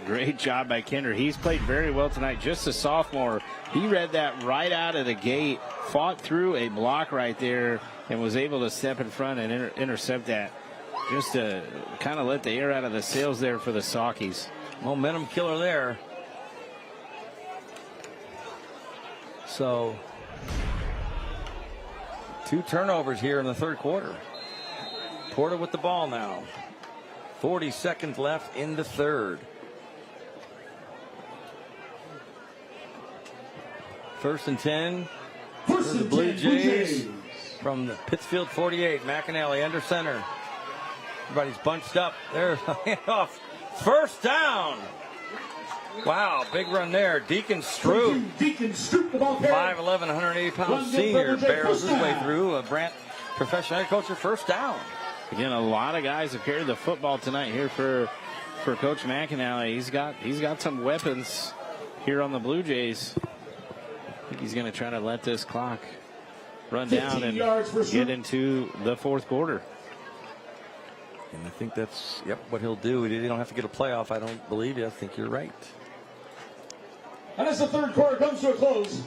Great job by Kinder. He's played very well tonight. Just a sophomore. He read that right out of the gate, fought through a block right there, and was able to step in front and intercept that. Just to kind of let the air out of the sails there for the Saukeys. Momentum killer there. So, 2 turnovers here in the 3rd quarter. Porta with the ball now. 40 seconds left in the 3rd. 1st and 10. For the Blue Jays from the Pittsfield 48. McAnally under center. Everybody's bunched up. There's a handoff. 1st down. Wow, big run there. Deacon Stroop. 5'11", 180-pound senior barrels his way through. A Brant Professional Agriculture 1st down. Again, a lot of guys have carried the football tonight here for Coach McAnally. He's got some weapons here on the Blue Jays. I think he's going to try to let this clock run down and get into the 4th quarter. And I think that's what he'll do. They don't have to get a playoff. I don't believe you. I think you're right. And as the 3rd quarter comes to a close,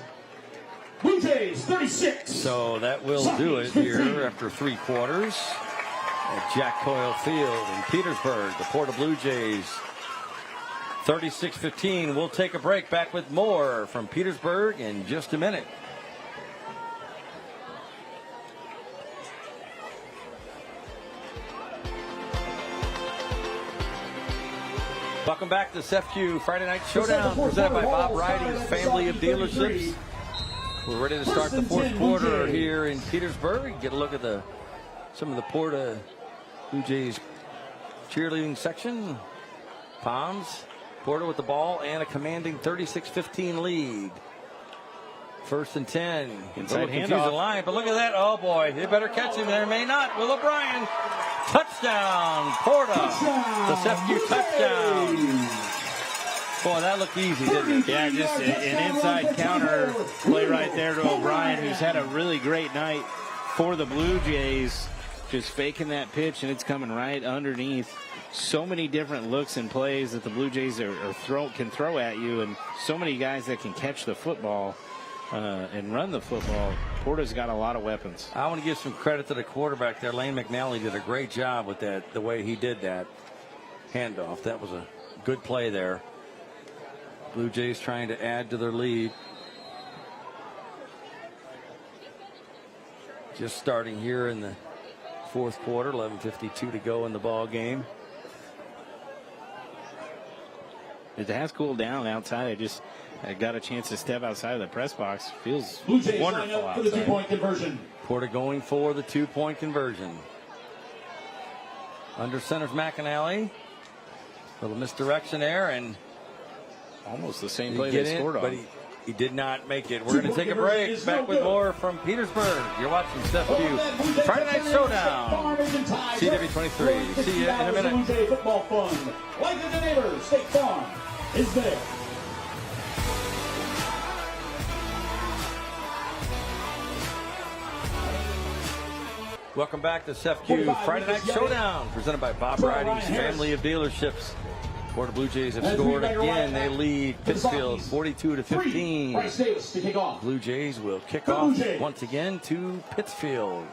Blue Jays 36. So that will do it here after 3 quarters at Jack Coyle Field in Petersburg. The Porta Blue Jays 36-15. We'll take a break. Back with more from Petersburg in just a minute. Welcome back to this FQ Friday Night Showdown presented by Bob Riding's family of dealerships. We're ready to start the fourth quarter here in Petersburg. Get a look at some of the Porta Blue Jays cheerleading section. Palms. Porta with the ball and a commanding 36-15 lead. 1st and 10. Inside handoff. Line, but look at that. Oh boy, they better catch him there. May not. Will O'Brien. Touchdown. Porta. The SFU touchdown. Boy, that looked easy, didn't it? Yeah, just an inside counter play right there to O'Brien, who's had a really great night for the Blue Jays. Just faking that pitch, and it's coming right underneath. So many different looks and plays that the Blue Jays can throw at you, and so many guys that can catch the football and run the football. Porta's got a lot of weapons. I want to give some credit to the quarterback there. Lane McNally did a great job with that, the way he did that handoff. That was a good play there. Blue Jays trying to add to their lead. Just starting here in the fourth quarter, 11:52 to go in the ball game. It has cooled down outside. I got a chance to step outside of the press box. Feels wonderful outside. For the 2-point conversion. Porta going for the 2-point conversion. Under center's McAnally. Little misdirection there, and almost the same play they scored on. But he did not make it. We're going to take a break. Back with more from Petersburg. You're watching SFU Friday Night Showdown. CW23. See you in a minute. Blue Jay football fun. Like the neighbors, State Farm is there. Welcome back to SFU Friday Night Showdown, presented by Bob Riding's Family of Dealerships. Porta Blue Jays have scored again. They lead Pittsfield 42-15. Blue Jays will kick off once again to Pittsfield.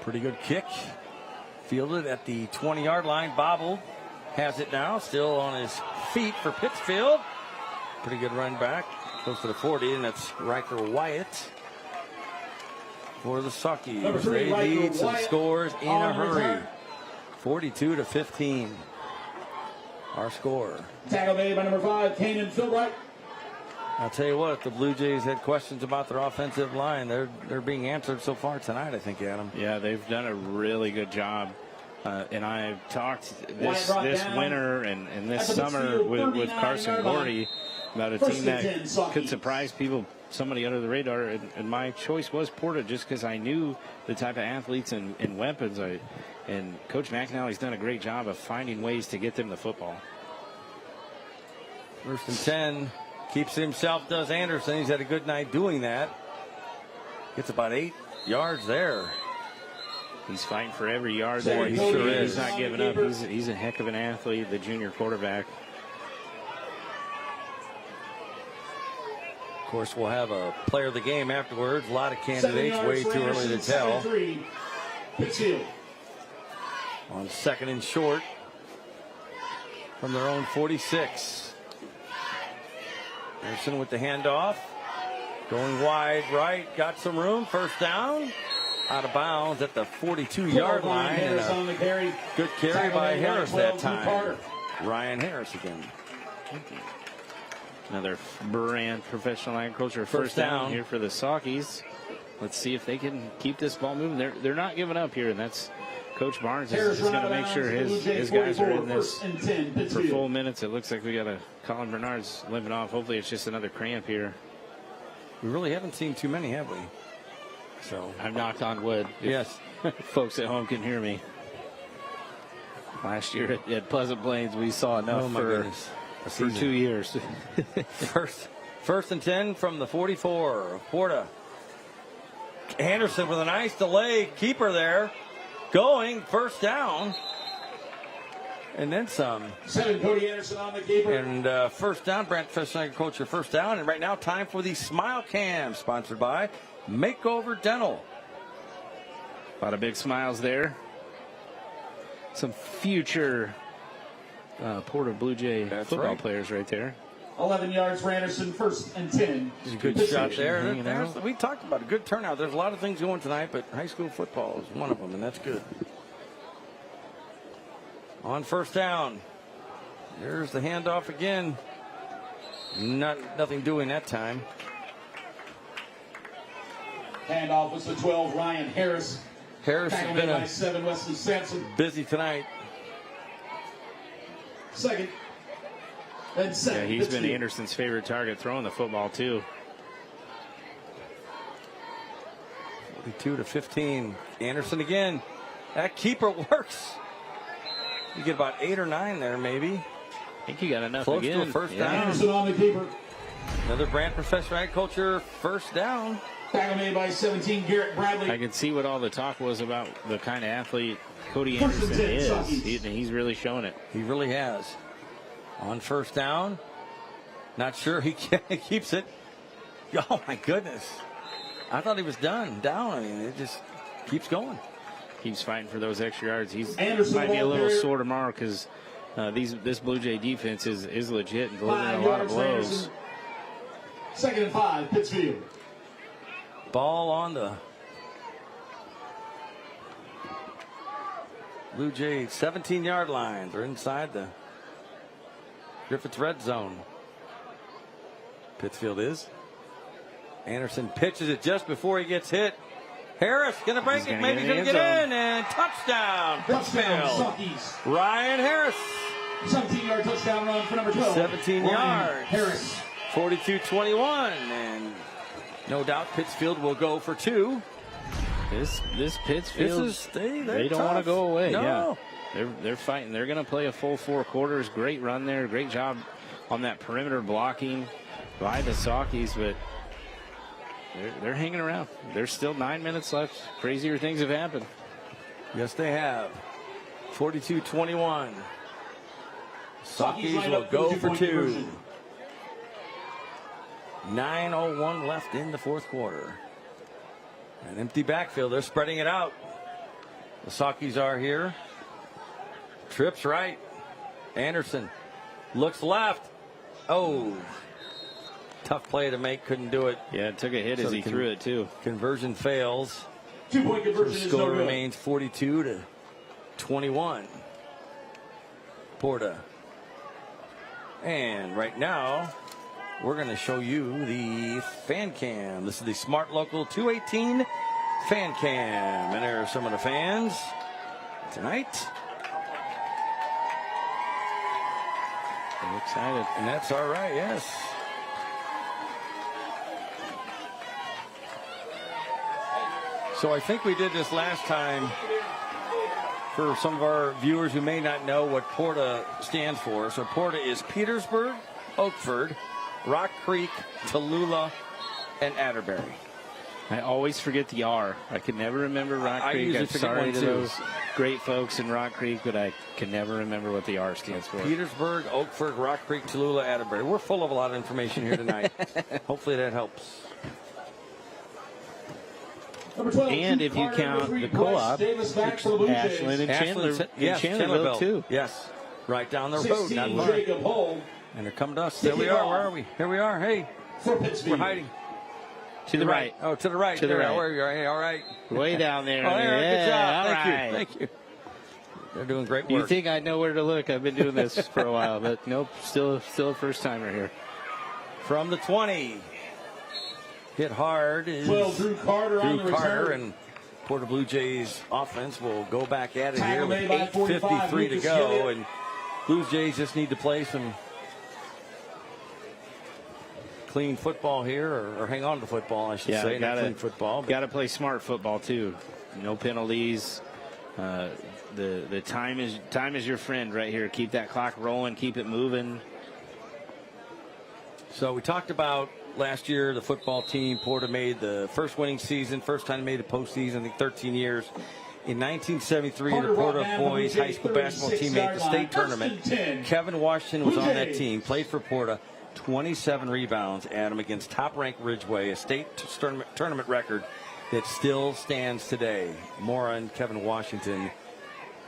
Pretty good kick. Fielded at the 20-yard line. Bobble has it now. Still on his feet for Pittsfield. Pretty good run back. Close to the 40, and that's Riker Wyatt. For the Suckies, they lead some scores in a hurry. 42-15. Our score. Tackle made by number 5, Kanan Philbright. I'll tell you what, if the Blue Jays had questions about their offensive line, they're being answered so far tonight, I think, Adam. Yeah, they've done a really good job. And I've talked this winter and this summer with Carson Gordy about a team that could surprise people, somebody under the radar. And my choice was Porta, just because I knew the type of athletes and weapons. And Coach McAnally's done a great job of finding ways to get them the football. 1st and 10. Keeps it himself, does Anderson. He's had a good night doing that. Gets about 8 yards there. He's fighting for every yard there. He sure is. He's not giving up. He's a heck of an athlete, the junior quarterback. Of course, we'll have a player of the game afterwards. A lot of candidates, way too early to tell. Pittsfield. On 2nd and short from their own 46. Anderson with the handoff. Going wide right. Got some room. 1st down. Out of bounds at the 42-yard line. And a good carry by Harris that time. Ryan Harris again. Another brand professional agriculture first down here for the Saukies. Let's see if they can keep this ball moving. They're not giving up here, and that's Coach Barnes is going to make sure his guys are in this for full minutes. It looks like we got a Colin Bernard's limping off. Hopefully it's just another cramp here. We really haven't seen too many, have we? So I've knocked on wood. Yes. Folks at home can hear me. Last year at Pleasant Plains, we saw enough for 2 years. First and 10 from the 44 of Porta. Anderson with a nice delay. Keeper there. Going 1st down. And then some. 7, Cody Anderson on the keeper. And 1st down, Brand Professional Agriculture 1st down. And right now, time for the Smile Cam, sponsored by Makeover Dental. A lot of big smiles there. Some future Porta Blue Jay football players right there. 11 yards for Anderson, 1st and 10. It's a good shot there. We talked about a good turnout. There's a lot of things going tonight, but high school football is one of them, and that's good. On 1st down. There's the handoff again. Nothing doing that time. Handoff was the 12, Ryan Harris. Harris has been by 7, Wesley Sampson. busy tonight. Second. And second. Yeah, he's been Anderson's favorite target throwing the football, too. 42-15. Anderson again. That keeper works. You get about 8 or 9 there, maybe. I think you got enough Close again. to a first down. Anderson on the keeper. Another Brand Professional Agriculture first down. Tackle made by 17, Garrett Bradley. I can see what all the talk was about the kind of athlete Cody Anderson is. He's really showing it. He really has. On first down. Not sure he keeps it. Oh, my goodness. I thought he was down. I mean, it just keeps going. Keeps fighting for those extra yards. He Anderson might be a little there. sore tomorrow because this Blue Jay defense is legit and delivering a lot of blows. Second and 5, Pittsfield. Ball on the Blue Jays 17-yard line. They're inside the Griffith's red zone. Pittsfield is. Anderson pitches it just before he gets hit. Harris going to break it. Maybe he's going to get in. And touchdown. Pittsfield. Ryan Harris. 17-yard touchdown run for number 12. 17 yards. Harris. 42-21. And no doubt Pittsfield will go for 2. This Pittsfield, they don't want to go away. No. Yeah. They're fighting. They're going to play a full 4 quarters. Great run there. Great job on that perimeter blocking by the Saukeys, but they're hanging around. There's still 9 minutes left. Crazier things have happened. Yes, they have. 42-21. Saukeys will go for 2. 9:01 left in the fourth quarter. An empty backfield. They're spreading it out. The Saukeys are here. Trips right. Anderson looks left. Oh. Tough play to make. Couldn't do it. Yeah, it took a hit as he threw it, too. Conversion fails. 2-point conversion The is score no good. remains 42-21. Porta. And right now, we're going to show you the fan cam. This is the Smart Local 218 fan cam. And there are some of the fans tonight. I'm excited. And that's all right, yes. So I think we did this last time for some of our viewers who may not know what Porta stands for. So Porta is Petersburg, Oakford, Rock Creek, Tallulah, and Atterbury. I always forget the R. I can never remember Rock Creek. I'm sorry to those great folks in Rock Creek, but I can never remember what the R stands for. Petersburg, Oakford, Rock Creek, Tallulah, Atterbury. We're full of a lot of information here tonight. Hopefully that helps. And if you count the co-op, Ashland and Chandlerville too. Yes, right down the road. Not far. Jacob Hull. And they're coming to us. There we are. Where are we? Here we are. Hey, we're hiding. To the right. Oh, to the right. To the right. Where are you? Hey, all right. Way down there. Oh, good job. All Thank right. you. Thank you. They're doing great work. You think I know where to look? I've been doing this for a while, but nope, still a first timer here. From the 20. Hit hard is 12, Drew Carter on the return. And Porta Blue Jays offense will go back at it here with Tackle made by 8:53 to Lucas go. Gilliott. And Blue Jays just need to play some clean football here, or hang on to football, I should say. Not clean football. Got to play smart football too. No penalties. The time is your friend right here. Keep that clock rolling. Keep it moving. So we talked about last year, the football team. Porta made the first winning season, first time they made a postseason, I think 13 years. In 1973, the Porta boys high school basketball team made the state tournament. Kevin Washington was on that team, played for Porta. 27 rebounds, Adam, against top-ranked Ridgeway, a state tournament record that still stands today. More on Kevin Washington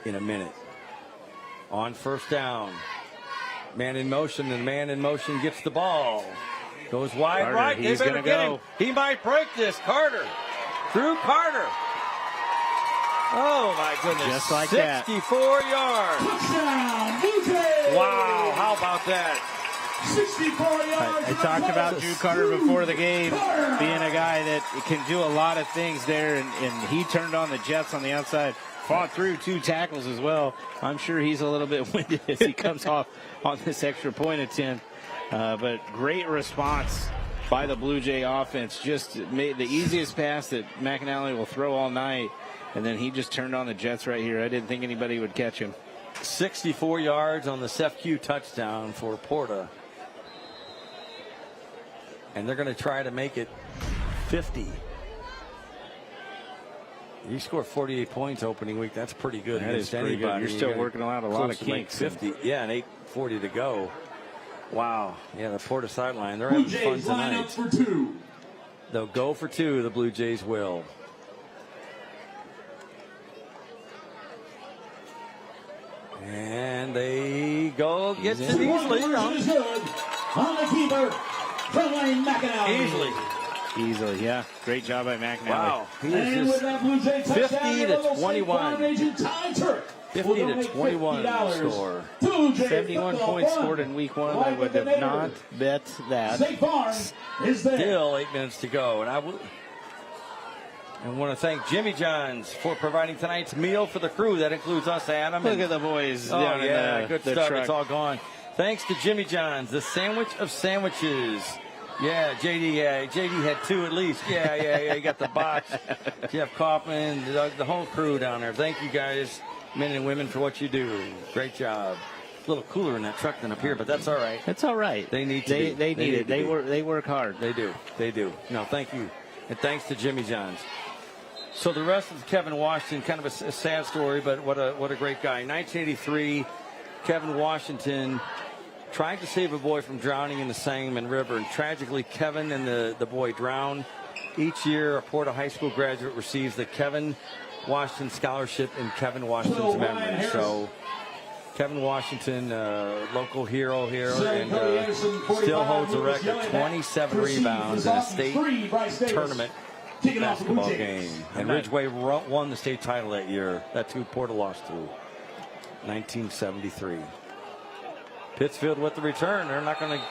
in a minute. On first down, man in motion, and man in motion gets the ball. Goes wide Carter, right. He's They better gonna get go. him. He might break this. Carter. Drew Carter. Oh, my goodness. Just like that. 64 yards. Touchdown, Blue Jays. Wow, how about that? 64 yards. I talked about Drew Carter before the game being a guy that can do a lot of things there, and he turned on the Jets on the outside, fought through 2 tackles as well. I'm sure he's a little bit winded as he comes off on this extra point attempt. But great response by the Blue Jay offense. Just made the easiest pass that McAnally will throw all night, and then he just turned on the Jets right here. I didn't think anybody would catch him. 64 yards on the FQ touchdown for Porta. And they're going to try to make it 50. You scored 48 points opening week. That's pretty good. That is pretty good. You're still working out a lot of kinks. 50. Yeah, and 8:40 to go. Wow. Yeah, the Porta sideline. They're having fun tonight. For 2. They'll go for 2. The Blue Jays will. And they go get it easily. On the keeper, Tremaine McAnally. Easily, yeah. Great job by McAnally. Wow. He And with that Blue Jay touchdown, 50 to 21. 50 to 21 score. 71 points scored in week 1. I would have not bet that. State Farm is there. Still 8 minutes to go. And I want to thank Jimmy John's for providing tonight's meal for the crew. That includes us, Adam. Look at the boys down in good the stuff. truck. It's all gone. Thanks to Jimmy John's, the sandwich of sandwiches. Yeah, JD had 2 at least. Yeah. You got the box. Jeff Kaufman, the whole crew down there. Thank you guys, men and women, for what you do. Great job. A little cooler in that truck than up here, but that's all right. It's all right. They need to. They need it. They work hard. They do. No, thank you, and thanks to Jimmy John's. So the rest of Kevin Washington, kind of a sad story, but what a great guy. 1983, Kevin Washington tried to save a boy from drowning in the Sangamon River, and tragically Kevin and the boy drowned. Each year, a Porta High School graduate receives the Kevin Washington Scholarship in Kevin Washington's memory. So Kevin Washington, local hero here, and still holds a record, 27 rebounds in a state tournament basketball game. And Ridgeway won the state title that year. That's who Porta lost to, 1973. Pittsfield with the return. They're not going to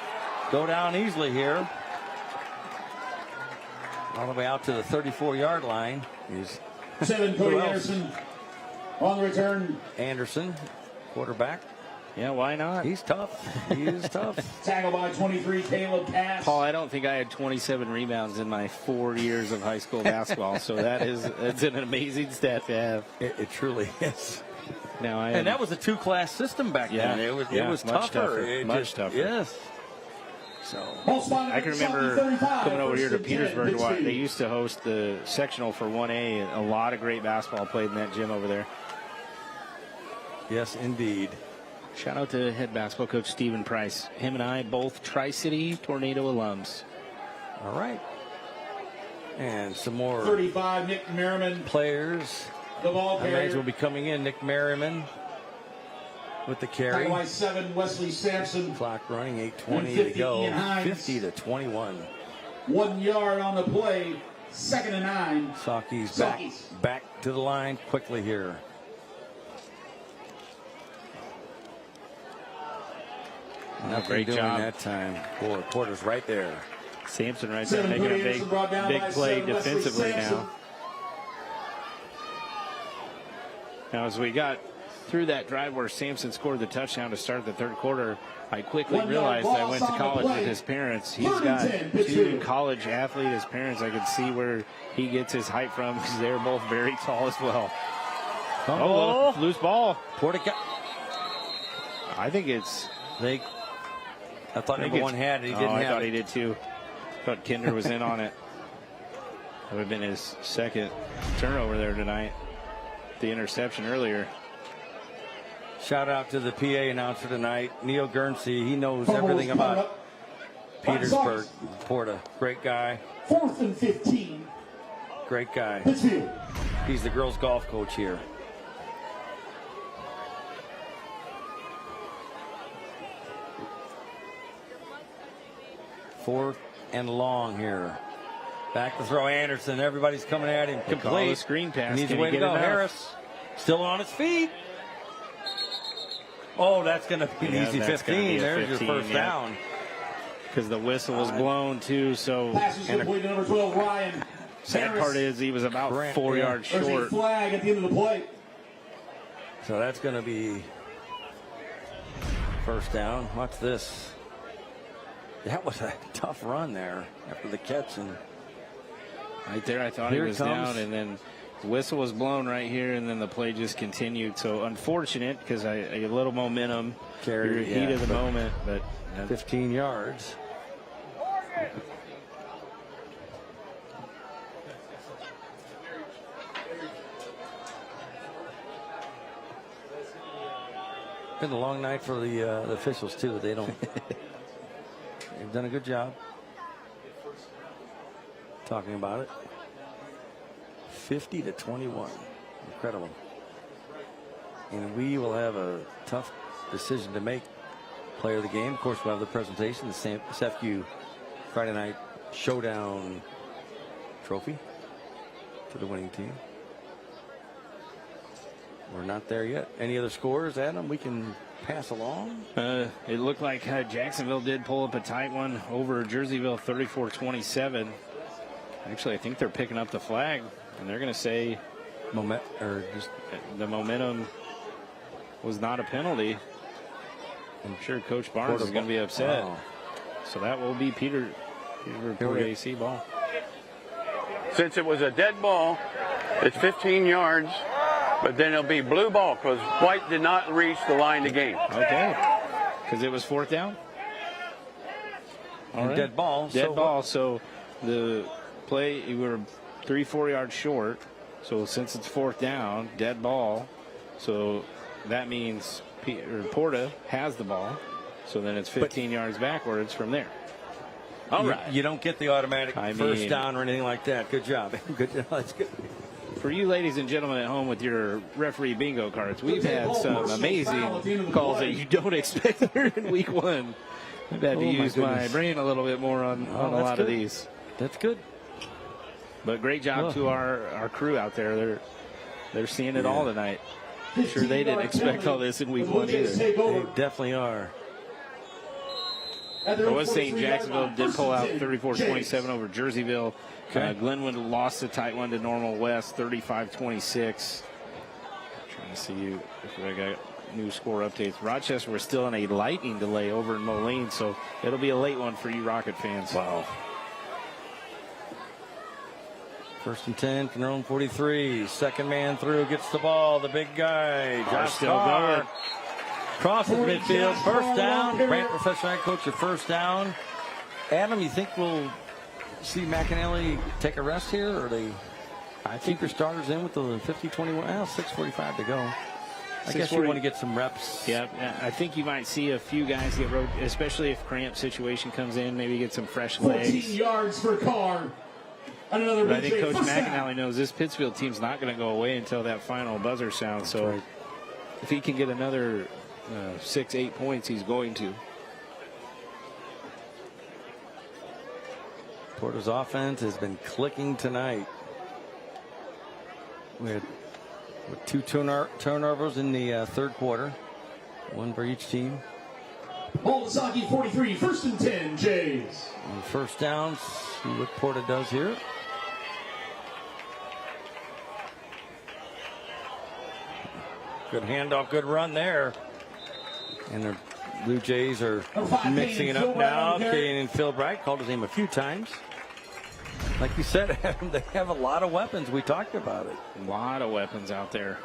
go down easily here. All the way out to the 34-yard line. 7, Cody Anderson on the return. Anderson, quarterback. Yeah, why not? He's tough. He is tough. Tackle by 23, Caleb Cass. Paul, I don't think I had 27 rebounds in my 4 years of high school basketball, so it's an amazing stat to have. It truly is. Now, and that was a 2-class system back then. It was much tougher. Much tougher. Yes. So I can remember coming over here to Petersburg. They used to host the sectional for 1A, and a lot of great basketball played in that gym over there. Yes, indeed. Shout out to head basketball coach Stephen Price. Him and I both Tri-City Tornado alums. All right. And some more 35, Nick Merriman. Players. The ball I imagine will be coming in. Nick Merriman with the carry. By 7, Wesley Sampson. Clock running, 8:20 to go. 50 to 21. 1 yard on the play. 2nd and 9. Saki's back to the line quickly here. Great job that time. Boy, Porter's right there. Sampson right there making a big play defensively now. Now, as we got through that drive where Sampson scored the touchdown to start the third quarter, I quickly realized I went to college with his parents. He's got 2 college athlete as parents. I could see where he gets his height from because they're both very tall as well. Oh, loose ball. Porta got. I think it's. I thought number 1 had it. He didn't have it. I thought he did too. I thought Kinder was in on it. That would have been his second turnover there tonight. The interception earlier. Shout out to the PA announcer tonight, Neil Guernsey. He knows everything about Petersburg. Porta, great guy. 4th and 15. Great guy. Pittsfield. He's the girls' golf coach here. Fourth and long here. Back to throw Anderson. Everybody's coming at him. Complete. Screen pass. Needs a way to go. Harris still on his feet. Oh, that's going to be an easy 15. There's your first down. because the whistle was blown too. So, Passes complete to number 12, Ryan. sad part is he was about 4 yards There's a short. flag at the end of the play. So that's going to be first down. Watch this. That was a tough run there after the catch. And right there, I thought he was down, and then the whistle was blown right here, and then the play just continued. So unfortunate, because a little momentum, carry, heat of the moment, but 15 yards. Been a long night for the officials too. They don't. They've done a good job talking about it. 50-21, incredible. And we will have a tough decision to make. Player of the game. Of course, we'll have the presentation, the SFQ Friday night Showdown trophy to the winning team. We're not there yet. Any other scores, Adam, we can pass along? It looked like Jacksonville did pull up a tight one over Jerseyville, 34-27. Actually, I think they're picking up the flag, and they're going to say the momentum was not a penalty. I'm sure Coach Barnes is going to be upset. Wow. So that will be Peter Porta AC ball. Since it was a dead ball, it's 15 yards. But then it'll be blue ball because White did not reach the line to gain. Okay. Because it was fourth down? All right. Dead ball. Dead ball. So the play, you were 3-4 yards short. So since it's fourth down, dead ball. So that means Porta has the ball. So then it's 15 yards backwards from there. All right. You don't get the automatic first down or anything like that. Good job. Good. That's good. For you ladies and gentlemen at home with your referee bingo cards, we've had some amazing calls that you don't expect here in week one. I've had to use my brain a little bit more on a lot of these. That's good. But great job to our crew out there. They're seeing it all tonight. I'm sure they didn't expect all this in week one either. They definitely are. I was saying Jacksonville did pull out 34-27 over Jerseyville. Okay. Glenwood lost the tight one to Normal West, 35-26. Trying to see if I got new score updates. Rochester was still in a lightning delay over in Moline, so it'll be a late one for you Rocket fans. Wow. First and 10 from their own 43. Second man through, gets the ball. The big guy, Josh Carr. Crosses midfield, first down. Brant Professional Ag Coach, your first down. Adam, you think we'll see McAnally take a rest here, or I think your starters in with the 50-21. Well, 6:45 to go. I guess you want to get some reps. Yeah, I think you might see a few guys get especially if cramp situation comes in, maybe get some fresh legs. 14 yards for Carr. But I think Coach McAnally knows this Pittsfield team's not going to go away until that final buzzer sounds. So if he can get another 6-8 points, he's going to. Porta's offense has been clicking tonight. We had two turnovers in the third quarter, one for each team. Moldasaki 43, first and 10, Jays. On first downs, see what Porta does here. Good handoff, good run there. And the Blue Jays are mixing it up now. Caden Philbright called his name a few times. Like you said, Adam, they have a lot of weapons. We talked about it. A lot of weapons out there.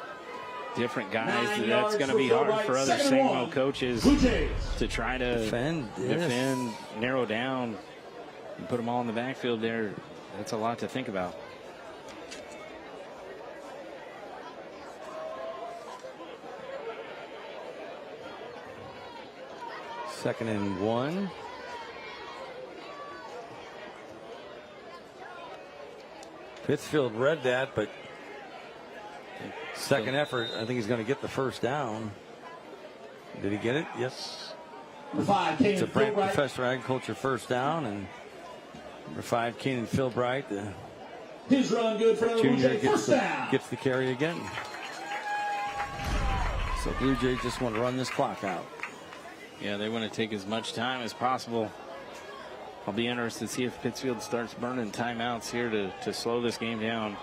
Different guys. That's going to be hard for other Sangamo coaches to try to defend, narrow down, and put them all in the backfield there. That's a lot to think about. Second and 1. Pittsfield read that, but second effort, I think he's going to get the first down. Did he get it? Yes. It's a Brant Professor Agriculture first down, and number 5, Keenan Philbright, his run good for the junior, gets the carry again. So Blue Jays just want to run this clock out. Yeah, they want to take as much time as possible. I'll be interested to see if Pittsfield starts burning timeouts here to slow this game down.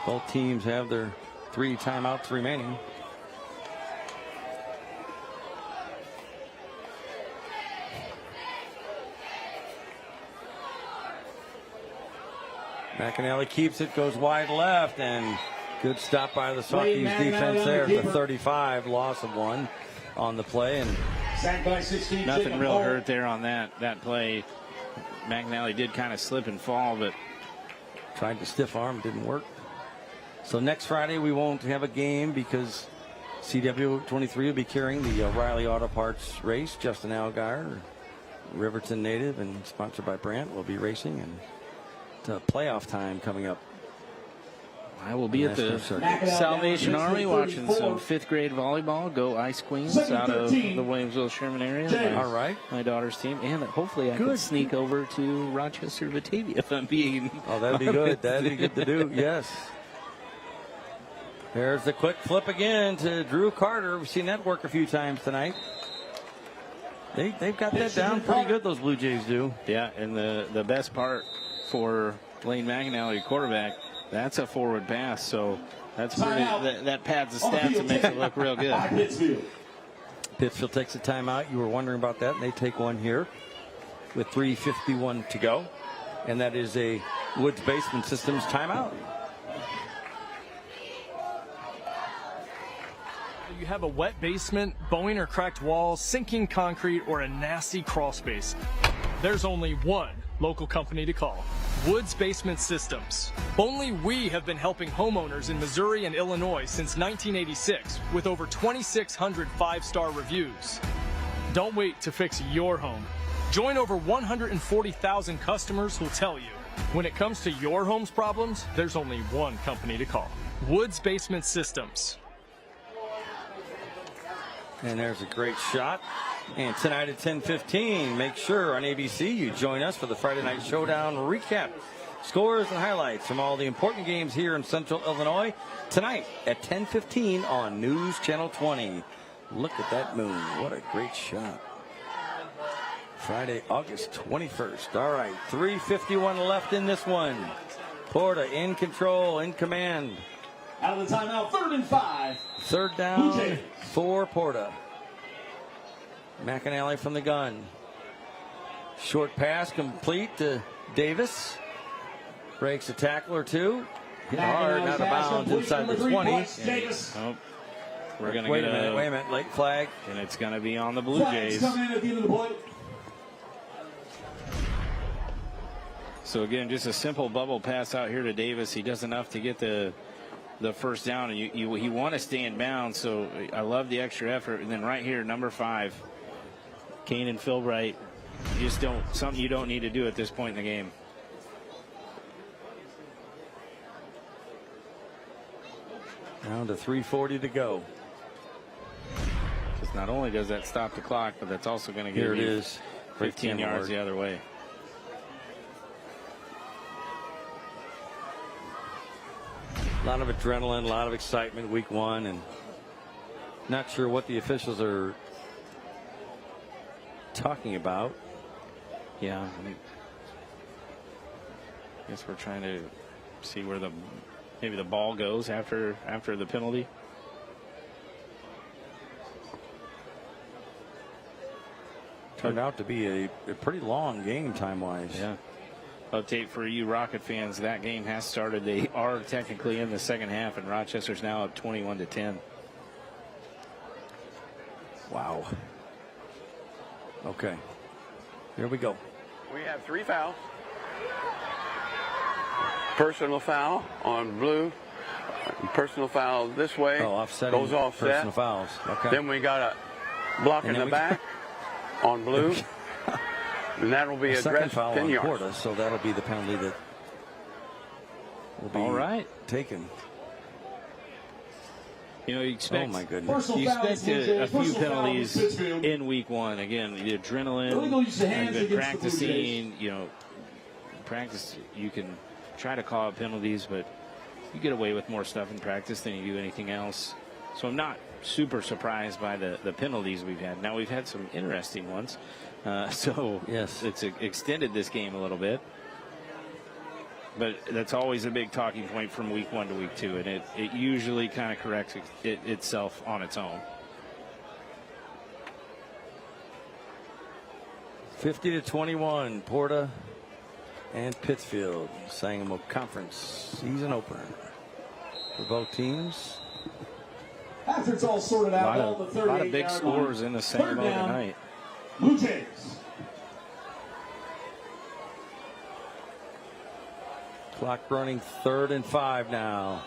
Both teams have their 3 timeouts remaining. McAnally keeps it, goes wide left, and good stop by the Sockies defense there at the 35, loss of 1 on the play. And nothing real hurt there on that play. McAnally did kind of slip and fall, but tried to stiff arm, didn't work. So next Friday we won't have a game because CW23 will be carrying the O'Reilly Auto Parts race. Justin Allgaier, Riverton native and sponsored by Brandt, will be racing, and playoff time coming up. I will be at the Salvation Army watching some 5th grade volleyball. Go Ice Queens out of the Williamsville Sherman area. All right. My daughter's team. And hopefully I can sneak over to Rochester, Batavia if I'm being. Oh, that'd be good. That'd be good to do. Yes. There's the quick flip again to Drew Carter. We've seen that work a few times tonight. They've got that down pretty good, those Blue Jays do. Yeah, and the best part for Lane McAnally, quarterback, that's a forward pass, so that's pretty, that pads the stats and makes it look real good. Pittsfield takes a timeout. You were wondering about that, and they take one here with 3:51 to go, and that is a Woods Basement Systems timeout. You have a wet basement, bowing or cracked walls, sinking concrete, or a nasty crawl space. There's only one local company to call: Woods Basement Systems. Only we have been helping homeowners in Missouri and Illinois since 1986 with over 2,600 5-star reviews. Don't wait to fix your home. Join over 140,000 customers who'll tell you, when it comes to your home's problems, there's only one company to call: Woods Basement Systems. And there's a great shot. And tonight at 10:15, make sure on ABC you join us for the Friday Night Showdown recap. Scores and highlights from all the important games here in Central Illinois tonight at 10:15 on News Channel 20. Look at that moon. What a great shot. Friday, August 21st. All right, 3:51 left in this one. Porta in control, in command. Out of the timeout, 3rd and 5. 3rd down for Porta. McAnally from the gun. Short pass complete to Davis. Breaks a tackle or two. Hit hard, out of bounds inside the 20. Oh, we're going to wait a minute, late flag. And it's going to be on the Blue Jays. So again, just a simple bubble pass out here to Davis. He does enough to get the first down, and you want to stay in bounds. So I love the extra effort. And then right here, number 5, Kane and Philbright. You just don't, something you don't need to do at this point in the game. Down to 3:40 to go. Because not only does that stop the clock, but that's also going to get here it is, 15 yards the other way. A lot of adrenaline, a lot of excitement week 1, and not sure what the officials are talking about. Yeah, I guess we're trying to see where maybe the ball goes after the penalty. Turned out to be a pretty long game time-wise. Yeah. Update for you Rocket fans, that game has started. They are technically in the second half, and Rochester's now up 21-10. Wow. Okay. Here we go. We have 3 fouls. Personal foul on blue. Personal foul this way. Oh, offsetting goes offset. Personal fouls. Okay. Then we got a block in the back on blue. And that will be addressed 10 yards. Porta, so that'll be the penalty that will be taken. You know, you expect, oh my goodness. You expect a few penalties in week 1. Again, the adrenaline, you've been practicing, practice, you can try to call out penalties, but you get away with more stuff in practice than you do anything else. So I'm not super surprised by the penalties we've had. Now, we've had some interesting ones. So yes, it's extended this game a little bit. But that's always a big talking point from week 1 to week 2, and it usually kind of corrects itself on its own. 50-21, Porta and Pittsfield, Sangamo Conference season opener for both teams. After it's all sorted out, A lot of big scores in the Sangamo tonight. Blue Jays. Clock running, 3rd and 5 now.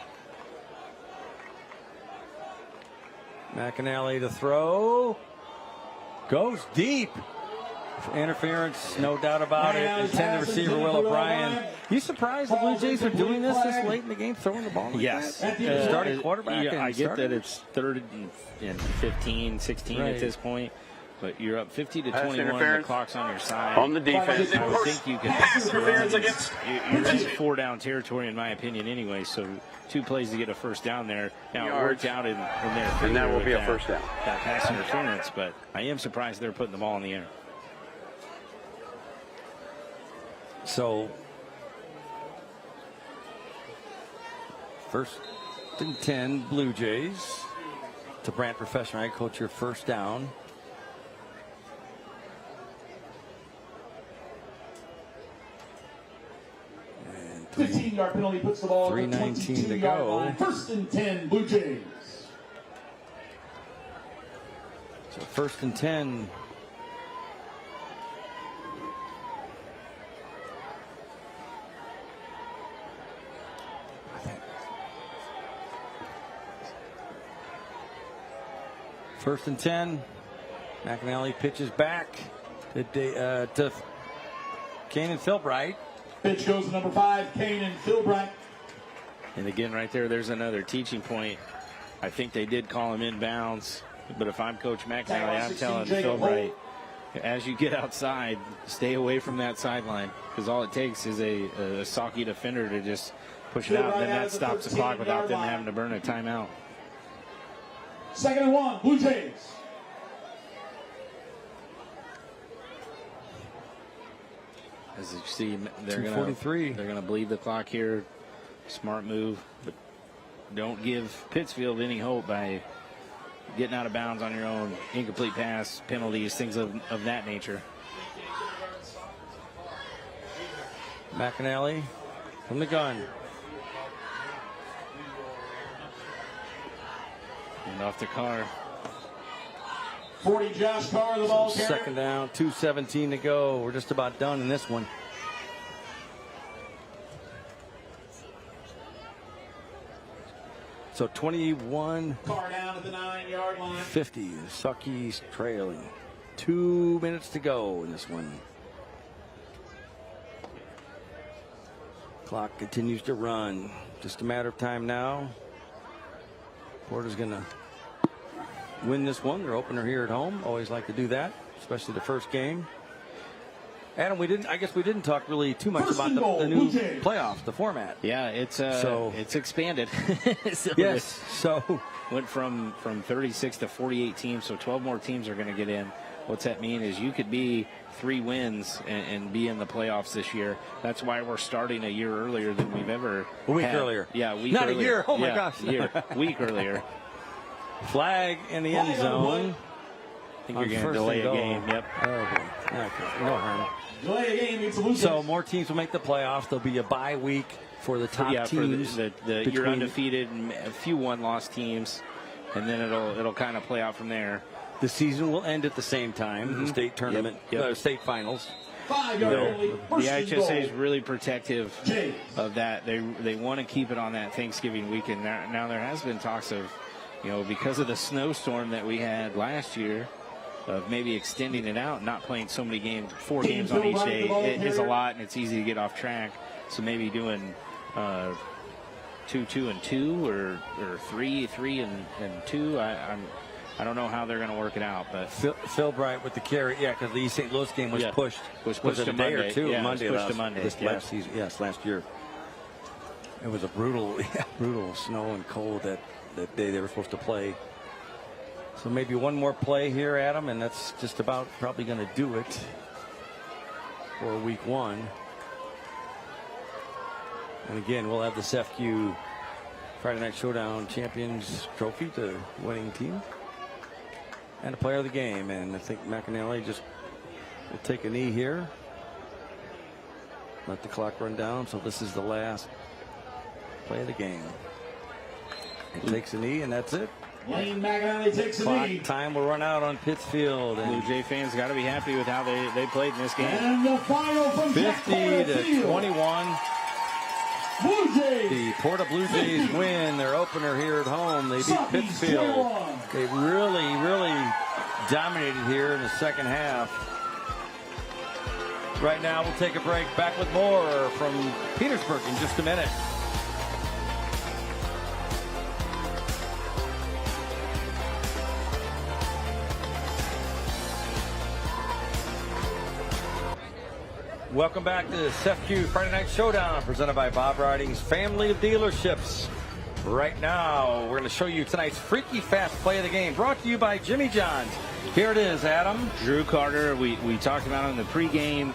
McAnally to throw. Goes deep. Interference, no doubt about it. Intended receiver Will O'Brien. You surprised the Blue Jays are doing this late in the game, throwing the ball like yes. that? Starting quarterback. Yeah, and I get that it's 3rd and 15, 16 right at this point. But you're up 50-21. The clock's on your side. On the defense. I would think you can. You're in 4-down territory, in my opinion, anyway. So 2 plays to get a first down there. Now it worked out in their favor. And that will be a first down. That pass interference, but I am surprised they're putting the ball in the air. So 1st and 10, Blue Jays. To Brant Professional Agriculture, first down. And 15-yard penalty puts the ball at the 3:19 to 22-yard go. line. 1st and 10, Blue Jays. So 1st and 10. First and 10. McAnally pitches back to Kane and Philbright. Pitch goes to number 5, Kane and Philbright. And again, right there's another teaching point. I think they did call him inbounds, but if I'm Coach McAnally, I'm telling Philbright, as you get outside, stay away from that sideline, because all it takes is a socky defender to just push it out, and then that stops the clock without them having to burn a timeout. 2nd and 1, Blue Jays. As you see, they're 2:43. gonna bleed the clock here. Smart move, but don't give Pittsfield any hope by getting out of bounds on your own. Incomplete pass, penalties, things of that nature. McAnally from the gun. And off the car. 40, Josh Carr, the ball carrier. 2nd down, 2:17 to go. We're just about done in this one. So 21. Carr down at the 9-yard line. 50. Sucky's trailing. 2 minutes to go in this one. Clock continues to run. Just a matter of time now. Porta's going to win this one. Their opener here at home. Always like to do that, especially the first game. Adam, I guess we didn't talk really too much about the new playoffs, the format. Yeah, it's expanded. Yes. So went from 36 to 48 teams, so 12 more teams are going to get in. What's that mean is you could be 3 wins and be in the playoffs this year. That's why we're starting a year earlier than we've ever A week had. earlier. Yeah, a week Not earlier. a year. Oh, my yeah, gosh. Week earlier. Flag in the end zone. I think you're going to delay a game. Yep. Oh, boy. Okay. No harm. Delay a game means losing. So more teams will make the playoffs. There'll be a bye week for the top teams. For you're undefeated and a few one-loss teams, and then it'll kind of play out from there. The season will end at the same time. The state tournament, state finals. The IHSA is really protective of that. They want to keep it on that Thanksgiving weekend. Now there has been talks of, because of the snowstorm that we had last year, of maybe extending it out, not playing so many games, 4 games on each day. It is a lot, and it's easy to get off track. So maybe doing 2-2-2 or 3-3-2. I don't know how they're going to work it out, but Phil Bright with the carry, because the East St. Louis game was pushed. Was pushed to Monday Monday. or 2 Yeah, Monday it was pushed to Monday. last season. Yes, last year. It was a brutal snow and cold that day they were supposed to play. So maybe one more play here, Adam, and that's just about probably going to do it for week 1. And again, we'll have this FQ Friday Night Showdown Champions Trophy to winning team and a player of the game. And I think McAnally just will take a knee here. Let the clock run down. So this is the last play of the game. He takes a knee, and that's it. Lane McAnally takes a knee. Time will run out on Pittsfield. Blue Jay fans got to be happy with how they played in this game. And the final from 50-21. Blue Jays. The Porta Blue Jays win their opener here at home. They beat Pittsfield. They really dominated here in the second half. Right now, we'll take a break. Back with more from Petersburg in just a minute. Welcome back to the FQ Friday Night Showdown, presented by Bob Riding's family of dealerships. Right now, we're going to show you tonight's freaky fast play of the game, brought to you by Jimmy John's. Here it is, Adam. Drew Carter, we talked about him in the pregame,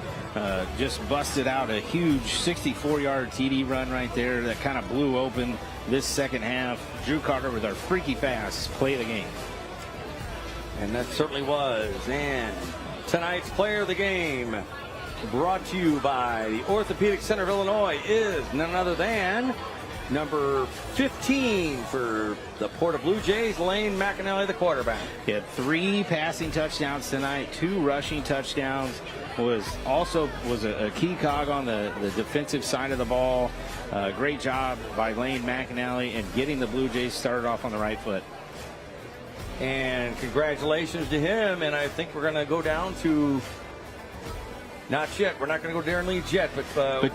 just busted out a huge 64-yard TD run right there that kind of blew open this second half. Drew Carter with our freaky fast play of the game. And that certainly was. And tonight's player of the game, brought to you by the Orthopedic Center of Illinois, is none other than number 15 for the Porta Blue Jays, Lane McAnally, the quarterback. He had 3 passing touchdowns tonight, 2 rushing touchdowns. Was a key cog on the defensive side of the ball. Great job by Lane McAnally and getting the Blue Jays started off on the right foot. And congratulations to him. And I think we're going to go down to. Not yet. We're not going to go Darren Leeds yet, but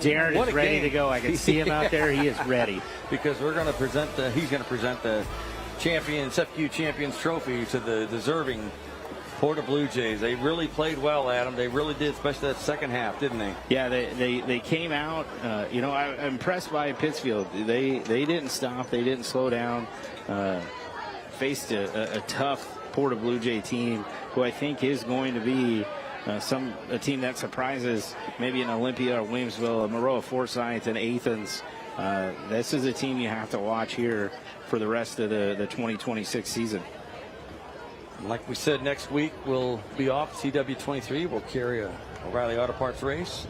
Darren is ready to go. I can see him out there. He is ready because we're going to present he's going to present the FQ Champions Trophy to the deserving Porta Blue Jays. They really played well, Adam. They really did, especially that second half, didn't they? Yeah, they came out. I'm impressed by Pittsfield. They didn't stop. They didn't slow down. Faced a tough Porta Blue Jay team, who I think is going to be. A team that surprises maybe an Olympia or Williamsville, a Maroa Forsyth and Athens. This is a team you have to watch here for the rest of the 2026 season. Like we said, next week we'll be off. CW23 will carry a O'Reilly Auto Parts race.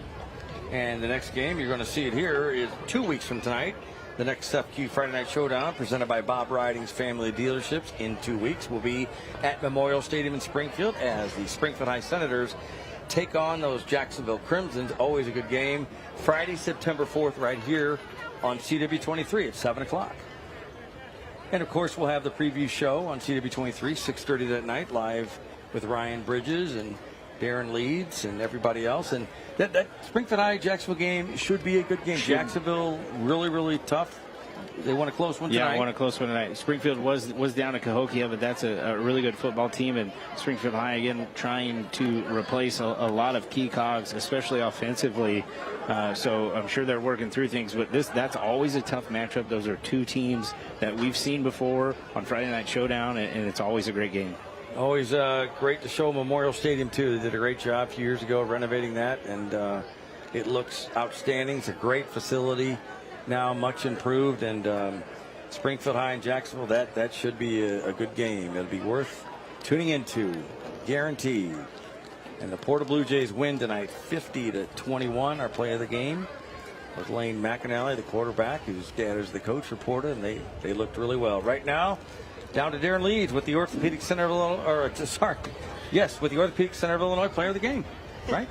And the next game, you're going to see it here, is 2 weeks from tonight. The next FQ Friday Night Showdown, presented by Bob Riding's family of dealerships, in 2 weeks, will be at Memorial Stadium in Springfield as the Springfield High Senators take on those Jacksonville Crimsons. Always a good game. Friday, September 4th, right here on CW23 at 7 o'clock. And, of course, we'll have the preview show on CW23, 6:30 that night, live with Ryan Bridges and Darren Leeds and everybody else. And that Springfield High Jacksonville game should be a good game. Jacksonville really tough. They won a close one tonight. Yeah, won a close one tonight. Springfield was down to Cahokia, but that's a really good football team. And Springfield High, again, trying to replace a lot of key cogs, especially offensively. So I'm sure they're working through things. But that's always a tough matchup. Those are 2 teams that we've seen before on Friday Night Showdown, and it's always a great game. Always great to show Memorial Stadium, too. They did a great job a few years ago renovating that, and it looks outstanding. It's a great facility now, much improved, and Springfield High and Jacksonville, that should be a good game. It'll be worth tuning into, guaranteed. And the Porta Blue Jays win tonight, 50-21, our play of the game, with Lane McAnally, the quarterback, whose dad is the coach for Porta, and they looked really well. Right now, down to Darren Leeds with the Orthopedic Center of Illinois, with the Orthopedic Center of Illinois player of the game, right?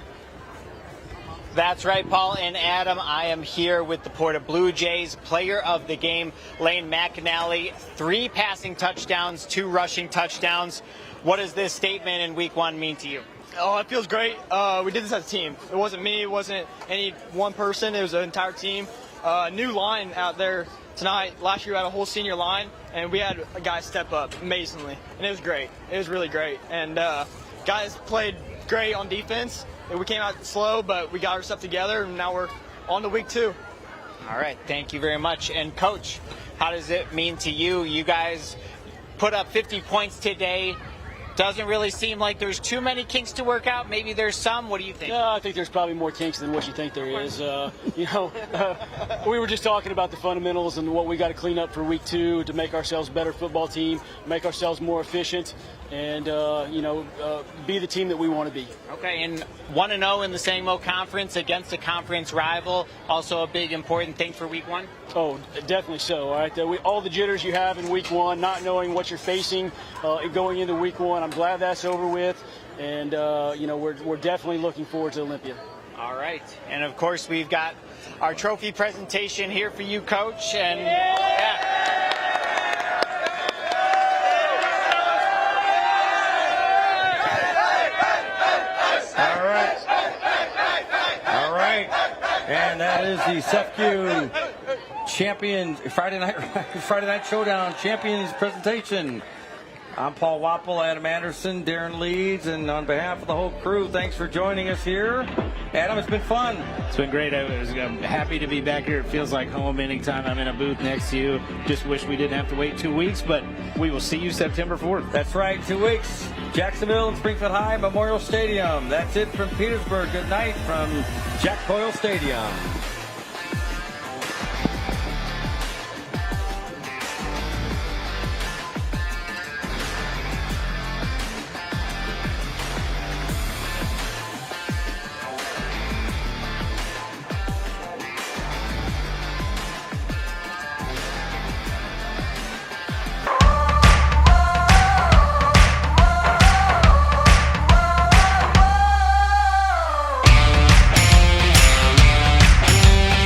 That's right, Paul and Adam. I am here with the Porta Blue Jays player of the game, Lane McAnally. 3 passing touchdowns, 2 rushing touchdowns. What does this statement in week 1 mean to you? Oh, it feels great. We did this as a team. It wasn't me. It wasn't any one person. It was an entire team. New line out there tonight. Last year we had a whole senior line, and we had a guy step up amazingly, and it was great. It was really great. And guys played great on defense. We came out slow, but we got our stuff together, and now we're on to week 2. All right, thank you very much. And Coach, how does it mean to you? You guys, put up 50 points today. Doesn't really seem like there's too many kinks to work out. Maybe there's some. What do you think? I think there's probably more kinks than what you think there is. We were just talking about the fundamentals and what we got to clean up for week 2 to make ourselves a better football team, make ourselves more efficient, and be the team that we want to be. Okay, and 1-0 in the Sangamo Conference against a conference rival. Also a big important thing for week 1. Oh, definitely so. All right, all the jitters you have in week 1, not knowing what you're facing going into week 1. I'm glad that's over with, and we're definitely looking forward to Olympia. All right, and of course we've got our trophy presentation here for you, Coach, and All right, and that is the SEFCU Champions Friday night Showdown Champions presentation. I'm Paul Wapple, Adam Anderson, Darren Leeds, and on behalf of the whole crew, thanks for joining us here. Adam, it's been fun. It's been great. I'm happy to be back here. It feels like home anytime I'm in a booth next to you. Just wish we didn't have to wait 2 weeks, but we will see you September 4th. That's right, 2 weeks. Jacksonville and Springfield High Memorial Stadium. That's it from Petersburg. Good night from Jack Coyle Stadium.